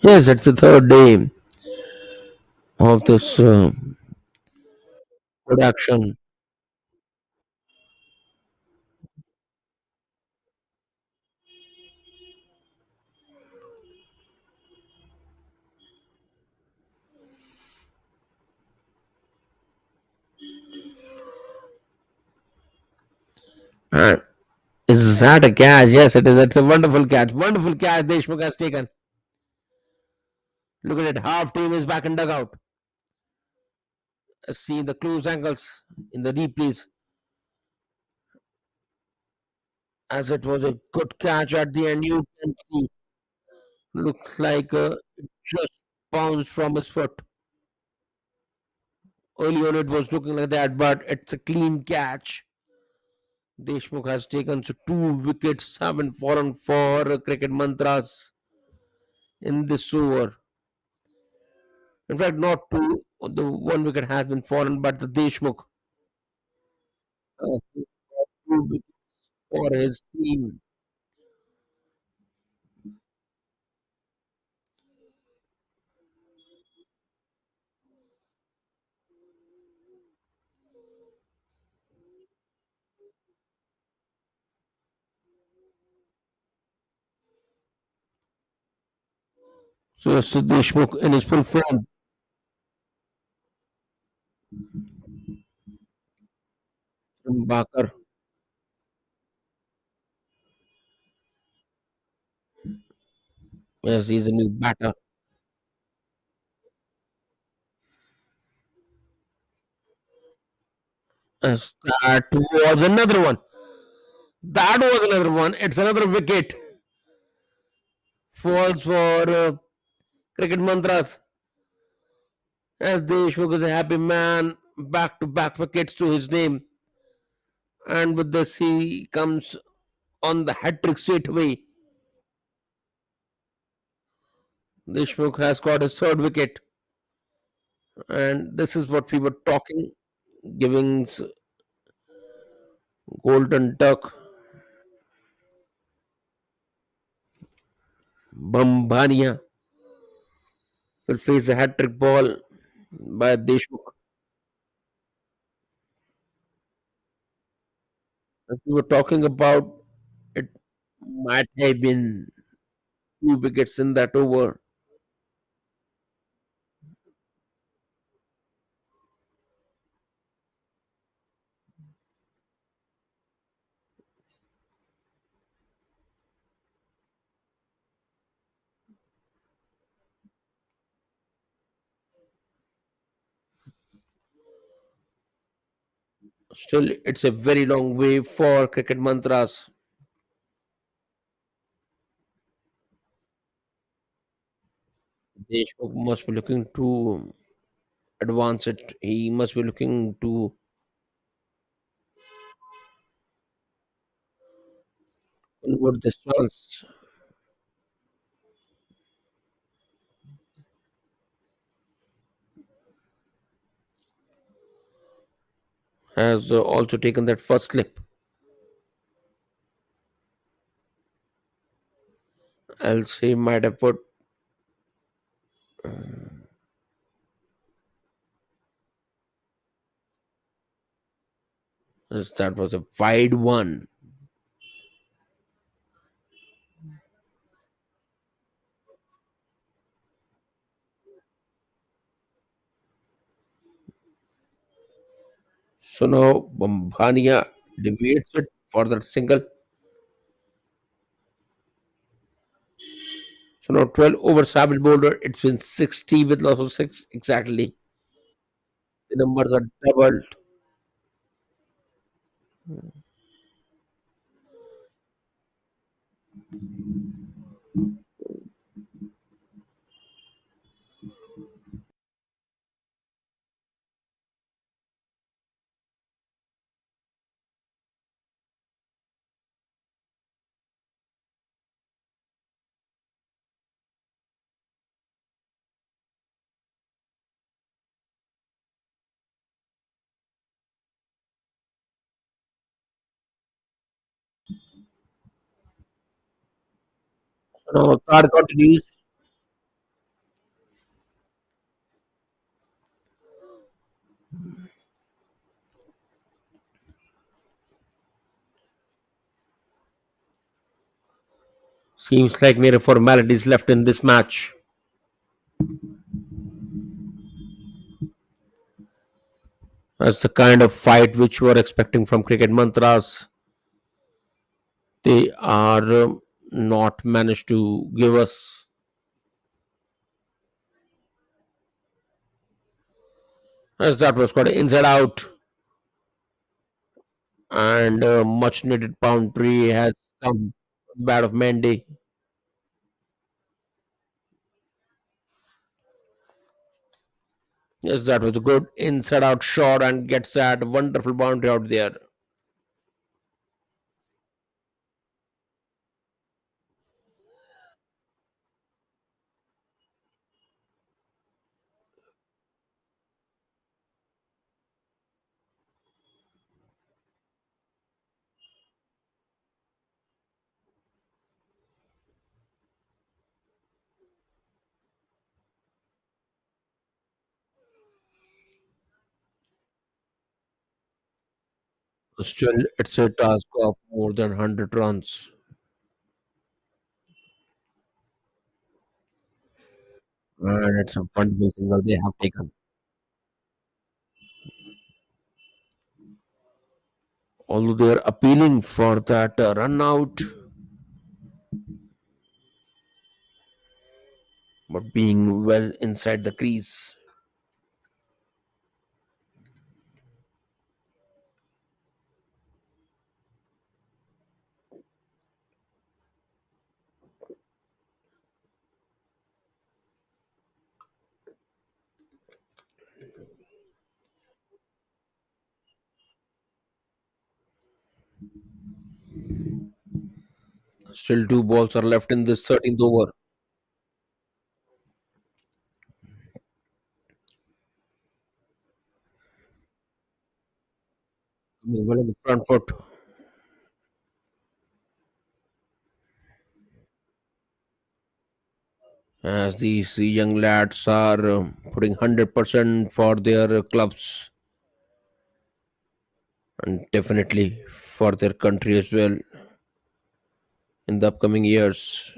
Yes, it's the third day of this production. And is that a catch? Yes, it is. It's a wonderful catch. Wonderful catch Deshmukh has taken. Look at it. Half team is back in dugout. See the close angles in the replays as it was a good catch at the end. You can see looks like it just bounced from his foot. Early on, it was looking like that, but it's a clean catch. Deshmukh has taken so 2 wickets, 7 fallen for cricket mantras in this over. In fact, not two. The 1 wicket has been fallen, but the Deshmukh 2 wickets for his team. So Deshmukh in his full form. Bakar, yes, he's a new batter. Yes, that was another one. That was another one. It's another wicket. Falls for cricket mantras. As Deshmukh is a happy man. Back to back wickets to his name. And with this, he comes on the hat trick straight away. Deshmukh has got his 3rd wicket. And this is what we were talking. Giving golden duck. Bambania will face a hat trick ball by Deshmukh. As we were talking about, it might have been 2 wickets in that over. Still, it's a very long way for cricket mantras. Deshmukh must be looking to advance it. He must be looking to convert this chance. Has also taken that first slip. Else he might have put. That was a wide one. So now Bambania deviates it for that single. So now 12 over Sabil Boulder. It's been 60 with loss of 6 exactly. The numbers are doubled. So now third continues. Seems like mere formalities left in this match. That's the kind of fight which we are expecting from cricket mantras. they are not managed to give us, as that was called inside out, and much needed boundary has come bad of Mendy. Yes, that was a good inside out shot and gets that wonderful boundary out there. Still, it's a task of more than 100 runs, and it's a wonderful single they have taken. Although they are appealing for that run out, but being well inside the crease. Still, two balls are left in this 13th over. Coming well in the front foot, as these young lads are putting 100% for their clubs and definitely for their country as well in the upcoming years.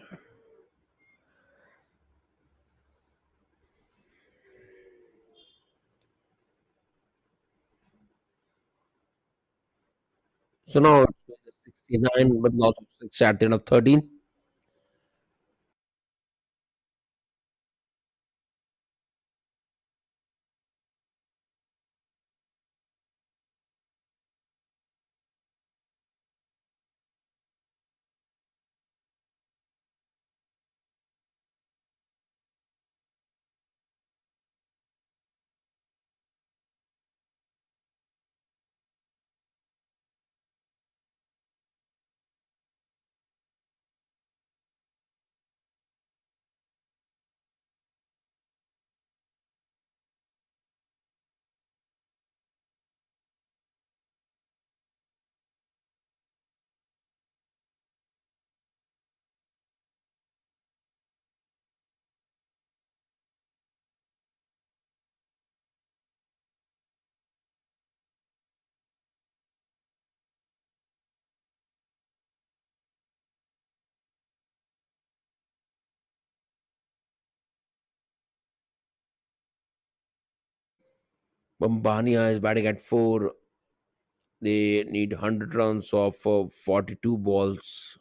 So now it's 69, but loss of 6 at the end of 13. Bambania is batting at 4. They need 100 runs of 42 balls.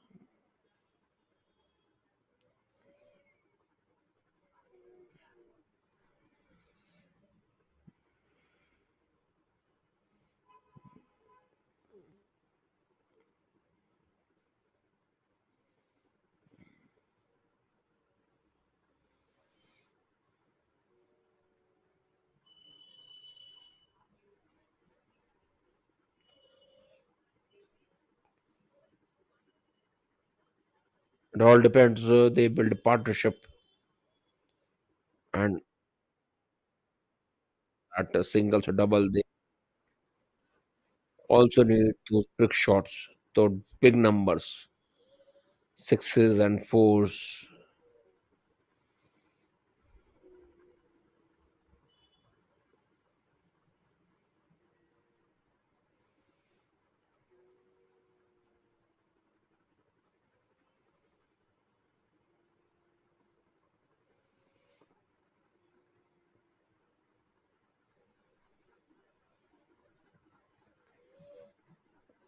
It all depends. They build a partnership, and at a singles or double, they also need those big shots, those big numbers, sixes and fours.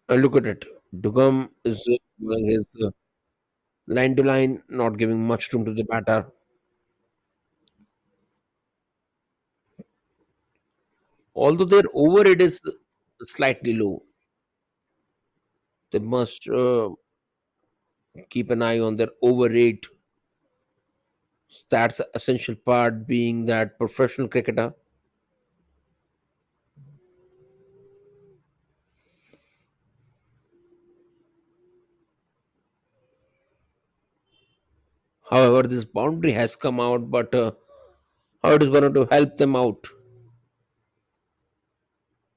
And look at it. Dugam is doing his line to line, not giving much room to the batter. Although their over rate is slightly low, they must keep an eye on their over rate. That's the essential part, being that professional cricketer. However, this boundary has come out, but how it is going to help them out?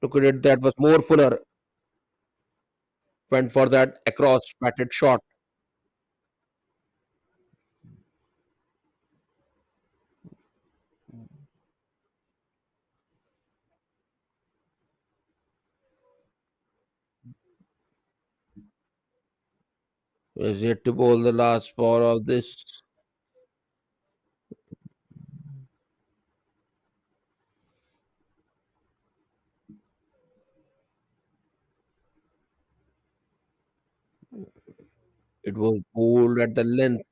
Look at it, that was more Fuller went for that across batted shot. Is yet to bowl the last ball of this. It was bowled at the length.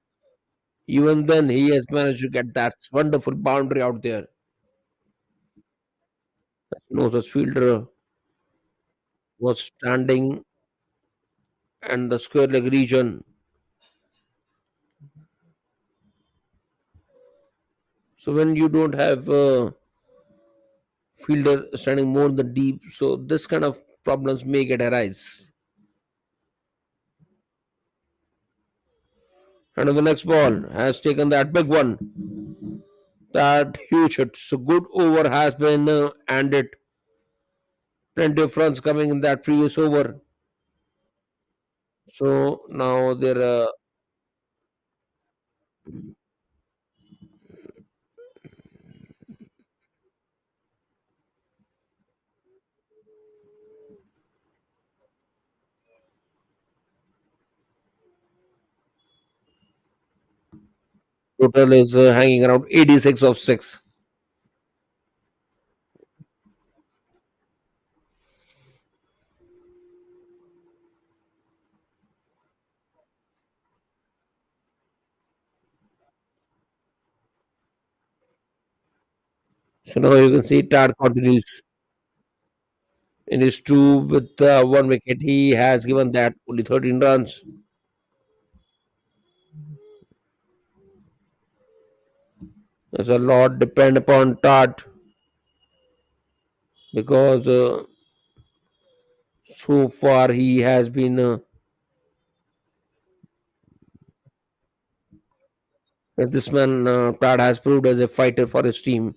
Even then, he has managed to get that wonderful boundary out there. No such fielder was standing and the square leg region. So when you don't have a fielder standing more than deep, so this kind of problems may get arise. And on the next ball has taken that big one, that huge hit. So good over has been ended. Plenty of runs coming in that previous over. So now their total is hanging around 86 of 6. So now you can see Tad continues in his two with one wicket. He has given that only 13 runs. There's a lot depend upon Tad because so far he has been this man Tad has proved as a fighter for his team.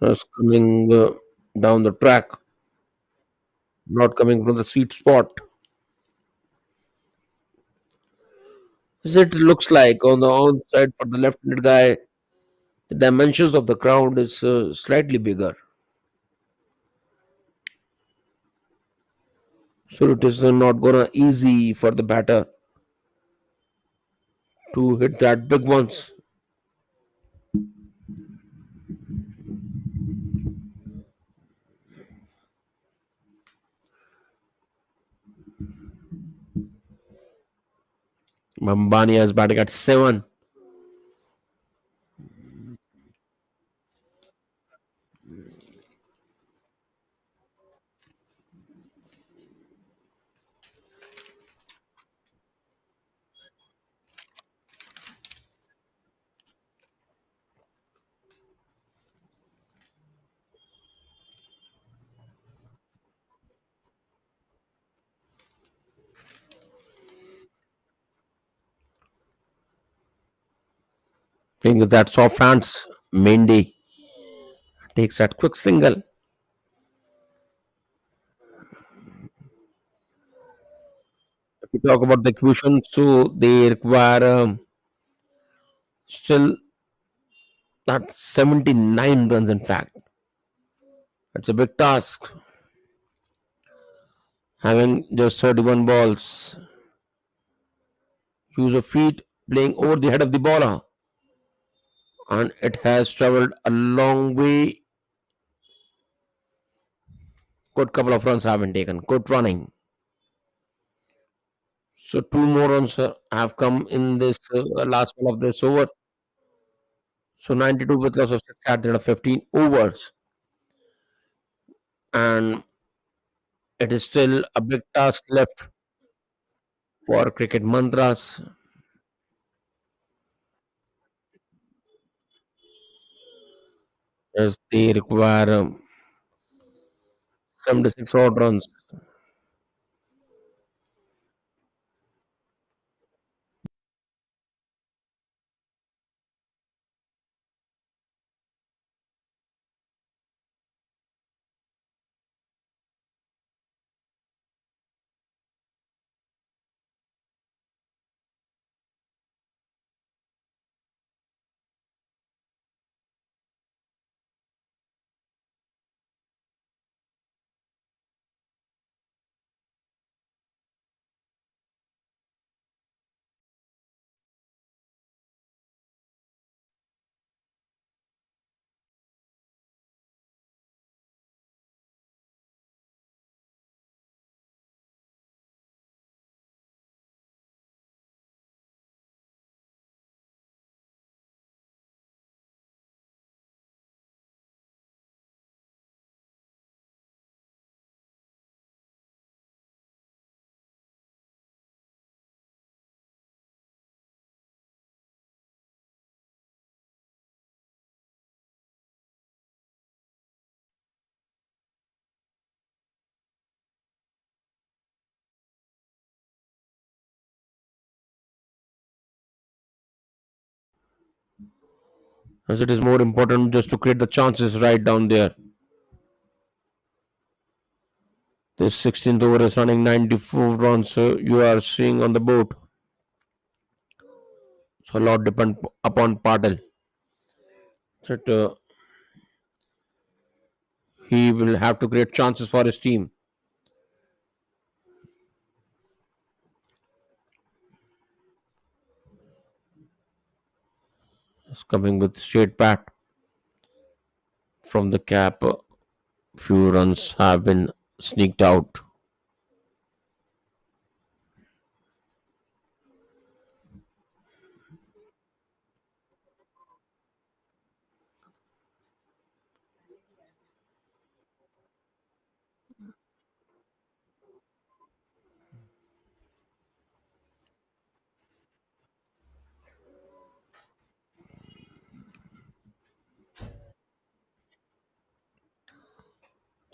Is coming down the track, not coming from the sweet spot. As it looks like on the onside for the left-handed guy, the dimensions of the ground is slightly bigger, so it is not gonna easy for the batter to hit that big ones. Mambani is batting at 7. Playing with that soft hands, Mendy takes that quick single. If we talk about the execution, so they require still not 79 runs. In fact, it's a big task having just 31 balls. Use of feet playing over the head of the bowler, and it has traveled a long way. Good couple of runs have been taken. Good running. So two more runs have come in this last one of this over. So 92 with loss of 6 at the end of 15 overs. And it is still a big task left for cricket mantras as they require 76 odd runs. As it is more important just to create the chances right down there. This 16th over is running 94 runs. You are seeing on the board. So a lot depend upon Patel. That he will have to create chances for his team. He's coming with straight bat from the cap. Few runs have been sneaked out.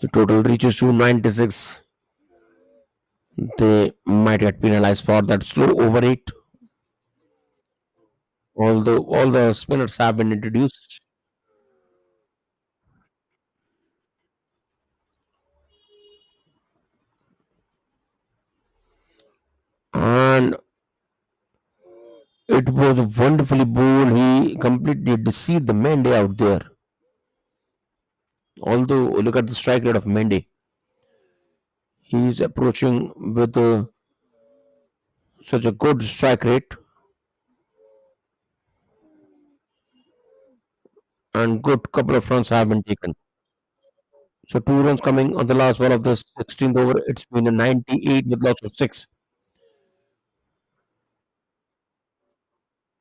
The total reaches to 96. They might get penalized for that slow over eight. Although all the spinners have been introduced, and it was a wonderfully bowled. He completely deceived the Mende out there. Although look at the strike rate of Mende, he's approaching with such a good strike rate and good couple of runs have been taken. So two runs coming on the last ball of the 16th over. It's been a 98 with lots of six,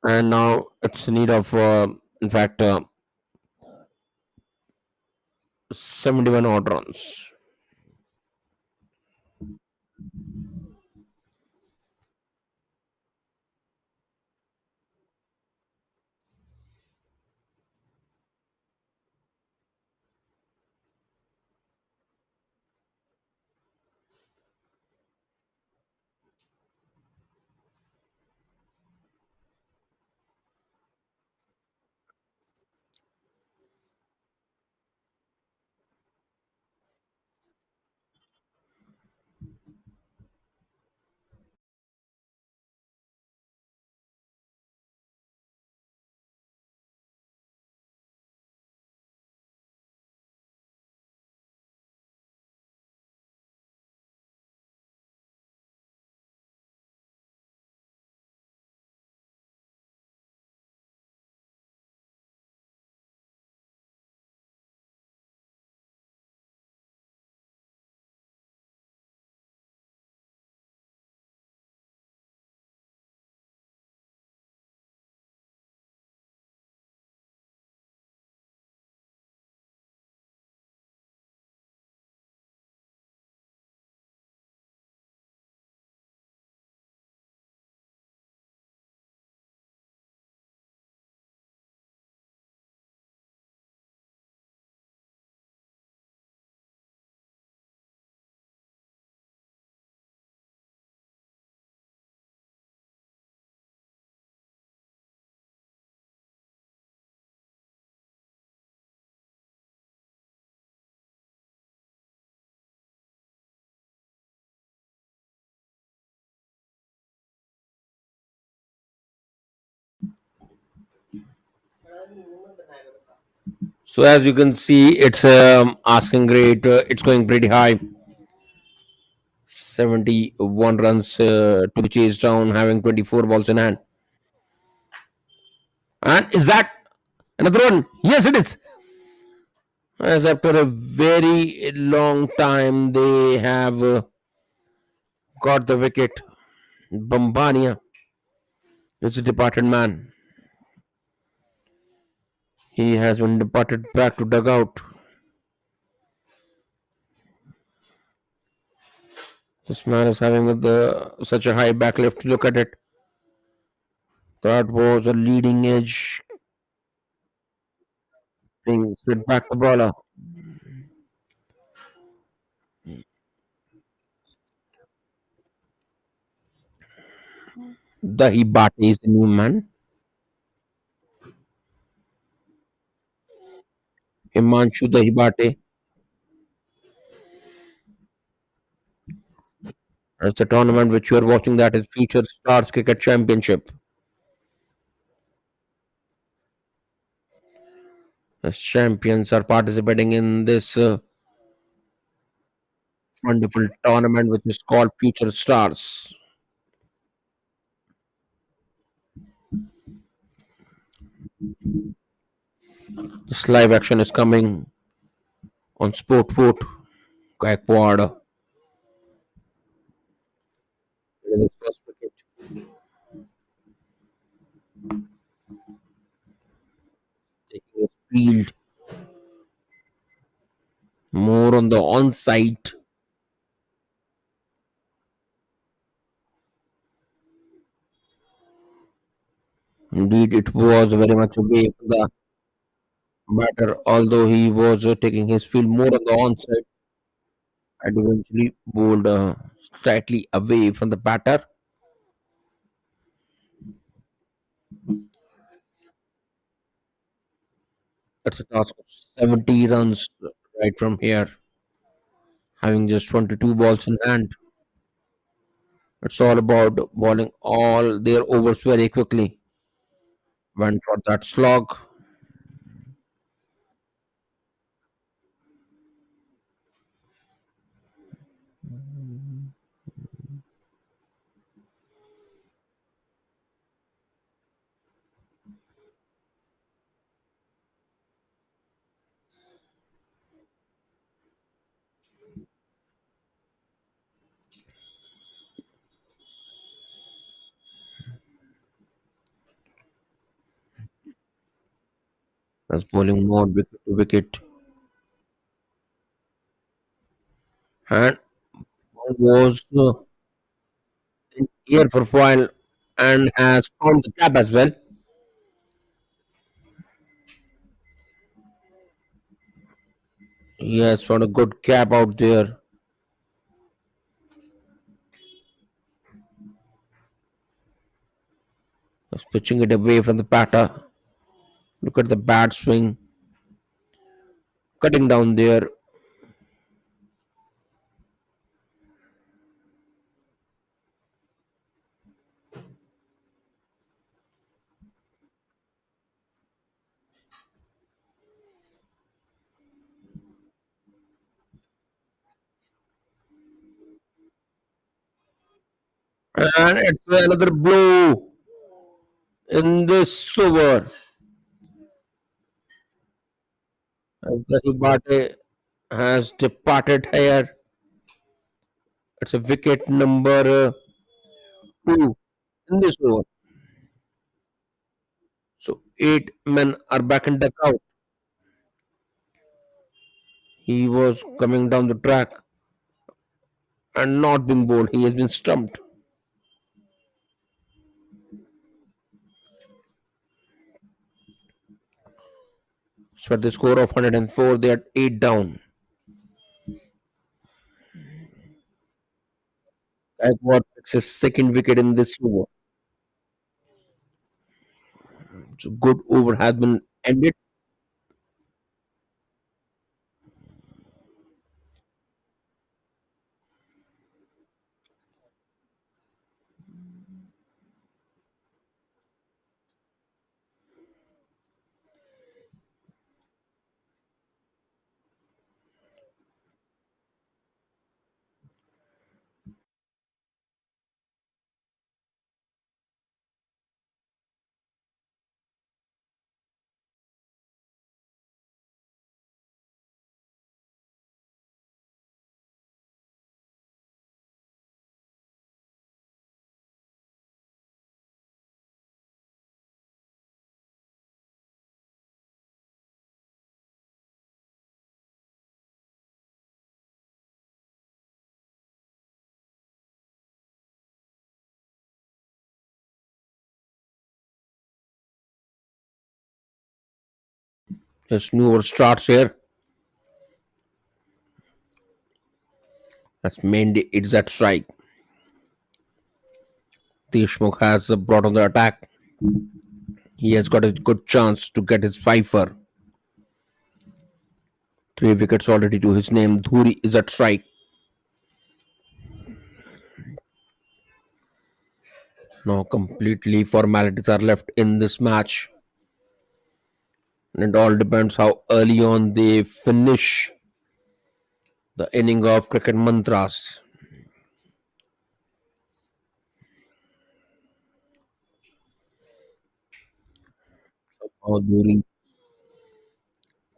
and now it's in need of, in fact, 71 odd runs. So as you can see, it's asking rate. It's going pretty high. 71 runs to be chased down, having 24 balls in hand. And is that another one? Yes, it is. As after a very long time, they have got the wicket. Bambania is a departed man. He has been departed back to dugout. This man is having such a high back lift. Look at it. That was a leading edge thing. Straight back the bowler. Dahibate is the new man. Himanshu Dahibate. It's a tournament which you are watching, that is Future Stars Cricket Championship. The champions are participating in this wonderful tournament which is called Future Stars. This live action is coming on Sport Foot. Gaikwad. It is his first wicket. Taking his field more on the onside. Indeed, it was very much away from the batter, although he was taking his field more on the onside and eventually bowled slightly away from the batter. It's a task of 70 runs right from here, having just 22 balls in hand. It's all about bowling all their overs very quickly. Went for that slog. Was bowling more wicket to wicket, and was in here for a while and has found the gap as well. He has found a good gap out there. He's pitching it away from the batter. Look at the bat swing, cutting down there. And it's another blow in this over. Gahibate has departed here. It's a wicket number two in this over. So 8 men are back in dugout. He was coming down the track and not being bowled. He has been stumped. So at the score of 104, they are 8 down. That's what takes his second wicket in this over. So good over has been ended. His new over starts here. That's mainly it's that strike. Deshmukh has brought on the attack. He has got a good chance to get his fifer. Three wickets already to his name. Dhuri is at strike. Now completely formalities are left in this match. And it all depends how early on they finish the inning of cricket mantras. How Dhuri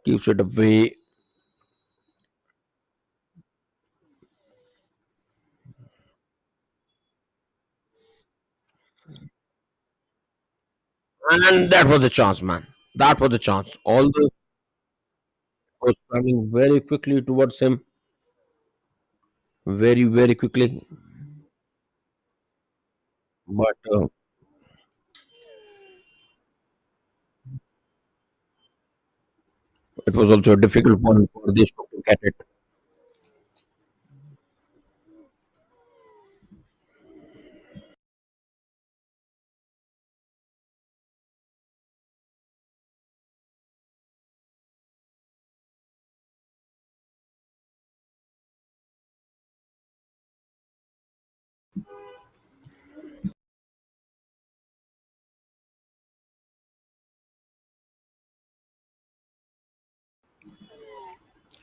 keeps it away. And that was the chance, man. That was the chance. All the was running very quickly towards him. Very, very quickly. But it was also a difficult one for this to get it.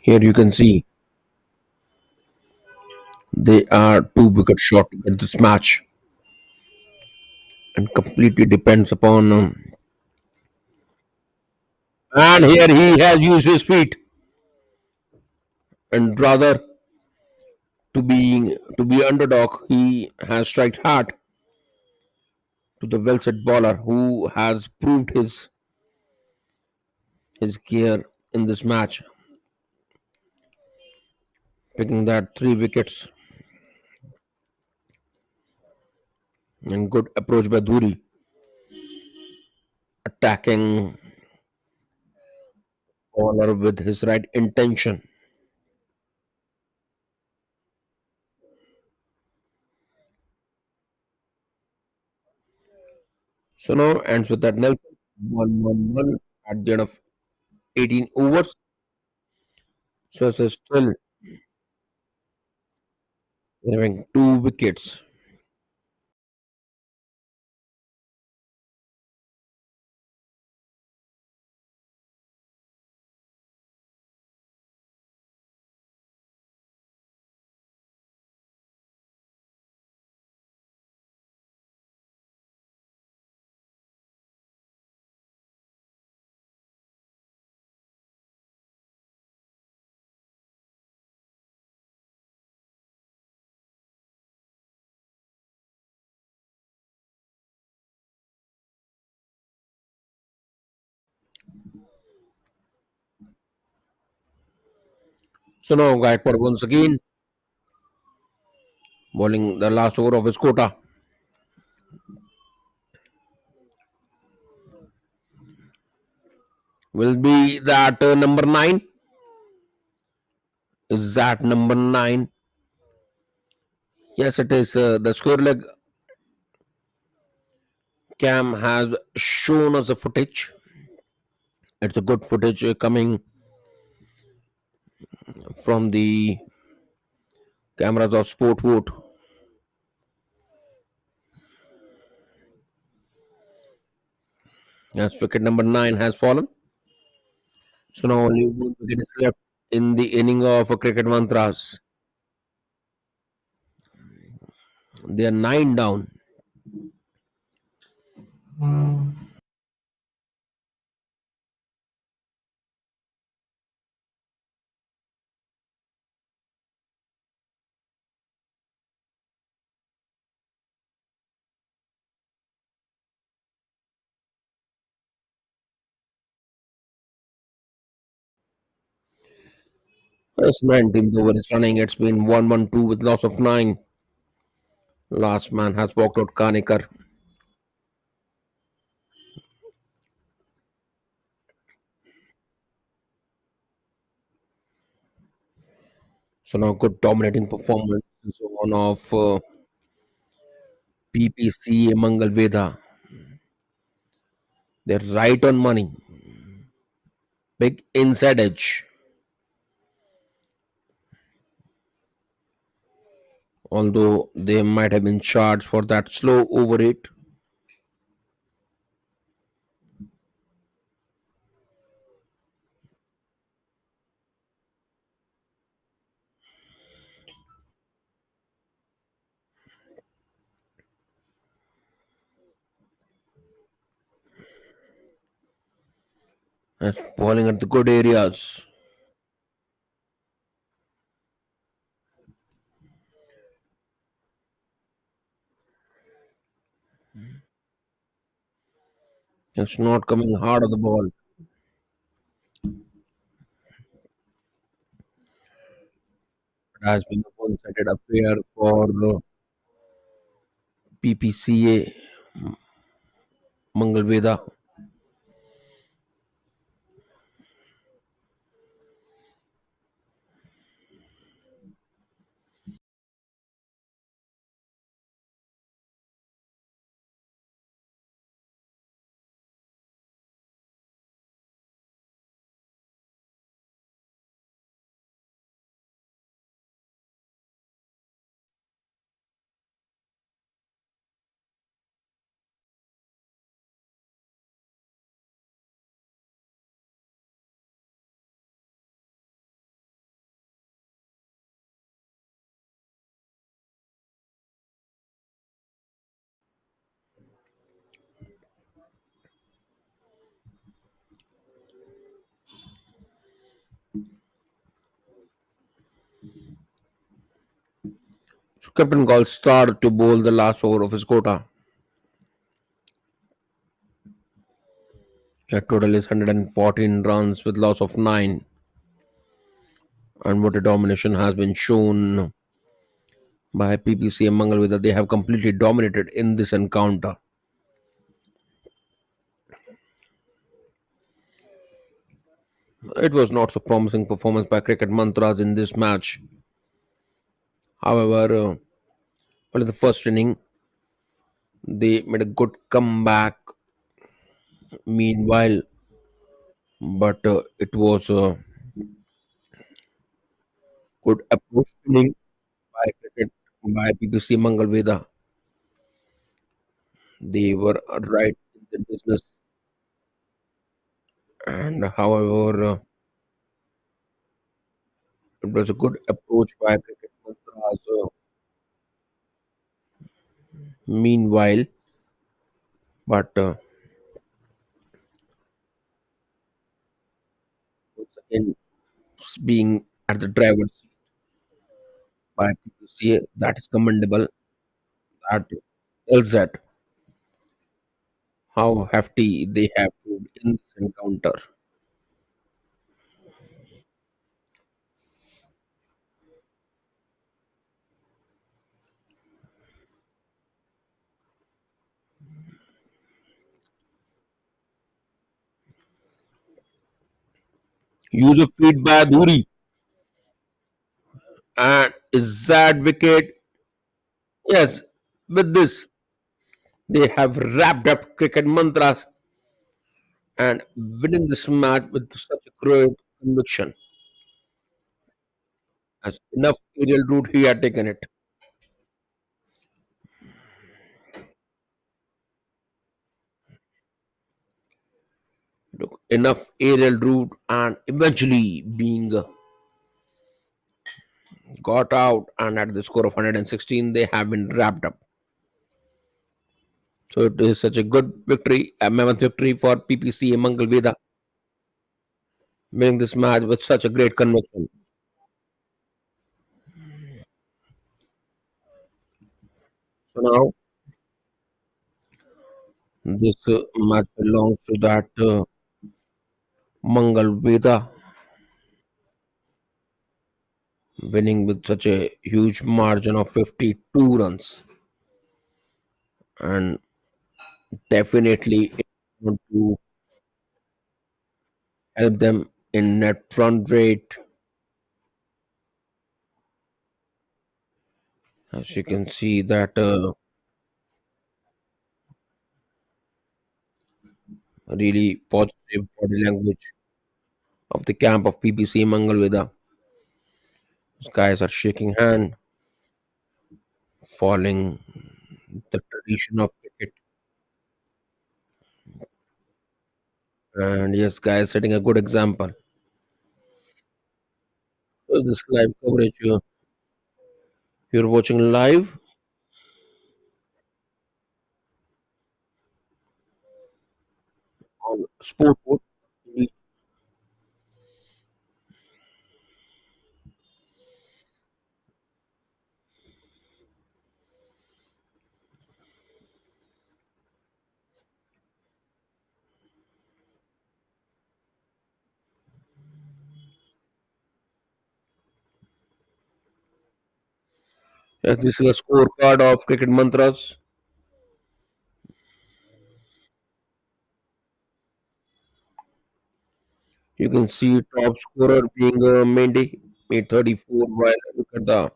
Here you can see they are two wicket short to get this match, and completely depends upon. And here he has used his feet, and rather to be underdog, he has struck hard to the well set bowler who has proved his gear in this match, picking that three wickets and good approach by Dhuri, attacking bowler with his right intention. So now ends with that Nelson 1-1-1 at the end of 18 overs. So it's still having two wickets. So now Gaikwad once again bowling the last over of his quota will be that number nine. Is that number nine? Yes, it is. The square leg cam has shown us the footage. It's a good footage coming from the cameras of Sportwood. Yes, wicket number nine has fallen. So now only one wicket is left in the inning of cricket mantras. They are nine down. First 19th over is running. It's been 1-1-2 with loss of nine. Last man has walked out Kanikar. So now good dominating performance is one of Ppca Mangalvedha. They're right on money. Big inside edge. Although they might have been charged for that slow over it. That's bowling at the good areas. It's not coming hard on the ball. It has been a one-sided affair for Ppca Mangalvedha. So Captain Gall started to bowl the last over of his quota. Their total is 114 runs with loss of 9. And what a domination has been shown by PPC and Mangalvedha. They have completely dominated in this encounter. It was not so promising performance by Cricket Mantras in this match. However, well, in the first inning, they made a good comeback. Meanwhile, but it was a good approach inning by cricket by PPC Mangalvedha. They were right in the business, and however, it was a good approach by Cricket Mantras. Meanwhile, but once again, being at the driver's seat by PPC, that is commendable. That tells that how hefty they have proved in this encounter. User feedback, Dhuri, and is that wicket? Yes, with this, they have wrapped up cricket mantras and winning this match with such a great conviction. As enough aerial route he had taken it. Look, enough aerial route and eventually being got out and at the score of 116 they have been wrapped up. So it is such a good victory, a mammoth victory for PPC Mangalvedha, winning this match with such a great conviction. So now this match belongs to that Mangalvedha, winning with such a huge margin of 52 runs, and definitely it's going to help them in net run rate As you can see that really positive body language of the camp of PPC Mangalvedha. These guys are shaking hand, following the tradition of cricket. And yes, guys, setting a good example. So this live coverage, you're watching live on Sport. Yes, this is a scorecard of cricket mantras. You can see top scorer being Mendy, made 34, while look at the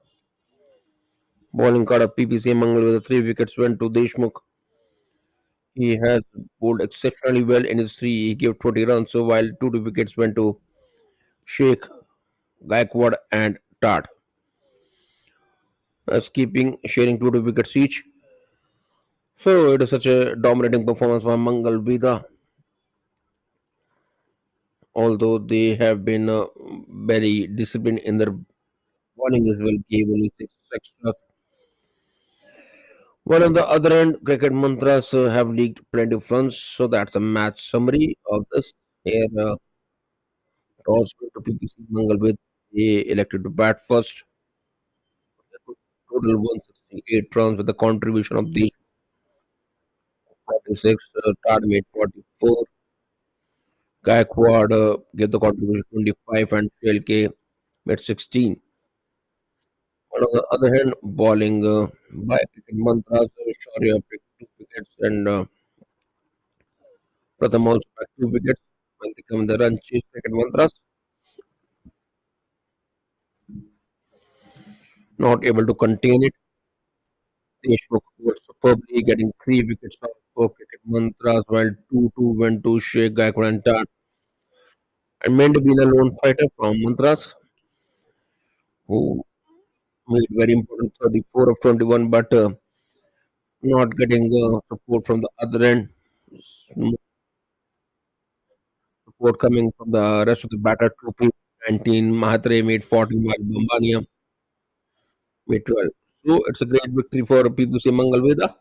bowling card of PPC Mangal with the 3 wickets went to Deshmukh. He has bowled exceptionally well in his three. He gave 20 runs, so while 2 wickets went to Sheikh, Gaikwad, and Tart. As keeping sharing 2 wickets each. So it is such a dominating performance by Mangal Vida, although they have been very disciplined in their bowling as well, gave only 6 extras. While on the other end, cricket mantras have leaked plenty of runs, so that's a match summary of this. Here, toss went to PPC Mangalwed. They elected to bat first. Total 168 runs with a contribution of the 46. Tad made 44. Gaikwad gave the contribution 25 and Shelke made 16. On the other hand, bowling by cricket mantras, Shaurya picked 2 wickets and Pratham also back 2 wickets when they come in the run chase cricket mantras. Not able to contain it. Deshmukh scored superbly, getting 3 wickets out for cricket mantras, while 2-2 went to Sheikh Gaikwad and Tan. And Mende being a lone fighter from mantras, who made very important 34 of 21, but not getting support from the other end. Support coming from the rest of the batter, Trupi 19, Mahatre made 14, while Bambania made 12. So it's a great victory for PPC Mangalveda.